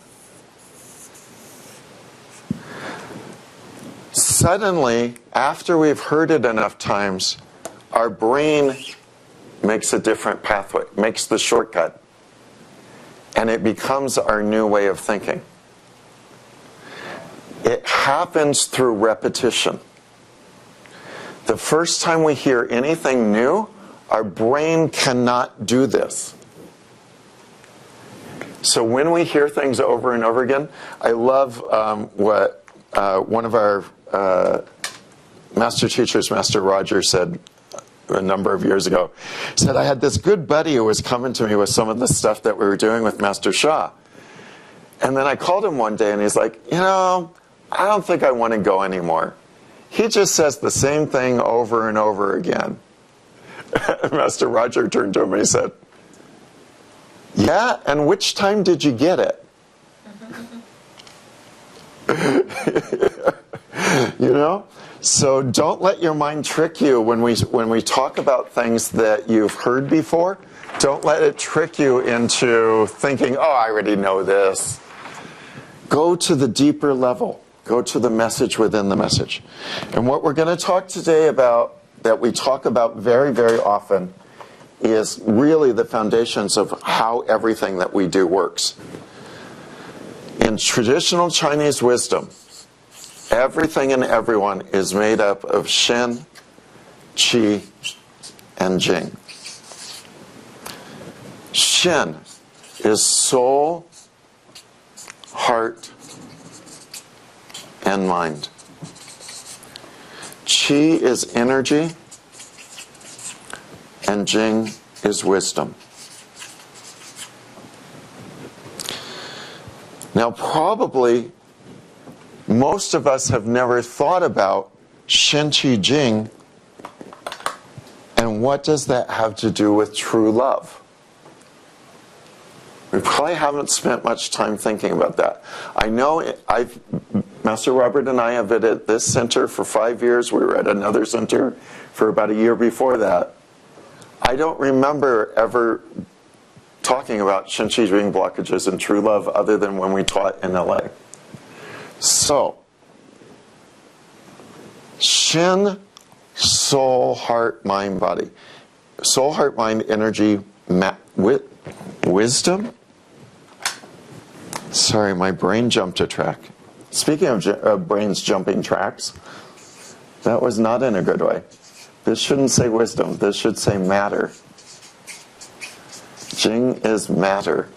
Suddenly, after we've heard it enough times, our brain makes a different pathway, makes the shortcut. And it becomes our new way of thinking. It happens through repetition. The first time we hear anything new, our brain cannot do this. So when we hear things over and over again, I love what one of our master teachers, Master Roger, said a number of years ago. He said, I had this good buddy who was coming to me with some of the stuff that we were doing with Master Sha. And then I called him one day and he's like, I don't think I want to go anymore. He just says the same thing over and over again. Master Roger turned to him and he said, yeah, and which time did you get it? So don't let your mind trick you when we talk about things that you've heard before. Don't let it trick you into thinking, oh, I already know this. Go to the deeper level. Go to the message within the message. And what we're going to talk today about, that we talk about very, very often, is really the foundations of how everything that we do works. In traditional Chinese wisdom, everything and everyone is made up of Shen, Qi, and Jing. Shen is soul, heart, and mind. Qi is energy, and Jing is wisdom. Now, probably most of us have never thought about Shen, Qi, Jing, and what does that have to do with true love? We probably haven't spent much time thinking about that. I know Master Robert and I have been at this center for 5 years. We were at another center for about a year before that. I don't remember ever talking about Shen Qi Jing blockages and true love other than when we taught in LA. So, Shen, soul, heart, mind, body. Soul, heart, mind, energy, wisdom. Sorry, my brain jumped a track. Speaking of brains jumping tracks, that was not in a good way. This shouldn't say wisdom. This should say matter. Jing is matter.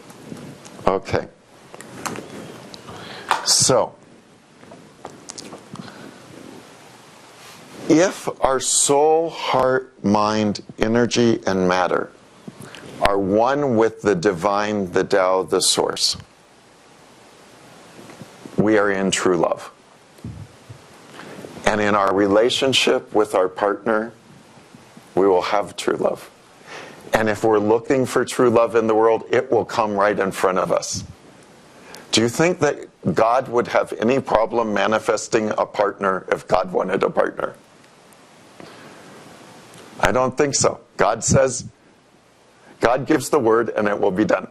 Okay. So, if our soul, heart, mind, energy, and matter are one with the divine, the Tao, the source, we are in true love. And in our relationship with our partner, we will have true love. And if we're looking for true love in the world, it will come right in front of us. Do you think that God would have any problem manifesting a partner if God wanted a partner? I don't think so. God says, God gives the word and it will be done.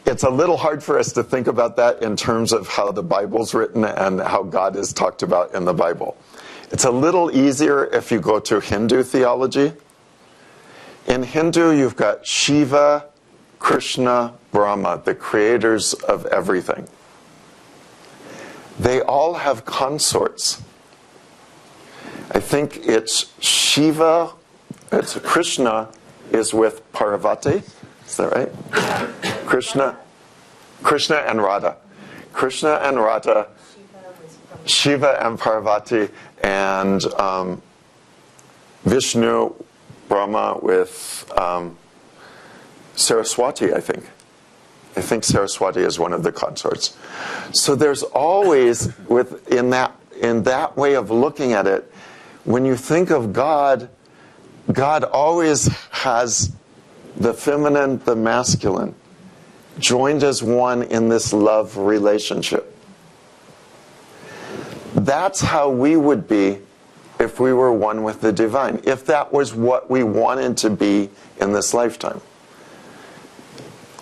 It's a little hard for us to think about that in terms of how the Bible's written and how God is talked about in the Bible. It's a little easier if you go to Hindu theology. In Hindu, you've got Shiva, Krishna, Brahma, the creators of everything. They all have consorts. I think it's Shiva, it's Krishna is with Parvati. Is that right? Krishna and Radha. Krishna and Radha, Shiva and Parvati, and Vishnu, Brahma with Saraswati, I think. I think Saraswati is one of the consorts. So there's always, in that way of looking at it, when you think of God, God always has the feminine, the masculine, joined as one in this love relationship. That's how we would be if we were one with the divine, if that was what we wanted to be in this lifetime.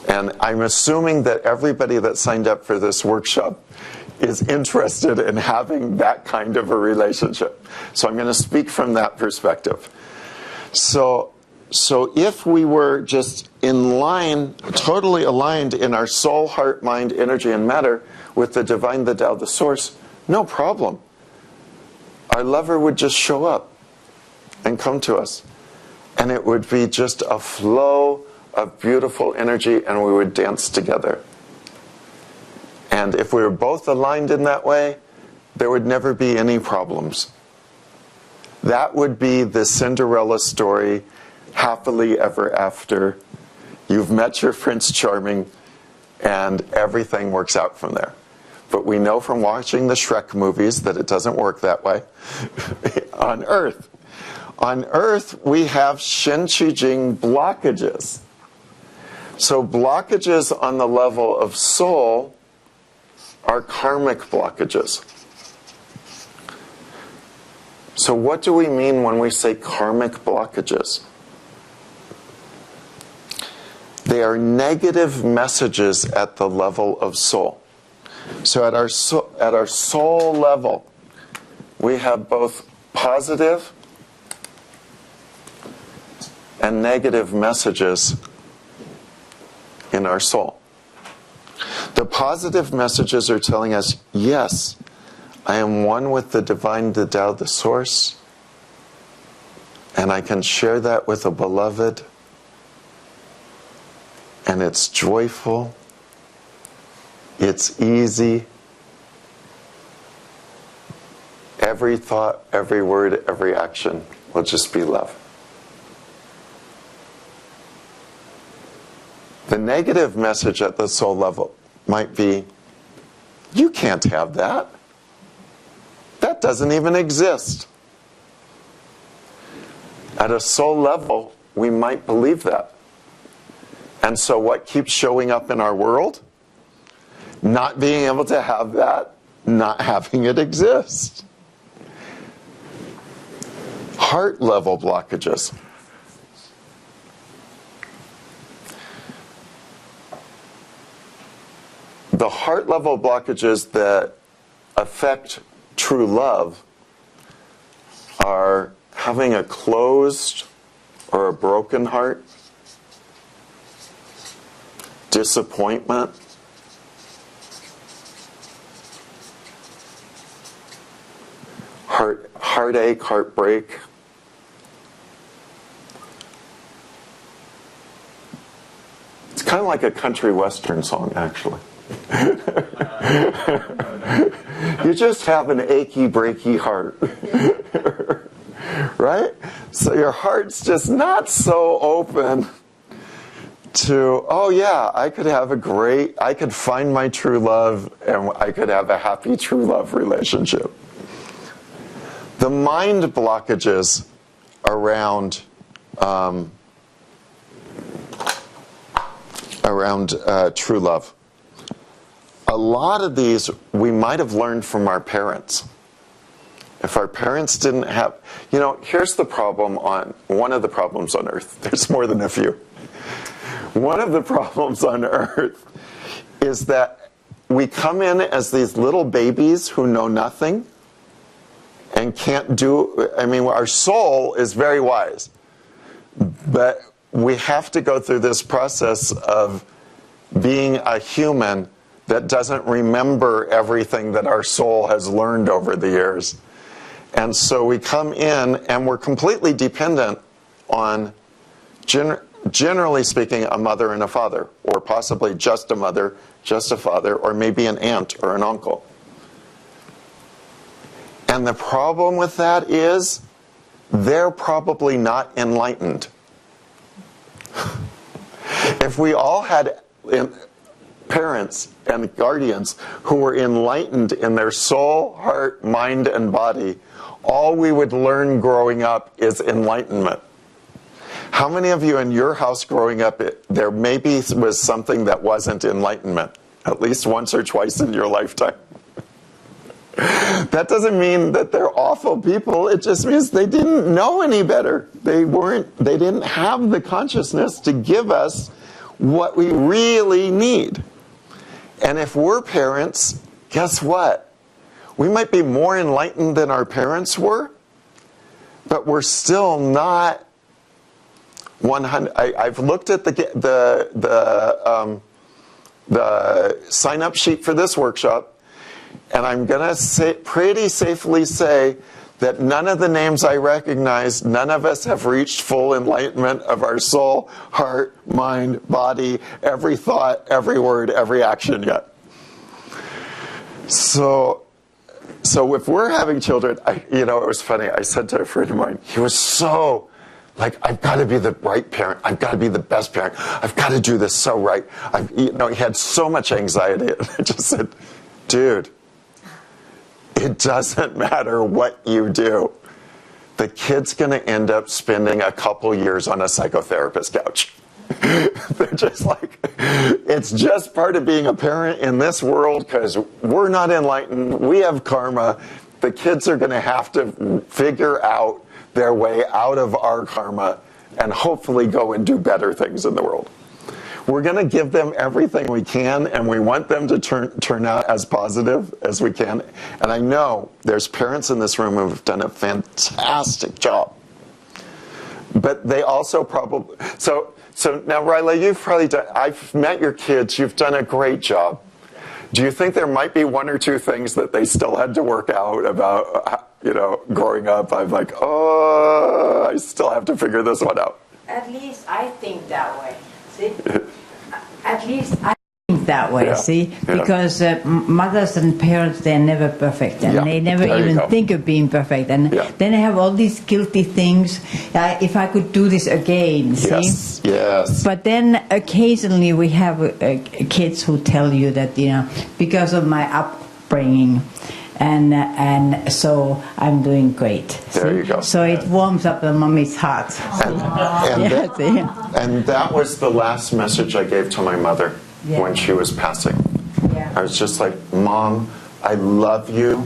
And I'm assuming that everybody that signed up for this workshop is interested in having that kind of a relationship. So I'm going to speak from that perspective. So if we were just in line, totally aligned in our soul, heart, mind, energy, and matter with the divine, the Tao, the source, no problem. Our lover would just show up and come to us. And it would be just a flow of beautiful energy, and we would dance together. And if we were both aligned in that way, there would never be any problems. That would be the Cinderella story, happily ever after. You've met your Prince Charming, and everything works out from there. But we know from watching the Shrek movies that it doesn't work that way on Earth. On Earth, we have Shen Qi Jing blockages. So blockages on the level of soul are karmic blockages. So what do we mean when we say karmic blockages? They are negative messages at the level of soul. So at our soul level, we have both positive and negative messages in our soul. The positive messages are telling us, yes, I am one with the divine, the Tao, the source, and I can share that with a beloved, and it's joyful, it's easy. Every thought, every word, every action will just be love. The negative message at the soul level might be, you can't have that. That doesn't even exist. At a soul level, we might believe that. And so what keeps showing up in our world? Not being able to have that, not having it exist. Heart level blockages. The heart level blockages that affect true love are having a closed or a broken heart, disappointment, heartache, heartbreak, it's kind of like a country western song, actually. You just have an achy, breaky heart. Right? So your heart's just not so open to, oh yeah, I could find my true love and I could have a happy true love relationship. The mind blockages around true love. A lot of these we might have learned from our parents. If our parents didn't have, here's the problem one of the problems on earth. There's more than a few. One of the problems on earth is that we come in as these little babies who know nothing and can't our soul is very wise, but we have to go through this process of being a human that doesn't remember everything that our soul has learned over the years. And so we come in and we're completely dependent on, generally speaking, a mother and a father, or possibly just a mother, just a father, or maybe an aunt or an uncle. And the problem with that is they're probably not enlightened. If we all had parents and guardians who were enlightened in their soul, heart, mind, and body, all we would learn growing up is enlightenment. How many of you in your house growing up, there maybe was something that wasn't enlightenment, at least once or twice in your lifetime? That doesn't mean that they're awful people. It just means they didn't know any better. They didn't have the consciousness to give us what we really need. And if we're parents, guess what? We might be more enlightened than our parents were, but we're still not 100. I've looked at the sign-up sheet for this workshop, and I'm going to pretty safely say that none of the names I recognize, none of us have reached full enlightenment of our soul, heart, mind, body, every thought, every word, every action yet. So if we're having children, it was funny. I said to a friend of mine, he was so like, I've got to be the right parent. I've got to be the best parent. I've got to do this so right. He had so much anxiety. And I just said, dude, it doesn't matter what you do. The kid's going to end up spending a couple years on a psychotherapist couch. They're just like, it's just part of being a parent in this world because we're not enlightened. We have karma. The kids are going to have to figure out their way out of our karma and hopefully go and do better things in the world. We're going to give them everything we can, and we want them to turn out as positive as we can. And I know there's parents in this room who have done a fantastic job. But they also probably... So now, Riley, you've probably done... I've met your kids. You've done a great job. Do you think there might be one or two things that they still had to work out about, growing up? I'm like, I still have to figure this one out. At least I think that way. See? At least I think that way, see? Because mothers and parents, they're never perfect. And they never even think of being perfect. And then they have all these guilty things. If I could do this again, see? Yes. But then occasionally we have kids who tell you that, because of my upbringing, and so I'm doing great. There you go. So it warms up the mommy's heart. And that was the last message I gave to my mother when she was passing. I was just like, Mom, I love you.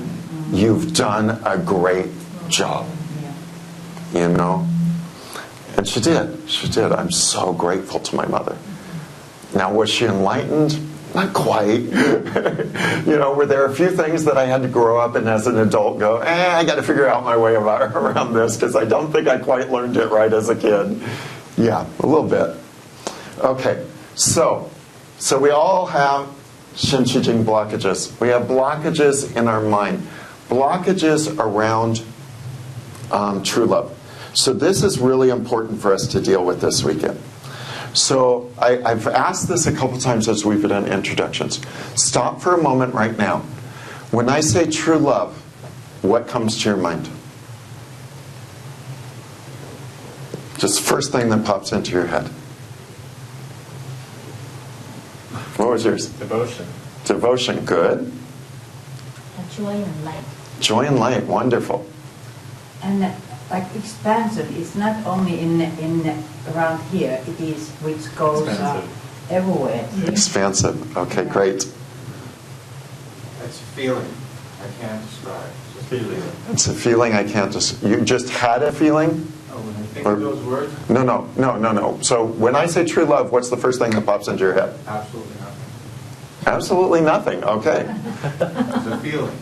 You've done a great job. You know? And she did. She did. I'm so grateful to my mother. Now, was she enlightened? Not quite. You know, were there a few things that I had to grow up and as an adult go, I got to figure out my way around this because I don't think I quite learned it right as a kid. Yeah, a little bit. Okay, so we all have Shin-Chi-Jing blockages. We have blockages in our mind. Blockages around true love. So this is really important for us to deal with this weekend. So I've asked this a couple times as we've done introductions. Stop for a moment right now. When I say true love, what comes to your mind? Just first thing that pops into your head. What was yours? Devotion. Devotion, good. Joy and light. Joy and light, wonderful. And like expansion is not only in around here, it is which goes everywhere. Expansive, okay, great. It's a feeling I can't describe. It's a feeling. It's a feeling I can't just, you just had a feeling? Oh, when I think of those words? No. So when I say true love, what's the first thing that pops into your head? Absolutely nothing. Absolutely nothing, okay. It's a feeling.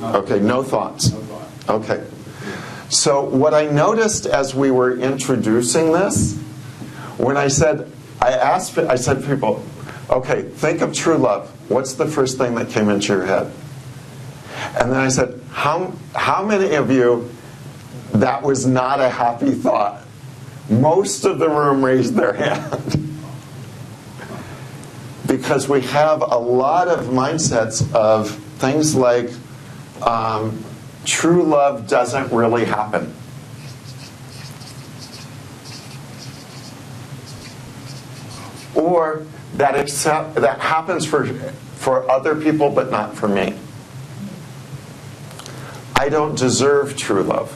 Okay, no thoughts. No thought. Okay. So what I noticed as we were introducing this, when I said to people, okay, think of true love. What's the first thing that came into your head? And then I said, how many of you, that was not a happy thought? Most of the room raised their hand. Because we have a lot of mindsets of things like true love doesn't really happen. Or that happens for other people but not for me. I don't deserve true love.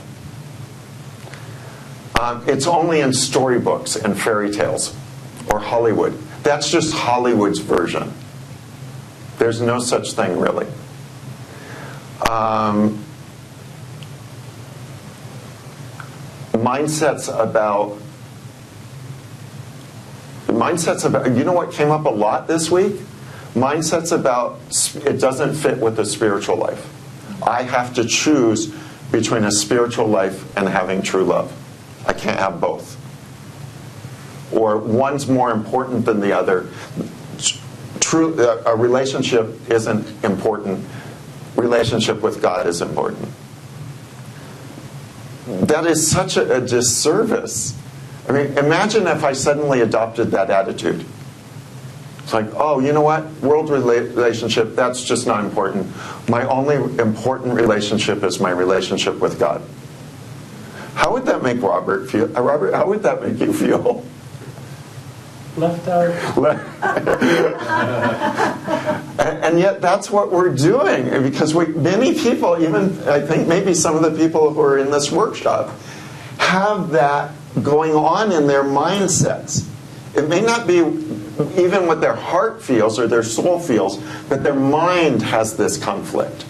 It's only in storybooks and fairy tales or Hollywood. That's just Hollywood's version. There's no such thing, really. Mindsets about, you know what came up a lot this week? Mindsets about it doesn't fit with the spiritual life. I have to choose between a spiritual life and having true love. I can't have both. Or one's more important than the other. A relationship isn't important. Relationship with God is important. That is such a disservice. I mean, imagine if I suddenly adopted that attitude. It's like, oh, you know what? World relationship, that's just not important. My only important relationship is my relationship with God. How would that make Robert feel? Robert, how would that make you feel? Left out. And yet that's what we're doing, because many people, even I think maybe some of the people who are in this workshop, have that going on in their mindsets. It may not be even what their heart feels or their soul feels, but their mind has this conflict.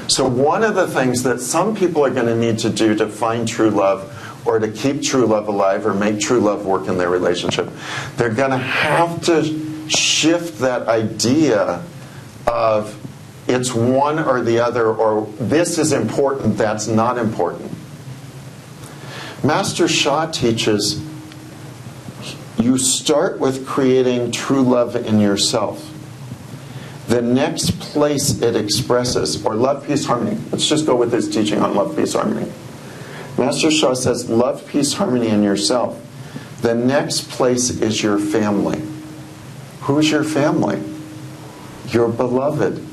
So one of the things that some people are going to need to do to find true love or to keep true love alive or make true love work in their relationship, they're going to have to shift that idea of it's one or the other, or this is important, that's not important. Master Sha teaches you start with creating true love in yourself. The next place it expresses, or love, peace, harmony. Let's just go with this teaching on love, peace, harmony. Master Sha says, love, peace, harmony in yourself. The next place is your family. Who's your family? Your beloved,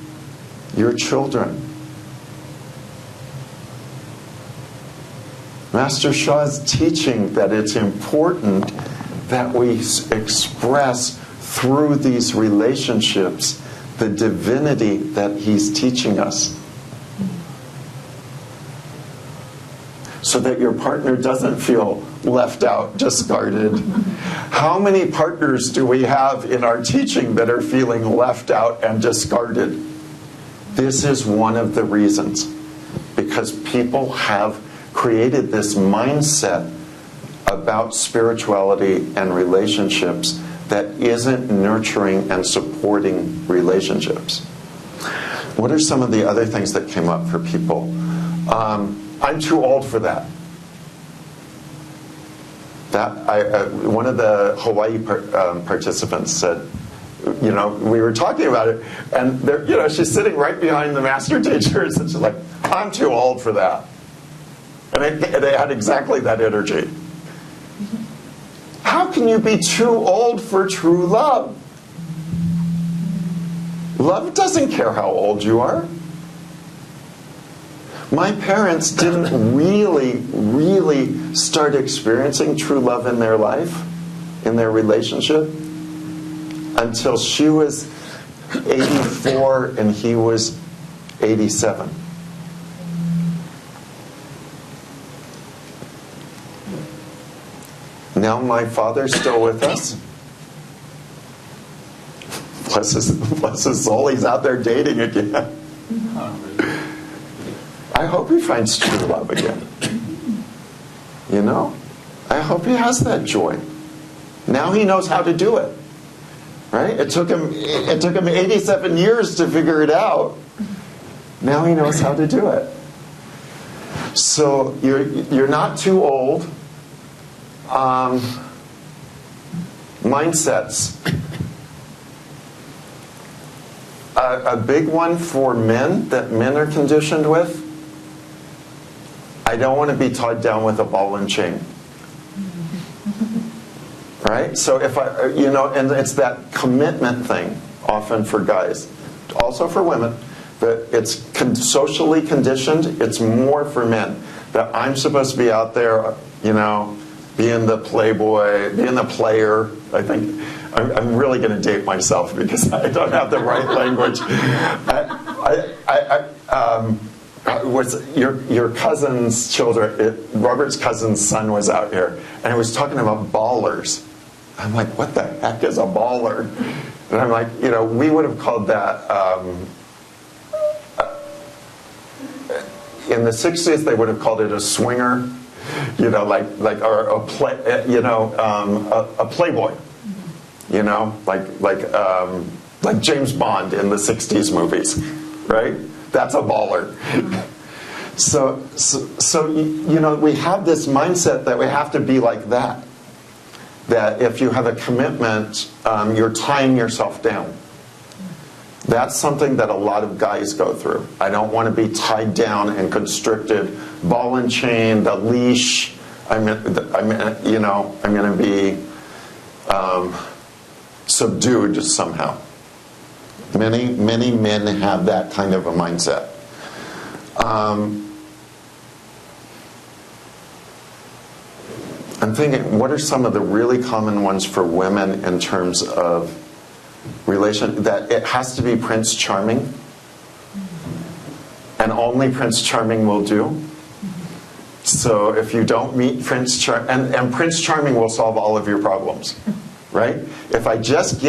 your children. Master Sha is teaching that it's important that we express through these relationships the divinity that he's teaching us. So that your partner doesn't feel left out, discarded. How many partners do we have in our teaching that are feeling left out and discarded? This is one of the reasons, because people have created this mindset about spirituality and relationships that isn't nurturing and supporting relationships. What are some of the other things that came up for people? I'm too old for that. One of the Hawaii participants said, we were talking about it, and she's sitting right behind the master teachers, and she's like, I'm too old for that. And they had exactly that energy. How can you be too old for true love? Love doesn't care how old you are. My parents didn't really start experiencing true love in their life, in their relationship, until she was 84 and he was 87. Now my father's still with us. Bless his soul, he's out there dating again. I hope he finds true love again. I hope he has that joy. Now he knows how to do it. Right? It took him 87 years to figure it out. Now he knows how to do it. So you're not too old. Mindsets. A big one for men that men are conditioned with. I don't want to be tied down with a ball and chain. Right? So if and it's that commitment thing often for guys, also for women, that it's socially conditioned. It's more for men that I'm supposed to be out there, being the playboy, being the player. I think I'm really going to date myself because I don't have the right language. Was your cousin's children? Robert's cousin's son was out here, and he was talking about ballers. I'm like, what the heck is a baller? And I'm like, we would have called that. In the 60s, they would have called it a swinger, or a playboy, like James Bond in the 60s movies, right? That's a baller. So we have this mindset that we have to be like that. That if you have a commitment, you're tying yourself down. That's something that a lot of guys go through. I don't want to be tied down and constricted, ball and chain, the leash. I'm going to be subdued somehow. Many men have that kind of a mindset. I'm thinking, what are some of the really common ones for women in terms of relation? That it has to be Prince Charming, and only Prince Charming will do. So if you don't meet Prince Charming, and Prince Charming will solve all of your problems, right? If I just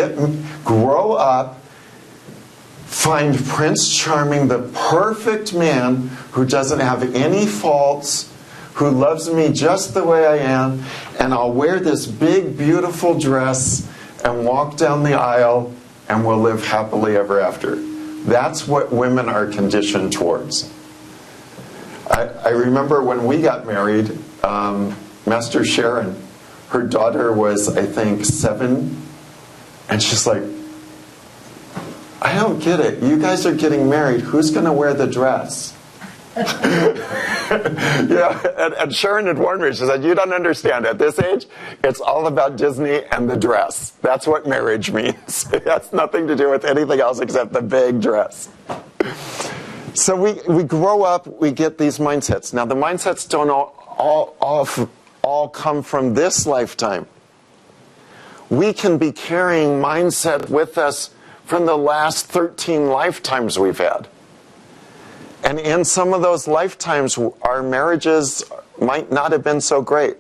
grow up, find Prince Charming, the perfect man who doesn't have any faults, who loves me just the way I am, and I'll wear this big, beautiful dress and walk down the aisle, and we'll live happily ever after. That's what women are conditioned towards. I remember when we got married, Master Sharon, her daughter was, I think, 7, and she's like, I don't get it. You guys are getting married. Who's going to wear the dress? And Sharon had warned me. She said, you don't understand. At this age, it's all about Disney and the dress. That's what marriage means. It has nothing to do with anything else except the big dress. So we grow up, we get these mindsets. Now, the mindsets don't all come from this lifetime. We can be carrying mindset with us from the last 13 lifetimes we've had. And in some of those lifetimes, our marriages might not have been so great.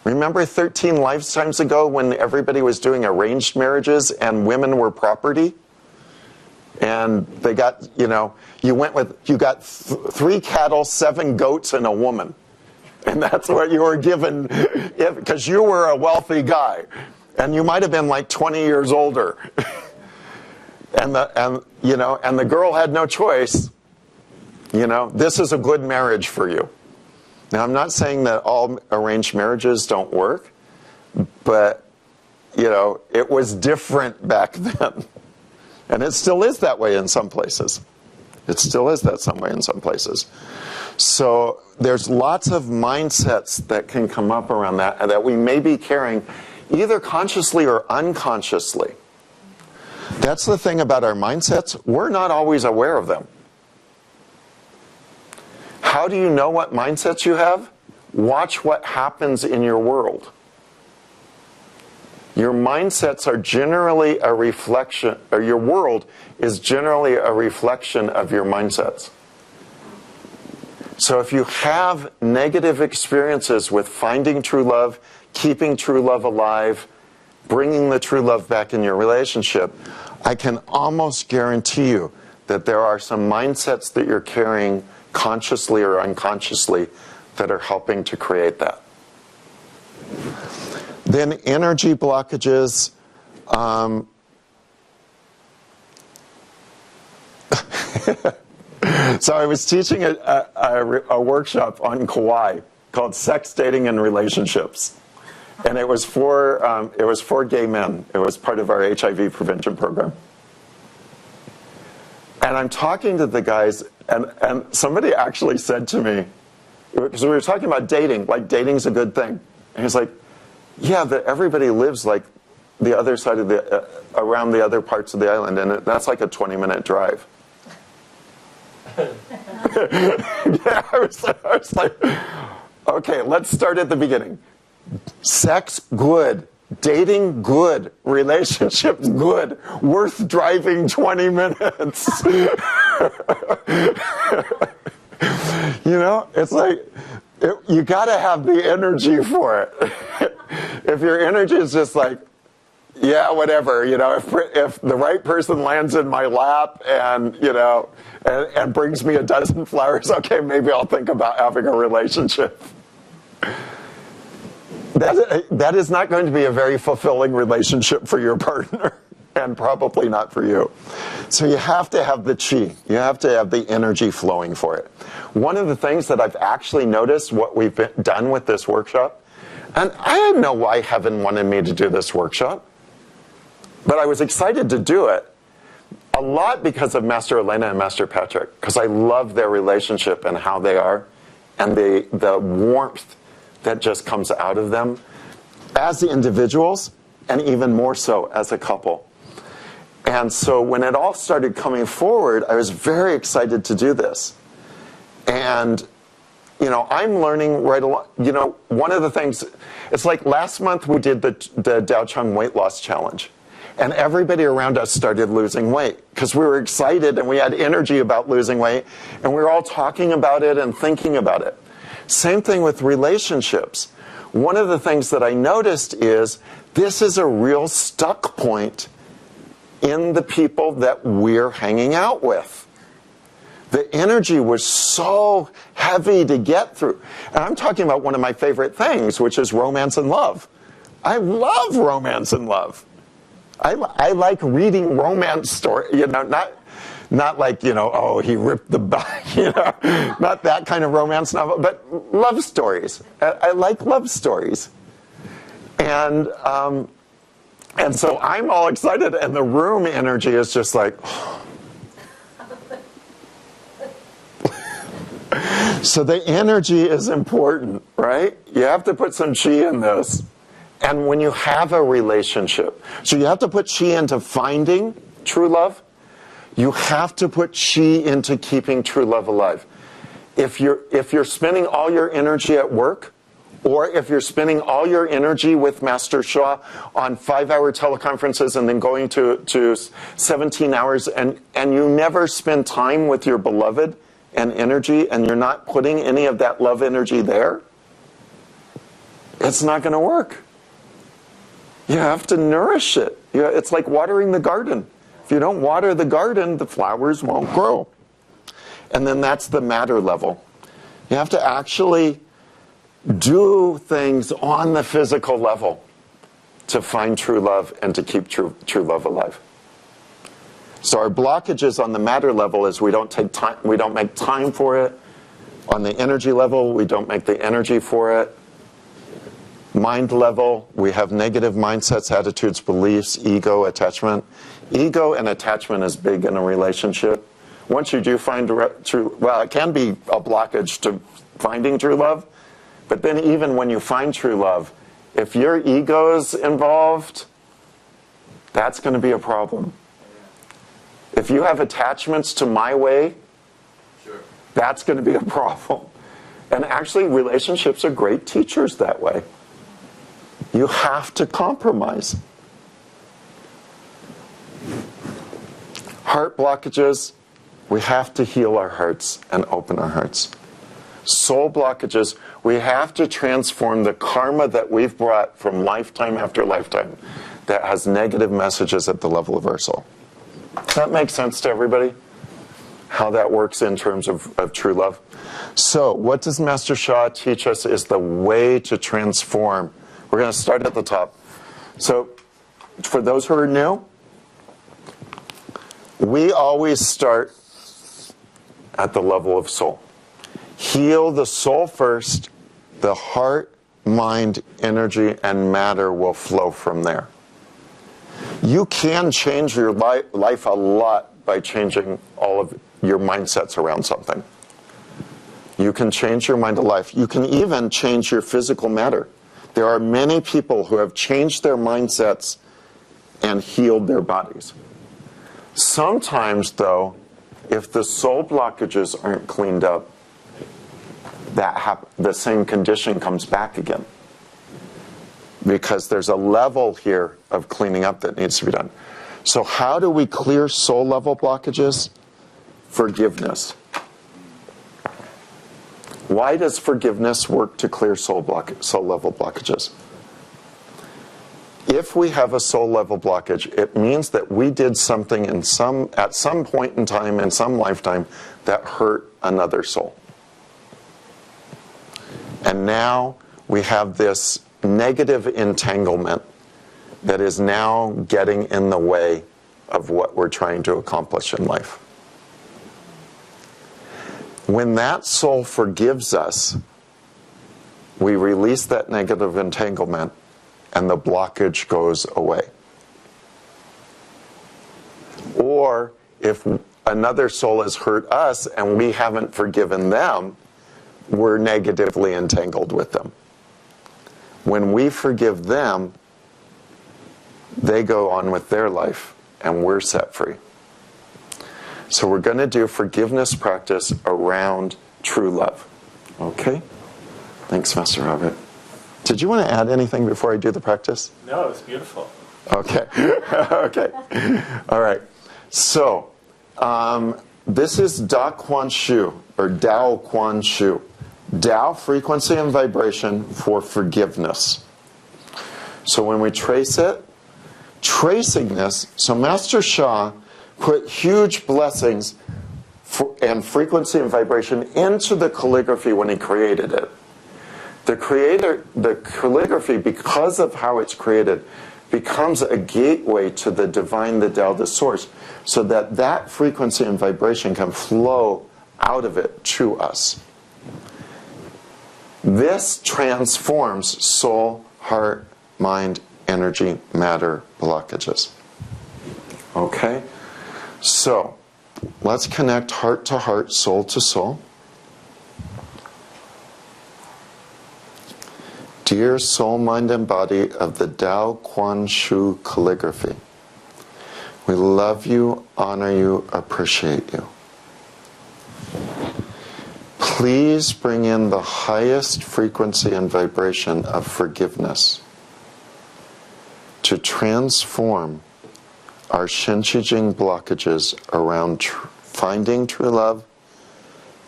Remember 13 lifetimes ago when everybody was doing arranged marriages and women were property? And they got, you know, you got 3 cattle, 7 goats, and a woman. And that's what you were given, because you were a wealthy guy. And you might have been like 20 years older. and the girl had no choice. You know, this is a good marriage for you. Now, I'm not saying that all arranged marriages don't work, but, you know, it was different back then. And it still is that way in some places. It still is that some way in some places. So there's lots of mindsets that can come up around that we may be carrying either consciously or unconsciously. That's the thing about our mindsets. We're not always aware of them. How do you know what mindsets you have? Watch what happens in your world. Your mindsets are generally a reflection, or your world is generally a reflection of your mindsets. So if you have negative experiences with finding true love, keeping true love alive, bringing the true love back in your relationship, I can almost guarantee you that there are some mindsets that you're carrying consciously or unconsciously that are helping to create that. Then energy blockages. So I was teaching a workshop on Kauai called Sex, Dating, and Relationships. And it was for gay men. It was part of our HIV prevention program. And I'm talking to the guys, and somebody actually said to me, because we were talking about dating, like dating's a good thing. And he's like, yeah, everybody lives like the other side of around the other parts of the island, and that's like a 20-minute drive. Yeah, I was like, okay, let's start at the beginning. Sex, good. Dating, good. Relationships, good. Worth driving 20 minutes. You know, it's like, you got to have the energy for it. If your energy is just like, yeah, whatever, you know, if the right person lands in my lap and, you know, and brings me a dozen flowers, okay, maybe I'll think about having a relationship. That is not going to be a very fulfilling relationship for your partner, and probably not for you. So you have to have the chi. You have to have the energy flowing for it. One of the things that I've actually noticed what we've done with this workshop, and I didn't know why heaven wanted me to do this workshop, but I was excited to do it, a lot because of Master Elena and Master Patrick, because I love their relationship and how they are, and the warmth that just comes out of them as individuals, and even more so as a couple. And so when it all started coming forward, I was very excited to do this. And, you know, I'm learning right along, you know, one of the things, it's like last month we did the Tao Chang weight loss challenge. And everybody around us started losing weight because we were excited and we had energy about losing weight. And we were all talking about it and thinking about it. Same thing with relationships. One of the things that I noticed is this is a real stuck point in the people that we're hanging out with. The energy was so heavy to get through. And I'm talking about one of my favorite things, which is romance and love. I love romance and love. I like reading romance stories, you know, not like, you know, oh, he ripped the back, you know, not that kind of romance novel, but love stories. I like love stories. And so I'm all excited, and the room energy is just like, so the energy is important, right? You have to put some chi in this. And when you have a relationship, so you have to put chi into finding true love. You have to put chi into keeping true love alive. If you're spending all your energy at work, or if you're spending all your energy with Master Sha on 5-hour teleconferences and then going to 17 hours, and you never spend time with your beloved and energy, and you're not putting any of that love energy there, it's not going to work. You have to nourish it. It's like watering the garden. If you don't water the garden, the flowers won't grow. And then that's the matter level. You have to actually do things on the physical level to find true love and to keep true love alive. So our blockages on the matter level is we don't take time, we don't make time for it. On the energy level, we don't make the energy for it. Mind level, we have negative mindsets, attitudes, beliefs, ego, attachment. Ego and attachment is big in a relationship. Once you do find true, well, it can be a blockage to finding true love, but then even when you find true love, if your ego is involved, that's going to be a problem. If you have attachments to my way, that's going to be a problem. And actually, relationships are great teachers that way. You have to compromise. Heart blockages, we have to heal our hearts and open our hearts. Soul blockages, we have to transform the karma that we've brought from lifetime after lifetime that has negative messages at the level of our soul. Does that make sense to everybody? How that works in terms of true love? So, what does Master Sha teach us is the way to transform. We're going to start at the top. So, for those who are new, we always start at the level of soul. Heal the soul first, the heart, mind, energy, and matter will flow from there. You can change your life a lot by changing all of your mindsets around something. You can change your mind to life. You can even change your physical matter. There are many people who have changed their mindsets and healed their bodies. Sometimes, though, if the soul blockages aren't cleaned up, the same condition comes back again. Because there's a level here of cleaning up that needs to be done. So how do we clear soul level blockages? Forgiveness. Why does forgiveness work to clear soul level blockages? If we have a soul level blockage, it means that we did something at some point in time, in some lifetime, that hurt another soul. And now we have this negative entanglement that is now getting in the way of what we're trying to accomplish in life. When that soul forgives us, we release that negative entanglement and the blockage goes away. Or if another soul has hurt us and we haven't forgiven them, we're negatively entangled with them. When we forgive them, they go on with their life and we're set free. So we're going to do forgiveness practice around true love. Okay? Thanks, Master Robert. Did you want to add anything before I do the practice? No, it was beautiful. Okay. Okay. All right. So, this is Da Quan Shu, or Tao Quan Shu. Tao, frequency and vibration for forgiveness. So when we trace it, tracing this, so Master Sha put huge blessings and frequency and vibration into the calligraphy when he created it. The calligraphy, because of how it's created, becomes a gateway to the divine, the Tao, the source, so that that frequency and vibration can flow out of it to us. This transforms soul, heart, mind, energy, matter blockages. Okay? So, let's connect heart to heart, soul to soul. Dear soul, mind, and body of the Tao Quan Shu calligraphy, we love you, honor you, appreciate you. Please bring in the highest frequency and vibration of forgiveness to transform our Shinshijing blockages around finding true love,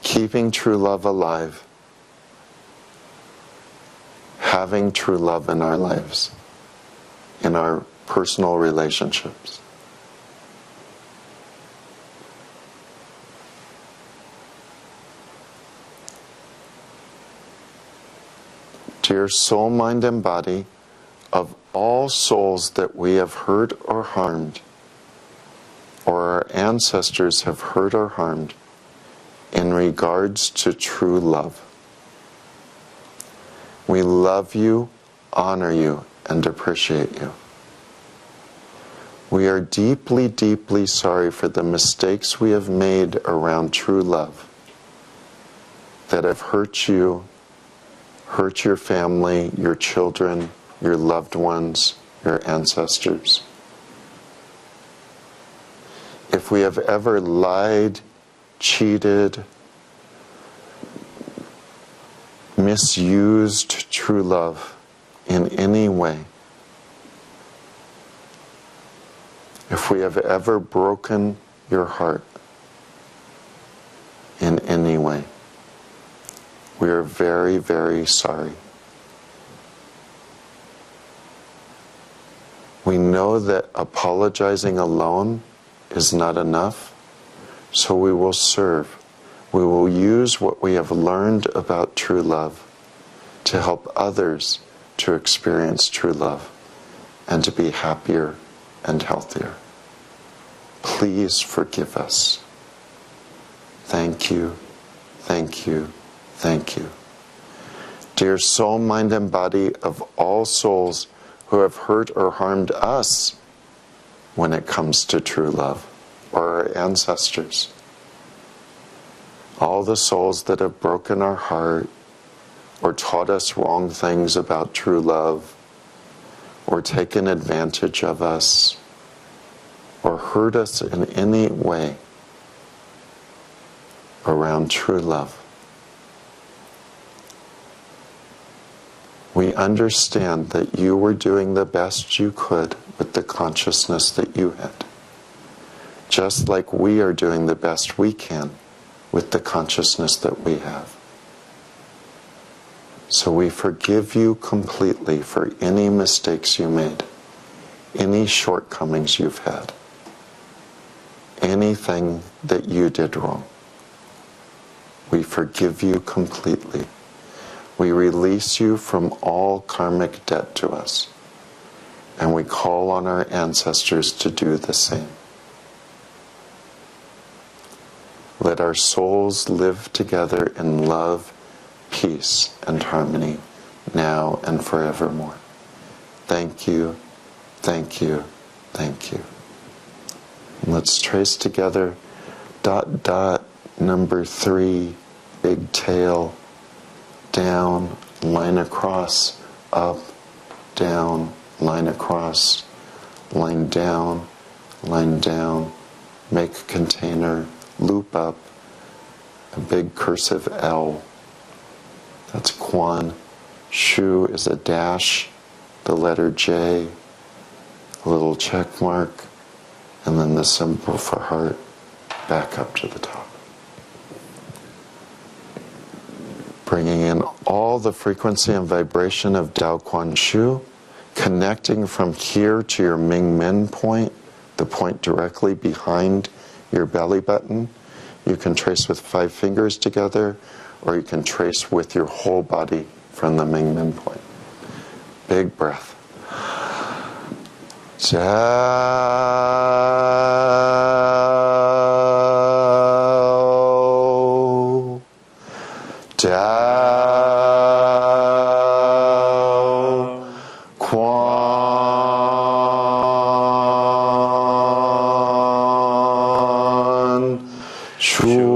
keeping true love alive, having true love in our lives, in our personal relationships. Dear soul, mind, and body of all souls that we have hurt or harmed, or our ancestors have hurt or harmed, in regards to true love. We love you, honor you, and appreciate you. We are deeply, deeply sorry for the mistakes we have made around true love that have hurt you, hurt your family, your children, your loved ones, your ancestors. If we have ever lied, cheated, misused true love in any way, if we have ever broken your heart in any way, we are very, very sorry. We know that apologizing alone is not enough, so we will serve. We will use what we have learned about true love to help others to experience true love and to be happier and healthier. Please forgive us. Thank you, thank you, thank you. Dear soul, mind, and body of all souls who have hurt or harmed us when it comes to true love, or our ancestors. All the souls that have broken our heart, or taught us wrong things about true love, or taken advantage of us, or hurt us in any way around true love. We understand that you were doing the best you could with the consciousness that you had, just like we are doing the best we can with the consciousness that we have. So we forgive you completely for any mistakes you made, any shortcomings you've had, anything that you did wrong. We forgive you completely. We release you from all karmic debt to us, and we call on our ancestors to do the same. Let our souls live together in love, peace, and harmony, now and forevermore. Thank you, thank you, thank you. And let's trace together dot, dot, number 3, big tail, down, line across, up, down, line across, line down, make a container, loop up, a big cursive L. That's Quan. Shu is a dash, the letter J, a little check mark, and then the symbol for heart back up to the top. Bringing in all the frequency and vibration of Tao Quan Shu, connecting from here to your Ming Men point, the point directly behind your belly button. You can trace with 5 fingers together, or you can trace with your whole body from the Ming Men point. Big breath. Tao, Tao, Quan, Shu,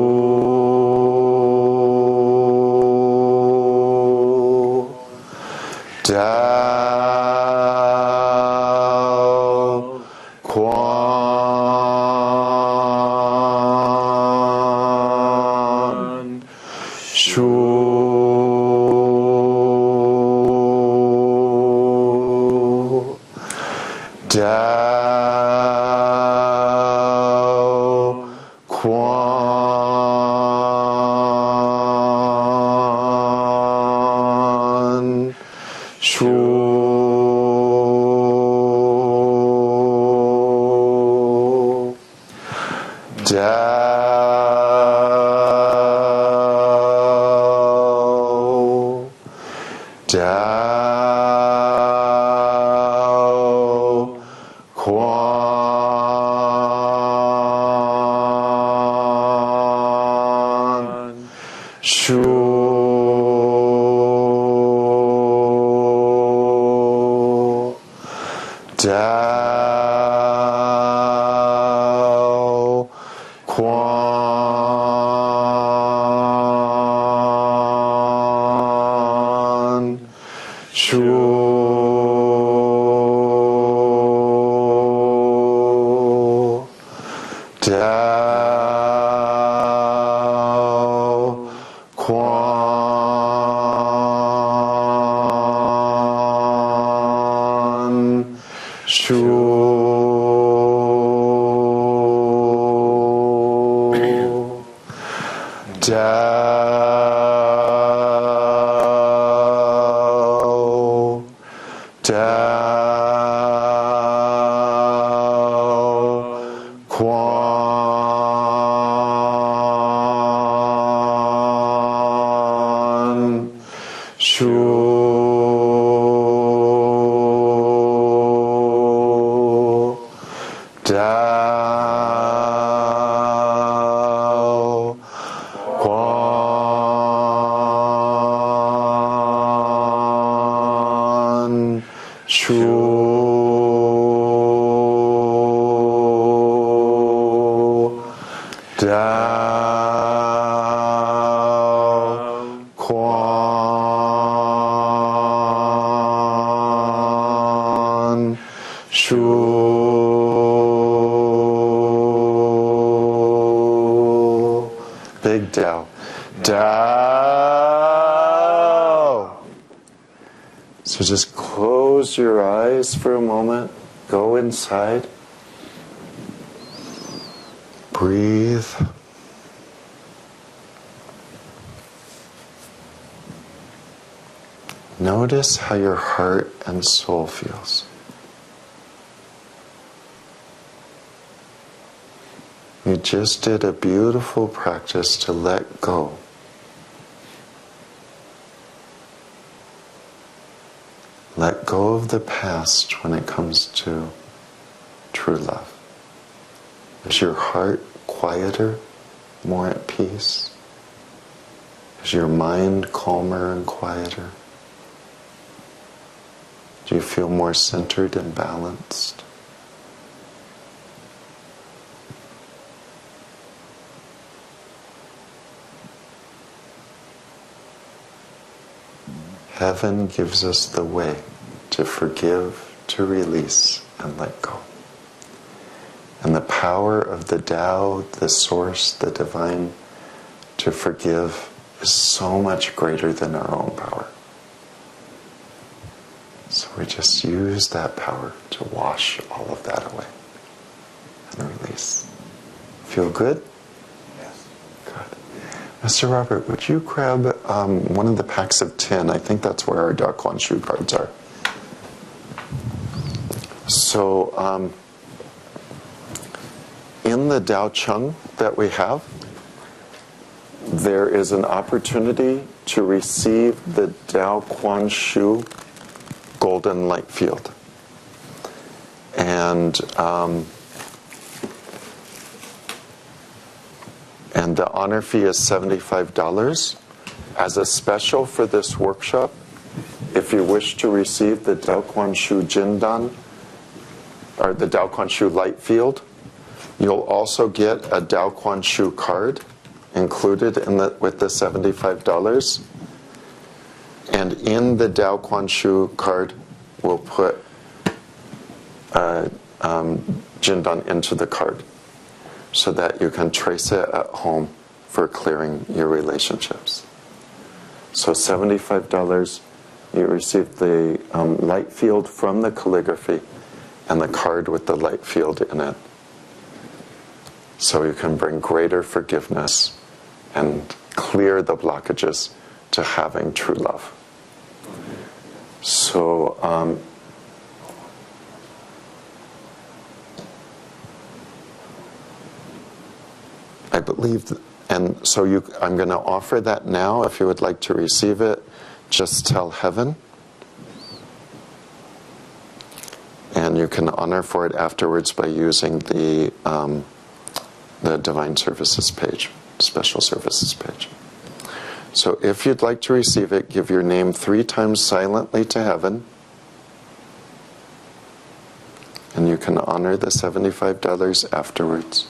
Tao, Quan, Shu, Tao, Quan, Shu, Tao, Tao. Shu Tao Quan Shu Tao Quan Shu Tao Tao Quan Shu Tao Quan Shu Tao Quan Shu. Big Tao. Tao. So just close your eyes for a moment. Go inside. Breathe. Notice how your heart and soul feels. You just did a beautiful practice to let go. Let go of the past when it comes to true love. Is your heart quieter, more at peace? Is your mind calmer and quieter? Do you feel more centered and balanced? Heaven gives us the way to forgive, to release, and let go. And the power of the Tao, the source, the divine, to forgive is so much greater than our own power. So we just use that power to wash all of that away and release. Feel good? Yes. Good. Mr. Robert, would you grab one of the packs of 10? I think that's where our Tao Quan Shu cards are. So, in the Tao Chang that we have, there is an opportunity to receive the Tao Quan Shu golden light field. And the honor fee is $75. As a special for this workshop, if you wish to receive the Tao Quan Shu Jindan, or the Tao Quan Shu light field, you'll also get a Tao Quan Shu card included with the $75. And in the Tao Quan Shu card, we'll put Jindan into the card so that you can trace it at home for clearing your relationships. So $75, you receive the light field from the calligraphy and the card with the light field in it. So you can bring greater forgiveness and clear the blockages to having true love. So, I believe, and so I'm going to offer that now. If you would like to receive it, just tell heaven. And you can honor for it afterwards by using the Divine Services page, Special Services page. So if you'd like to receive it, give your name 3 times silently to heaven. And you can honor the $75 afterwards.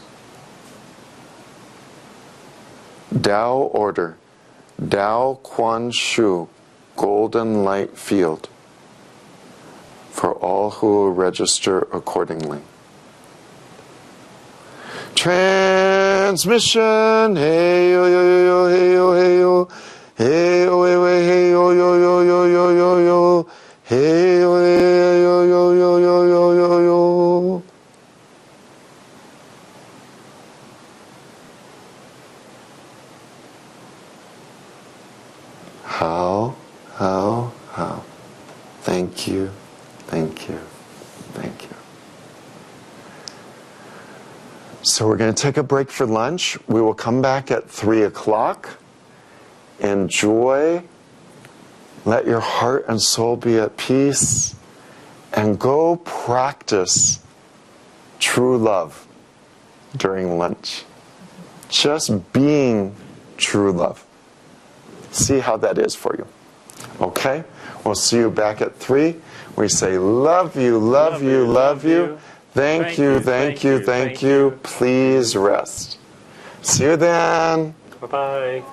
Tao Order, Tao Quan Shu, Golden Light Field, for all who will register accordingly. Transmission, hey yo yo yo yo hey yo hey yo, hey yo hey yo yo yo yo yo yo yo, hey yo hey yo yo yo yo yo yo yo. How? Thank you, thank you, thank you. So we're going to take a break for lunch. We will come back at 3 o'clock. Enjoy. Let your heart and soul be at peace. And go practice true love during lunch. Just being true love. See how that is for you. Okay? We'll see you back at 3. We say, love you, love you, love you. Thank you, thank you, thank you. Please rest. See you then. Bye-bye.